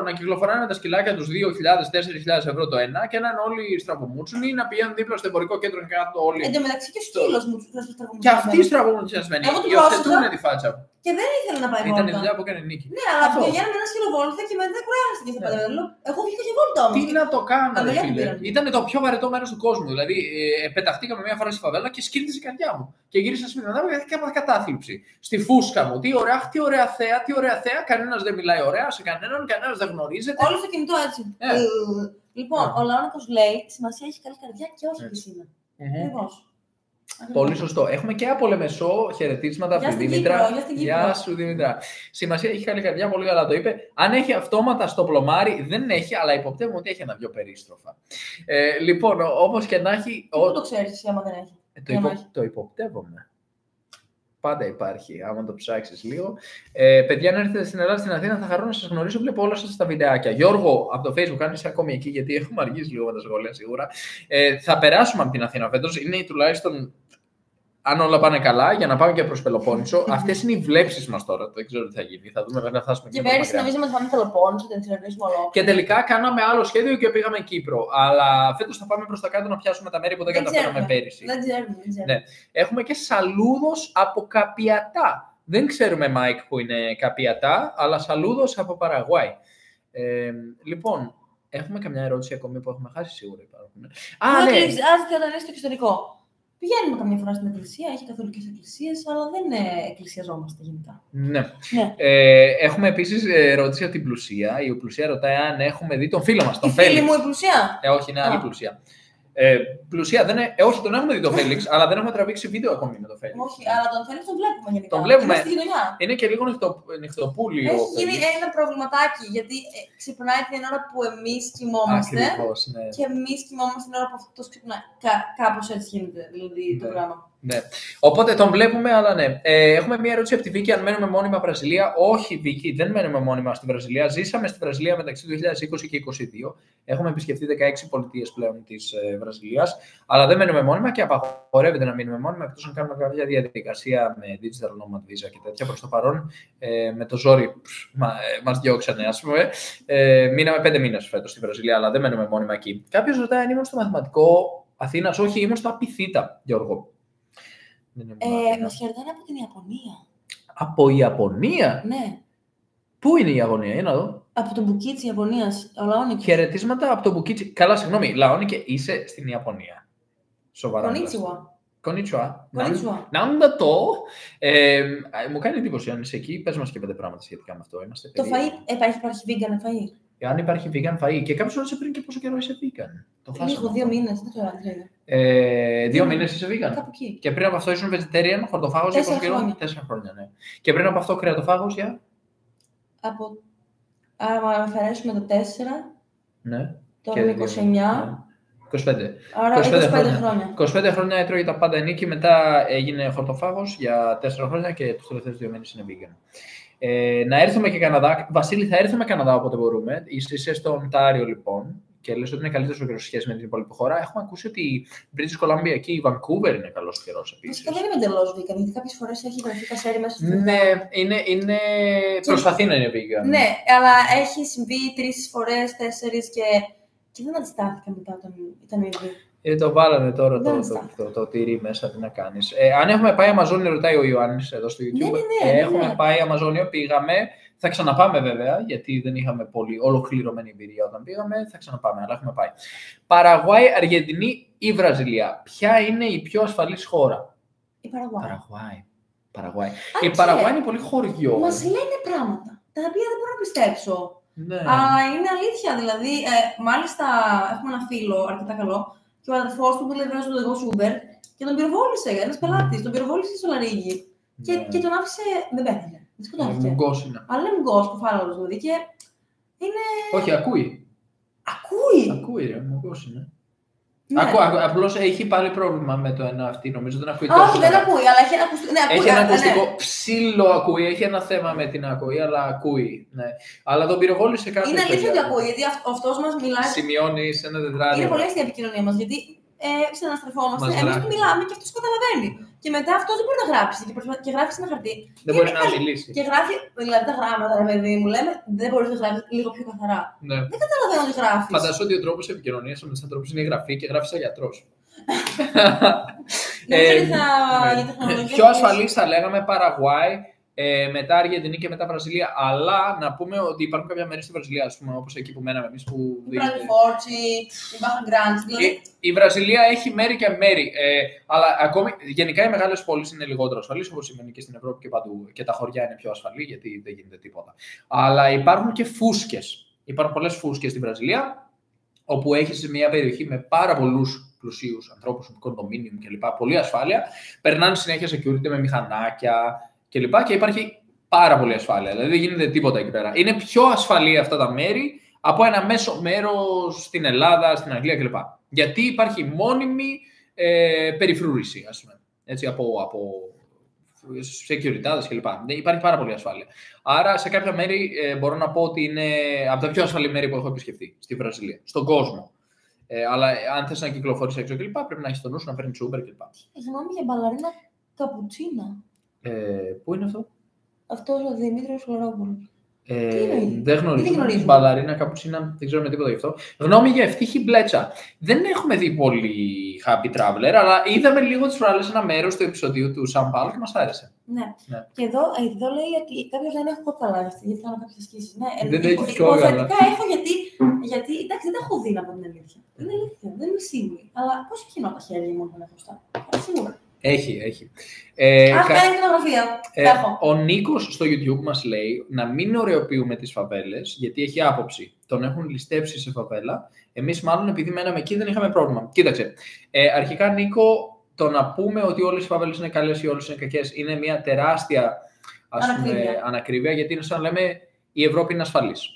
να κυκλοφοράνε με τα σκυλάκια τους 2.000-4.000 ευρώ το ένα και να είναι όλοι στραβομούτσουνοι ή να πηγαίνουν δίπλα στο εμπορικό κέντρο και κάτω όλοι. Εν τω μεταξύ και ο σκύλος μου στραβομουτσουνιασμένοι. Και αυτοί στραβομουτσουνιασμένοι. Υιοθετούν τη φάτσα. Και δεν ήθελε να πάει βόλτα. Ήταν η δουλειά που έκανε η Νίκη. Ναι, αλλά πηγαίναμε ένα σκυλοβόλτα και μετά κουράστηκε στο παντελόνι. Εγώ βγήκα και βόλτα όμως. Τι να το κάνω, Τα ρε παιδιά φίλε. πήγαν. Ήταν το πιο βαρετό μέρος του κόσμου. Δηλαδή, πεταχτήκαμε μια φορά στη φαβέλα και σκύλτησε η καρδιά μου. Και γύρισα σπίτι μετά και έκανα κατάθλιψη. Στη φούσκα μου. Τι ωραία, τι ωραία θέα, τι ωραία θέα. Κανένας δεν μιλάει ωραία σε κανέναν, κανένας δεν γνωρίζεται. Όλο στο κινητό έτσι. Λοιπόν, ο Λαόνικος λέει: σημασία έχει καλή καρδιά και όχι πισίνα. Ακριβώς. Πολύ σωστό. Έχουμε και από Λεμεσό χαιρετίσματα από τη Δήμητρα. Γεια σου, Δήμητρα. Σημασία έχει καλή καρδιά, πολύ καλά το είπε. Αν έχει αυτόματα στο πλωμάρι, δεν έχει, αλλά υποπτεύουμε ότι έχει ένα-δυο περίστροφα. Λοιπόν, όπως και να έχει. Πού το ξέρεις εσύ, άμα δεν έχει. Το υποπτεύομαι. Πάντα υπάρχει, άμα το ψάξεις λίγο. Παιδιά, αν έρθετε στην Ελλάδα, στην Αθήνα, θα χαρώ να σας γνωρίσω. Βλέπω όλα σας τα βιντεάκια. Γιώργο, από το Facebook, αν είσαι ακόμη εκεί, γιατί έχουμε αργήσει λίγο με τα σχόλια σίγουρα. Θα περάσουμε από την Αθήνα φέτος. Είναι τουλάχιστον, αν όλα πάνε καλά, για να πάμε και προς Πελοπόννησο. Αυτές είναι οι βλέψεις μας τώρα. Δεν ξέρω τι θα γίνει. Θα δούμε μέχρι να φτάσουμε και πέρυσι νομίζαμε ότι πάμε Πελοπόννησο, την συνεργήσουμε ολόκληρη. Και τελικά κάναμε άλλο σχέδιο και πήγαμε Κύπρο. Αλλά φέτος θα πάμε προς τα κάτω να πιάσουμε τα μέρη που δεν καταφέραμε πέρυσι. Δεν ξέρουμε. Ναι. Έχουμε και Σαλούδος από Καπιατά. Δεν ξέρουμε, Μάικ, που είναι Καπιατά, αλλά Σαλούδος από Παραγουάη. Λοιπόν, έχουμε καμιά ερώτηση ακόμη που έχουμε χάσει, σίγουρα υπάρχουν. Ναι. Όταν είσαι στο εξωτερικό. Πηγαίνουμε καμιά φορά στην εκκλησία, έχει καθολικές εκκλησίες, αλλά δεν εκκλησιαζόμαστε γενικά. Ναι. Έχουμε επίσης ερώτηση από την Πλουσία. Η Πλουσία ρωτάει αν έχουμε δει τον φίλο μας, τον Φέλιξ. Φίλη μου η Πλουσία. Όχι, είναι άλλη Πλουσία. Πλουσία, όχι, τον έχουμε δει τον Φέλιξ, αλλά δεν έχουμε τραβήξει βίντεο ακόμη με τον Φέλιξ. Όχι, αλλά τον Φέλιξ τον βλέπουμε γενικά. Τον βλέπουμε. Στη γειτονιά. Είναι και λίγο νυχτοπούλιο. Έχει γίνει ένα προβληματάκι, γιατί ξυπνάει την ώρα που εμείς κοιμόμαστε. Ακριβώς, ναι. Και εμείς κοιμόμαστε την ώρα που αυτός ξυπνάει. Κάπως έτσι γίνεται δηλαδή το πράγμα. Ναι. Οπότε τον βλέπουμε, αλλά ναι. Έχουμε μια ερώτηση από τη Βίκη: αν μένουμε μόνιμα Βραζιλία. Όχι, Βίκη, δεν μένουμε μόνιμα στη Βραζιλία. Ζήσαμε στη Βραζιλία μεταξύ του 2020 και 2022. Έχουμε επισκεφτεί 16 πολιτείες πλέον της Βραζιλίας. Αλλά δεν μένουμε μόνιμα και απαγορεύεται να μείνουμε μόνιμα εκτός αν κάνουμε κάποια διαδικασία με digital nomad visa και τέτοια. Προς το παρόν, με το ζόρι μας διώξανε, ας πούμε. Μείναμε 5 μήνες φέτος στη Βραζιλία, αλλά δεν μένουμε μόνιμα εκεί. Κάποιος ρωτάει αν ήμουν στο μαθηματικό Αθήνας. Όχι, ήμουν στο Απιθύτα, Γιώργο. Μας χαιρετάνε από την Ιαπωνία. Από Ιαπωνία? Ναι. Πού είναι η Ιαπωνία, για να δω. Από το Μπουκίτσι της Ιαπωνίας, ο Λαόνικος. Χαιρετίσματα από το Μπουκίτσι. Καλά, συγγνώμη, Λαόνικε, είσαι στην Ιαπωνία. Σοβαρά. Κονίτσουα. Νάντα το. Μου κάνει εντύπωση αν είσαι εκεί. Πες μας και 5 πράγματα σχετικά με αυτό. Το φαΐ, υπάρχει vegan φαΐ. Αν υπάρχει vegan φαΐ. Και κάποιος ρώτησε πριν και πόσο καιρό είσαι vegan. Λίγο, 2 μήνες, δεν το άντρε. 2 μήνες είσαι vegan. Κάπου εκεί. Και πριν από αυτό ήσουν vegetarian, χορτοφάγος για πόσο καιρό? 4 χρόνια, ναι. Και πριν από αυτό κρεατοφάγος για? Άμα αφαιρέσουμε το 4, ναι. τώρα είναι 29. 25. Άρα 25 χρόνια. 25 χρόνια έτρωγε τα πάντα Νίκη, μετά έγινε χορτοφάγος για 4 χρόνια και τους τελευταίους 2 μήνες είναι vegan. Να έρθουμε και Καναδά. Βασίλη, θα έρθουμε Καναδά όποτε μπορούμε. Είσαι στο Οντάριο λοιπόν και λες ότι είναι καλύτερος ο καιρός σε σχέση με την υπόλοιπη χώρα. Έχουμε ακούσει ότι η British Columbia και η Vancouver είναι καλός καιρός επίσης. Φυσικά δεν είναι εντελώς vegan, γιατί κάποιες φορές έχει βρεθεί κασέρι μέσα στο. Ναι, είναι. Προσπαθεί να είναι vegan. Ναι, αλλά έχει συμβεί 3 φορές, 4 και δεν αντιστάθηκα μετά όταν ήταν ήδη. Το βάλανε τώρα το τυρί μέσα, τι να κάνεις. Αν έχουμε πάει Αμαζόνιο, ρωτάει ο Ιωάννης εδώ στο YouTube. Ναι, έχουμε πάει Αμαζόνιο, πήγαμε. Θα ξαναπάμε βέβαια, γιατί δεν είχαμε πολύ ολοκληρωμένη εμπειρία όταν πήγαμε. Θα ξαναπάμε, αλλά έχουμε πάει. Παραγουάη, Αργεντινή ή Βραζιλία. Ποια είναι η πιο ασφαλής χώρα? Η Παραγουάη. Η Παραγουάη είναι πολύ χωριό. Μας λένε πράγματα τα οποία δεν μπορώ να πιστέψω. Ναι. Αλλά είναι αλήθεια, δηλαδή. Μάλιστα, έχουμε ένα φίλο αρκετά καλό και ο αδερφός του που λέει βγάζει το οδηγό Uber και τον πυροβόλησε. Ένας πελάτης, τον πυροβόλησε στο Λαρίγι και τον άφησε. Δεν πέθανε. Δεν σκοτώθηκε. Μουγκός είναι. Αλλά είναι μουγκός, κοφάλαλος δηλαδή. Και είναι. Όχι, ακούει. Ακούει, ρε, μουγκός είναι. Ναι. Απλώς έχει πάλι πρόβλημα με το ένα αυτή, νομίζω δεν ακούει τόσο. Όχι, δεν ακούει, αλλά έχει ένα ακουστικό. Ναι, έχει ένα ακουστικό ψήλο ακούει, έχει ένα θέμα με την ακοή, αλλά ακούει. Ναι. Αλλά τον πυροβόλησε κάποιος. Είναι αλήθεια ότι ακούει, γιατί αυτός μας μιλάει. Σημειώνει σε ένα τετράδιο. Είναι πολύ αστεία η επικοινωνία μας, γιατί ξαναστρεφόμαστε, εμείς του μιλάμε και αυτός καταλαβαίνει. Και μετά αυτός δεν μπορεί να γράψει και γράφει σε ένα χαρτί. Δεν μπορεί να μιλήσει. Και γράφει, δηλαδή τα γράμματα, ρε παιδί μου, λέμε, δεν μπορεί να γράψει λίγο πιο καθαρά. Ναι. Δεν καταλαβαίνω τι γράφει. Φαντάζομαι ότι ο τρόπος επικοινωνίας με τους ανθρώπους είναι η γραφή και γράφει σαν γιατρός. Πιο ασφαλής θα λέγαμε Παραγουάη. μετά Αργεντινή και μετά Βραζιλία. Αλλά να πούμε ότι υπάρχουν κάποια μέρη στη Βραζιλία, ας πούμε, όπως εκεί που μέναμε εμείς. Η Μπραντιφόρτσι, η Μπαχαγκράντ. Η Βραζιλία έχει μέρη και μέρη. Αλλά ακόμη, γενικά οι μεγάλες πόλεις είναι λιγότερο ασφαλείς, όπως σημαίνει και στην Ευρώπη και παντού. Και τα χωριά είναι πιο ασφαλή, γιατί δεν γίνεται τίποτα. Αλλά υπάρχουν και φούσκες. Υπάρχουν πολλές φούσκες στη Βραζιλία, όπου έχεις μια περιοχή με πάρα πολλούς πλουσίους ανθρώπους, κοντομίνιουμ κλπ. Πολύ ασφάλεια. Περνάνε συνέχεια security με μηχανάκια κλπ. Και υπάρχει πάρα πολύ ασφάλεια. Δηλαδή δεν γίνεται τίποτα εκεί πέρα. Είναι πιο ασφαλή αυτά τα μέρη από ένα μέσο μέρος στην Ελλάδα, στην Αγγλία κλπ. Γιατί υπάρχει μόνιμη περιφρούρηση, ας πούμε. Έτσι, από securityάδες κλπ. Υπάρχει πάρα πολύ ασφάλεια. Άρα σε κάποια μέρη μπορώ να πω ότι είναι από τα πιο ασφαλή μέρη που έχω επισκεφτεί στη Βραζιλία, στον κόσμο. Αλλά αν θες να κυκλοφορείς έξω κλπ. Πρέπει να έχεις το νου σου να παίρνεις Uber κλπ. Συγγνώμη για μπαλαρίνα καπουτσίνα. Πού είναι αυτό? Αυτό ο Δημήτρης Φλωρόπουλος. Δεν γνωρίζω. Μπαλαρίνα καπουτσίνα, δεν ξέρουμε τίποτα γι' αυτό. Γνώμη για ευτύχη μπλέτσα. Δεν έχουμε δει πολύ Happy Traveler, αλλά είδαμε λίγο τις προάλλες ένα μέρος του επεισοδίου του Σαν Πάολο και μας άρεσε. Ναι. Και εδώ λέει ότι κάποιος δεν έχω καταλάβει αυτή, γιατί κάνω κάποιες ασκήσεις. Ναι, δεν έχεις υποθετικά έχω γιατί εντάξει, δεν τα έχω δει να πω την αλήθεια. Είναι αλήθεια, δεν είμαι σίγουρη. Αλλά πώς κοινώ τα χέρια μου όταν έχω αυτά. Σίγουρα. Έχει. Κάνει φωτογραφία. Ο Νίκος στο YouTube μας λέει να μην ωρεοποιούμε τις φαβέλες, γιατί έχει άποψη. Τον έχουν ληστέψει σε φαβέλα. Εμείς, μάλλον επειδή μέναμε εκεί, δεν είχαμε πρόβλημα. Κοίταξε. Αρχικά, Νίκο, το να πούμε ότι όλες οι φαβέλες είναι καλές ή όλες είναι κακές είναι μια τεράστια ανακρίβεια, γιατί είναι σαν να λέμε η Ευρώπη είναι ασφαλής.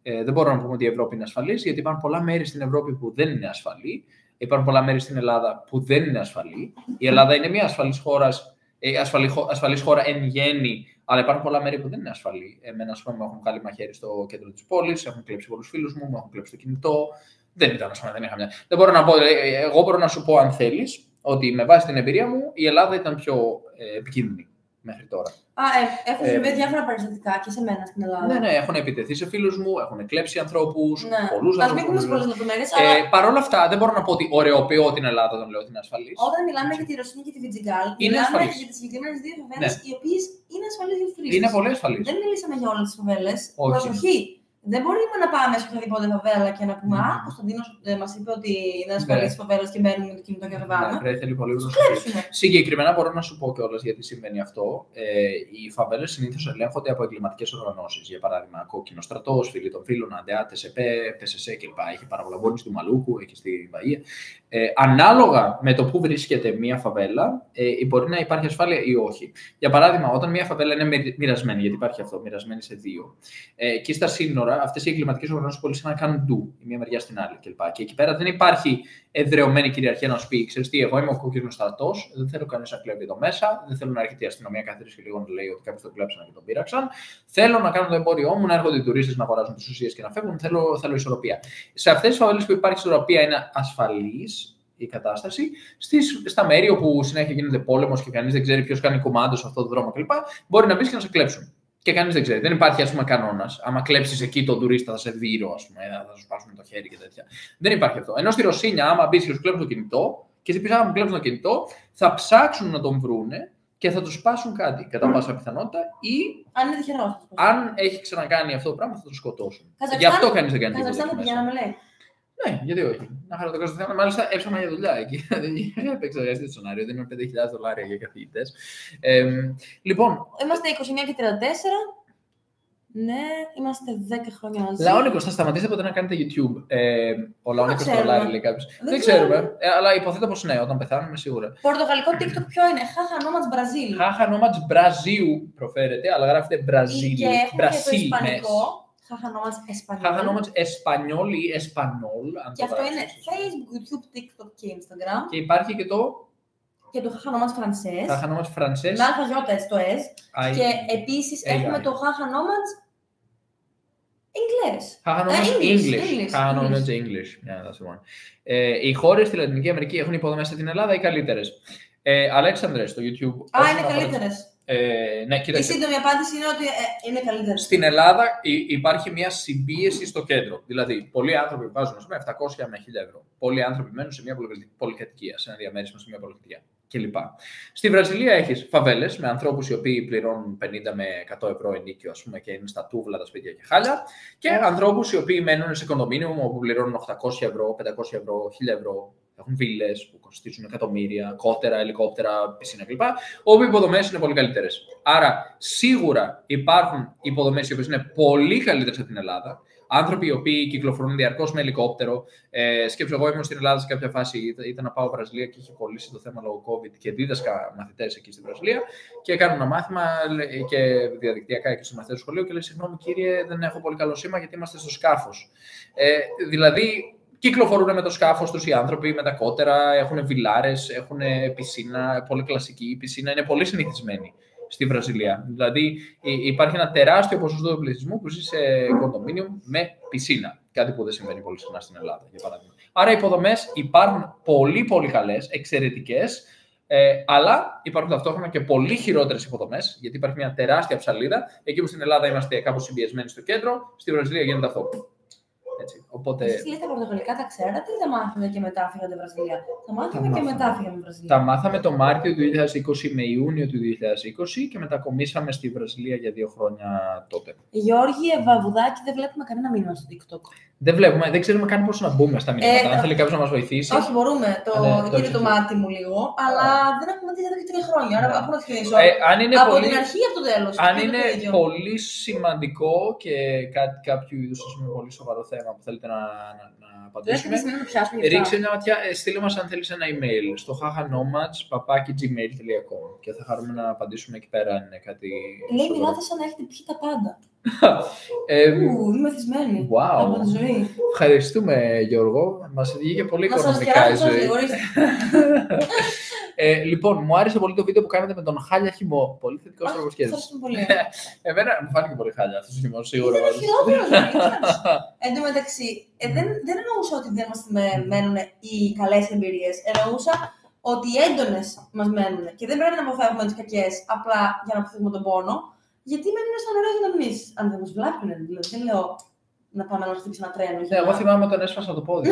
Δεν μπορούμε να πούμε ότι η Ευρώπη είναι ασφαλής, γιατί υπάρχουν πολλά μέρη στην Ευρώπη που δεν είναι ασφαλή. Υπάρχουν πολλά μέρη στην Ελλάδα που δεν είναι ασφαλή. Η Ελλάδα είναι μια ασφαλής χώρα εν γέννη, αλλά υπάρχουν πολλά μέρη που δεν είναι ασφαλή. Εμένα, ας πούμε, μου έχουν κάνει μαχαίρι στο κέντρο της πόλης, έχουν κλέψει πολλούς φίλους μου, μου έχουν κλέψει το κινητό. Δεν ήταν, ας πούμε, δεν είχα μια. Δεν μπορώ να πω, εγώ μπορώ να σου πω, αν θέλεις, ότι με βάση την εμπειρία μου η Ελλάδα ήταν πιο επικίνδυνη μέχρι τώρα. Έχουν συμβεί διάφορα περιστατικά και σε μένα στην Ελλάδα. Ναι, έχουν επιτεθεί σε φίλους μου, έχουν κλέψει ανθρώπους, πολλούς ανθρώπους. Ας μην πούμε σε πολλές λεπτομέρειες. Παρ' όλα αυτά, δεν μπορώ να πω ότι ωρεοποιώ την Ελλάδα όταν λέω ότι είναι ασφαλής. Όταν μιλάμε για τη Ρωσίνη και τη Βιτζιγκάλ, μιλάμε για τις συγκεκριμένες δύο φαβέλες, οι οποίες είναι ασφαλείς για τους τουρίστες. Είναι πολύ ασφαλείς. Δεν μιλήσαμε για όλες τις φαβέλες. Προσοχή. Δεν μπορούμε να πάμε σε οποιαδήποτε φαβέλα και να πούμε «Α, Κωνσταντίνος μας είπε ότι είναι ασφαλής στις φαβέλες και μπαίνουμε με το κινητό και φεύγαμε». Ναι, θέλει πολύ προσοχή. Συγκεκριμένα μπορώ να σου πω κιόλας γιατί συμβαίνει αυτό. Οι φαβέλες συνήθως ελέγχονται από εγκληματικές οργανώσεις. Για παράδειγμα, Κόκκινο Στρατός, Φίλοι των Φίλων, ΑΝΤΕΑ, ΤΣΕΠΕ, ΠΣΣ κλπ. Έχει παραπολαγώνηση του Μαλούκου, εκεί στη Βαΐα. Ανάλογα με το που βρίσκεται μια φαβέλα, μπορεί να υπάρχει ασφάλεια ή όχι. Για παράδειγμα, όταν μια φαβέλα είναι μοιρασμένη, γιατί υπάρχει αυτό, μοιρασμένη σε δύο, και στα σύνορα, αυτές οι εγκληματικές οργανώσεις πολύ συχνά κάνουν ντου, η μία μεριά στην άλλη κλπ. Και εκεί πέρα δεν υπάρχει εδρεωμένη κυριαρχία να σου πει: ξέρεις τι, εγώ είμαι ο Κόκκινος Στρατός, δεν θέλω κανείς να κλέβει εδώ μέσα, δεν θέλω να έρχεται η αστυνομία κάθε 3 και λίγο να λέει ότι κάποιοι τον κλέψαν και τον πείραξαν. Θέλω να κάνω το εμπόριό μου, να έρχονται οι τουρίστες να αγοράζουν τις ουσίες και να φεύγουν. Θέλω ισορροπία. Σε αυτές τις φαβέλες που υπάρχει ισορροπία είναι ασφαλής η κατάσταση. Στα μέρη όπου συνέχεια γίνεται πόλεμος και κανείς δεν ξέρει ποιος κάνει κομμάτι σε αυτόν τον δρόμο κλπ. Μπορεί να μπει και να σε κλέψουν. Και κανείς δεν ξέρει. Δεν υπάρχει, ας πούμε, κανόνας. Άμα κλέψεις εκεί τον τουρίστα, θα σε δείρω, ας πούμε, θα σου σπάσουν το χέρι και τέτοια. Δεν υπάρχει αυτό. Ενώ στη Ρωσίνια, άμα μπει και σου κλέψουν το κινητό, και εσύ πει: άμα μου κλέψουν το κινητό, θα ψάξουν να τον βρούνε και θα του σπάσουν κάτι κατά πάσα πιθανότητα ή. Αν είναι τυχερός. Αν έχει ξανακάνει αυτό το πράγμα, θα τον σκοτώσουν. Γι' αυτό κανείς δεν κάνει τίποτα. Καζακστάν δεν πηγαίναμε, λέει. Ναι, γιατί όχι. Να χαρά το Καζακστάν. Μάλιστα, έψανα για δουλειά εκεί. Επεξεργαστή το σενάριο. Δίνουμε $5.000 για καθηγητές. Λοιπόν. Είμαστε 21 και 34. Ναι, είμαστε 10 χρόνια μαζί. Λαόνικος, θα σταματήσετε ποτέ να κάνετε YouTube? Ο Λαόνικος τρολάρει, λέει κάποιος. Δεν ξέρουμε, αλλά υποθέτω πως ναι, όταν πεθάνουμε σίγουρα. Πορτογαλικό TikTok ποιο είναι? Χάχα Νόματς Μπραζίλ. Χάχα Νόματς Μπραζίου προφέρεται, αλλά γράφεται Μπραζίλ. Και έχουμε και το ισπανικό. Χάχα Νόματς Εσπανιόλ. Χάχα Νόματς Εσπανιόλ ή Εσπανόλ. Και αυτό είναι Facebook, YouTube, TikTok και Instagram. Και υπάρχει και το. Και το Χάχα Νόματς Φρανσές. Χάχα Νόματς Φρανσές. Με αλφαγιώτες το S. Και επίσης έχουμε το Χάχα Νόματς English. Χάχα Νόματς English. Yeah, that's the one. Οι χώρες στη Λατινική Αμερική έχουν υποδομές στην Ελλάδα ή καλύτερες? Αλέξανδρε, στο YouTube. Είναι καλύτερες. Ναι, η σύντομη απάντηση είναι ότι είναι καλύτερες. Στην Ελλάδα υπάρχει μια συμπίεση στο κέντρο. Δηλαδή, πολλοί άνθρωποι βάζουν 700 με 1.000 ευρώ. Πολλοί άνθρωποι μένουν σε μια πολυκατοικία, σε ένα διαμέρισμα σε μια πολυκατοικία. κλπ. Στη Βραζιλία έχεις φαβέλες με ανθρώπους οι οποίοι πληρώνουν 50 με 100 ευρώ ενοίκιο, ας πούμε, και είναι στα τούβλα τα σπίτια και χάλια, και ανθρώπους οι οποίοι μένουν σε κοντομίνιουμ όπου πληρώνουν 800 ευρώ, 500 ευρώ, 1000 ευρώ. Έχουν βίλες που κοστίζουν εκατομμύρια, κότερα, ελικόπτερα, πισίνα κλπ. Όπου οι υποδομές είναι πολύ καλύτερες. Άρα, σίγουρα υπάρχουν υποδομές οι οποίες είναι πολύ καλύτερες από την Ελλάδα. Άνθρωποι οι οποίοι κυκλοφορούν διαρκώς με ελικόπτερο. Σκέψου, εγώ ήμουν στην Ελλάδα σε κάποια φάση, ήταν να πάω Βραζιλία και είχε κολλήσει το θέμα λόγω COVID και δίδασκα μαθητές εκεί στη Βραζιλία. Και έκανα ένα μάθημα και διαδικτυακά εκεί στο μαθητές σχολείο και λέει: συγγνώμη κύριε, δεν έχω πολύ καλό σήμα γιατί είμαστε στο σκάφος. Δηλαδή, κυκλοφορούν με το σκάφος τους οι άνθρωποι, με τα κότερα, έχουν βιλάρες, έχουν πισίνα, πολύ κλασική. Η πισίνα είναι πολύ συνηθισμένη στη Βραζιλία. Δηλαδή, υπάρχει ένα τεράστιο ποσοστό του πληθυσμού που ζει σε κοντομίνιουμ με πισίνα. Κάτι που δεν συμβαίνει πολύ συχνά στην Ελλάδα, για παράδειγμα. Άρα, οι υποδομές υπάρχουν πολύ, πολύ καλές, εξαιρετικές, αλλά υπάρχουν ταυτόχρονα και πολύ χειρότερες υποδομές, γιατί υπάρχει μια τεράστια ψαλίδα. Εκεί που στην Ελλάδα είμαστε κάπως συμπιεσμένοι στο κέντρο, στη Βραζιλία γίνεται αυτό. Έτσι, οπότε... Εσείς λέτε πορτογαλικά τα ξέρατε ή τα μάθατε και μετά φύγατε Βραζιλία? Τα μάθαμε και μετά φύγαμε Βραζιλία. Τα μάθαμε το Μάρτιο του 2020 με Ιούνιο του 2020 και μετακομίσαμε στη Βραζιλία για 2 χρόνια τότε. Γιώργη Βαβουδάκη, δεν βλέπουμε κανένα μήνυμα στο TikTok. Δεν ξέρουμε καν πώς να μπούμε στα μηνύματα. Αν θέλει κάποιος να μας βοηθήσει. Όχι, μπορούμε. Είδε το μάτι μου λίγο, αλλά δεν έχουμε δει εδώ και 3 χρόνια. Άρα, πού να ξεκινήσω. Από την αρχή από το τέλος. Αν είναι πολύ σημαντικό και κάποιο είδους πολύ σοβαρό θέμα που θέλετε να απαντήσουμε, ρίξε μια ματιά, στείλε μας αν θέλεις ένα email στο hahanomads@gmail.com και θα χαρούμε να απαντήσουμε εκεί πέρα αν είναι κάτι. Λέει, μιλάτε σαν να έχετε πιει τα πάντα. Είμαι θυσμένη από τη ζωή. Ευχαριστούμε, Γιώργο. Μας βγήκε πολύ οικονομικά η ζωή. Λοιπόν, μου άρεσε πολύ το βίντεο που κάνετε με τον Χάλια Χυμό. Πολύ θετικός τρόπος σκέψης. Ευχαριστούμε πολύ. Εμένα μου φάνηκε πολύ χάλια αυτός ο χυμός, σίγουρα. Είναι χειρότερος. Εν τω μεταξύ, δεν εννοούσα ότι δεν μας μένουν οι καλές εμπειρίες. Εννοούσα ότι οι έντονες μας μένουν. Και δεν πρέπει να αποφεύγουμε τις κακές απλά για να αποφύγουμε τον πόνο. Γιατί μένουν στα νερά για εμείς. Αν δεν μας βλάπτουν, δηλαδή. Δεν λέω να πάμε να χτυπήσει ένα τρένο. Ναι, εγώ θυμάμαι όταν έσφασα το πόδι.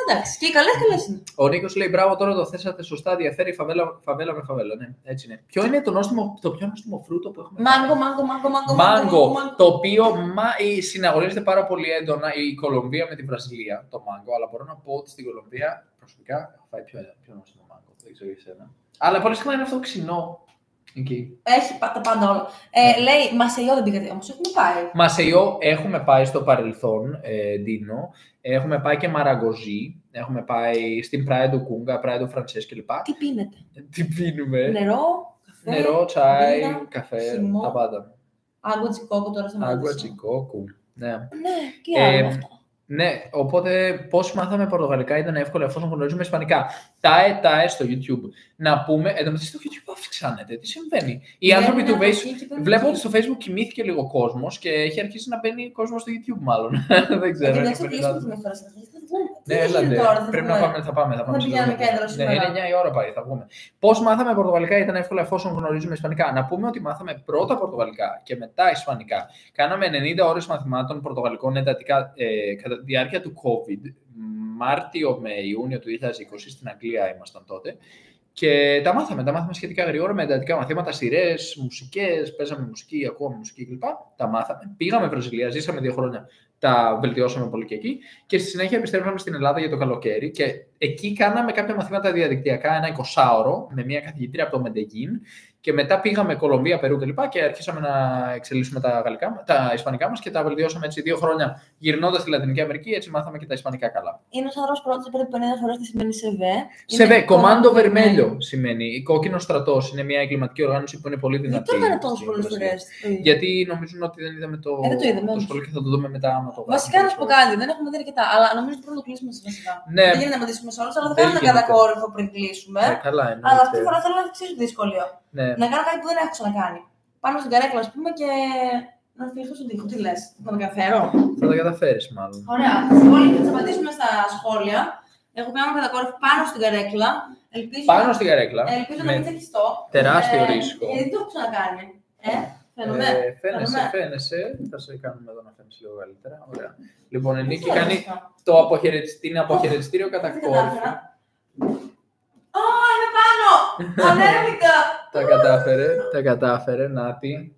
Εντάξει, και οι καλές είναι. Ο Νίκος λέει: μπράβο, τώρα το θέσατε σωστά. Διαφέρει φαβέλα με φαβέλα. Ναι, έτσι είναι. Ποιο είναι το πιο νόστιμο φρούτο που έχουμε? Μάγκο. Το οποίο συναγωνίζεται πάρα πολύ έντονα η Κολομβία με τη Βραζιλία. Το μάγκο. Αλλά μπορώ να πω ότι στην Κολομβία προσωπικά έχω φάει πιο νόστιμο μάγκο. Δεν ξέρω για εσένα. Αλλά πολύ συχνά είναι αυτό ξινό. Εκεί. Έχει τα πάντα όλα. Λέει, Μασεϊό δεν πήγατε, όμως έχουμε πάει. Μασεϊό έχουμε πάει στο παρελθόν, Ντίνο. Έχουμε πάει και Μαραγκοζή. Έχουμε πάει στην Praia do Cunga, Praia do Francés κλπ. Τι πίνετε? Τι πίνουμε? Νερό, τσάι, καφέ, τα πάντα. Άγκουα τσικόκου τώρα σε μάθημα. Άγκουα τσικόκου, ναι. Ναι, τι άλλο αυτό. Ναι, οπότε πώς μάθαμε πορτογαλικά ήταν εύκολο εφόσον γνωρίζουμε ισπανικά. Τα στο YouTube. Να πούμε, εντωμεταξύ στο YouTube αυξάνεται. Τι συμβαίνει? Οι άνθρωποι του Facebook. Βλέπω ότι στο Facebook κοιμήθηκε λίγο κόσμος και έχει αρχίσει να μπαίνει κόσμος στο YouTube, μάλλον. Δεν ξέρω. Δεν ξέρω κλείσουμε τις φορές. Ναι, έλατε. Πρέπει να πάμε, θα πάμε. Ναι, είναι 9 η ώρα πάει, θα βγούμε. Πώς μάθαμε πορτογαλικά ήταν εύκολο εφόσον γνωρίζουμε ισπανικά. Να πούμε ότι μάθαμε πρώτα πορτογαλικά και μετά ισπανικά. Κάναμε 90 ώρες μαθημάτων πορτογαλικών εντατικά κατά τη διάρκεια του COVID, Μάρτιο με Ιούνιο του 2020, στην Αγγλία ήμασταν τότε. Και τα μάθαμε σχετικά γρήγορα με εντατικά μαθήματα, σειρές, μουσικές, παίζαμε μουσική, ακούγαμε μουσική κλπ. Τα μάθαμε. Πήγαμε Βραζιλία, ζήσαμε 2 χρόνια, τα βελτιώσαμε πολύ και εκεί. Και στη συνέχεια επιστρέψαμε στην Ελλάδα για το καλοκαίρι. Και εκεί κάναμε κάποια μαθήματα διαδικτυακά, ένα 20ωρο, με μια καθηγήτρια από το Μεντεγκίν. Και μετά πήγαμε Κολομβία, Περού κλπ. Και αρχίσαμε να εξελίσσουμε τα ισπανικά μας και τα βελτιώσαμε έτσι 2 χρόνια γυρνώντας στη Λατινική Αμερική. Έτσι μάθαμε και τα ισπανικά καλά. Είναι ο άνθρωπος πρώτος περίπου 50 φορές τι σημαίνει ΣΕΒΕ. ΣΕΒΕ, Comando Vermelho σημαίνει. Κόκκινο στρατός. Είναι μια εγκληματική οργάνωση που είναι πολύ δυνατή. Γιατί το έκανε τόσο πολλές φορές? Γιατί νομίζουν ότι δεν είδαμε το σχολείο και θα το δούμε μετά. Βασικά να σου πω κάτι, δεν έχουμε δει αρκετά. Αλλά νομίζω ότι πρέπει να το κλείσουμε βασικά. Ναι. Δεν γίνεται να απαντήσουμε σε όλους, αλλά θα κάνουμε ένα κατακόρυφο πριν κλείσουμε. Αλλά αυτή τη φορά θέλω να δείξω δύσκολο. Ναι. Να κάνω κάτι που δεν έχω ξανακάνει. Πάνω στην καρέκλα, ας πούμε, και να φύγω στον τοίχο. Τι λες, θα το καταφέρω? Θα τα καταφέρεις, μάλλον. Ωραία. Όλοι θα απαντήσουμε στα σχόλια. Εγώ κάνω κατακόρυφο πάνω στην καρέκλα. Πάνω στην καρέκλα. Ελπίζω να μην τσακιστώ. Τεράστιο ρίσκο. Γιατί το έχω ξανακάνει. Φαίνεσαι. Θα σε κάνουμε εδώ να φαίνεσαι λίγο καλύτερα. Ωραία. Λοιπόν, η Νίκη κάνει το αποχαιρετιστήριο κατά κόρυφη. Είναι πάνω! Ανέβηκα! Τα κατάφερε, Νάτι.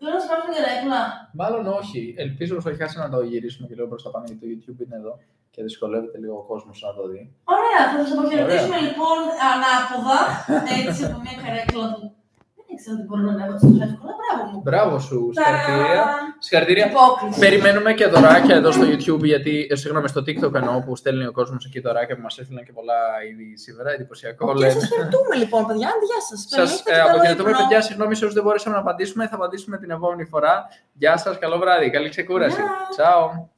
Θέλω να σου κάνω την καρέκλα. Μάλλον όχι. Ελπίζω πως θα χάσει να το γυρίσουμε και λίγο προς τα πάνω, γιατί το YouTube είναι εδώ και δυσκολεύεται λίγο ο κόσμος να το δει. Ωραία, θα σας αποχαιρετήσουμε λοιπόν ανάποδα, έτσι από μια καρέκλα του. Δεν ήξερα ότι μπορώ να ανέβω στο εύκολα. Μπράβο μου. Μπράβο σου, συγχαρητήρια. Περιμένουμε και δωράκια εδώ στο YouTube, συγγνώμη, στο TikTok εννοώ, που στέλνει ο κόσμος εκεί δωράκια που μας έστειλαν και πολλά ήδη σήμερα. Εντυπωσιακό. Και σας χαιρετούμε λοιπόν, παιδιά. Γεια σας. Σας αποχαιρετούμε, παιδιά. Συγγνώμη σε όσους δεν μπορέσαμε να απαντήσουμε. Θα απαντήσουμε την επόμενη φορά. Γεια σας, καλό βράδυ. Καλή ξεκούραση. Τσάου.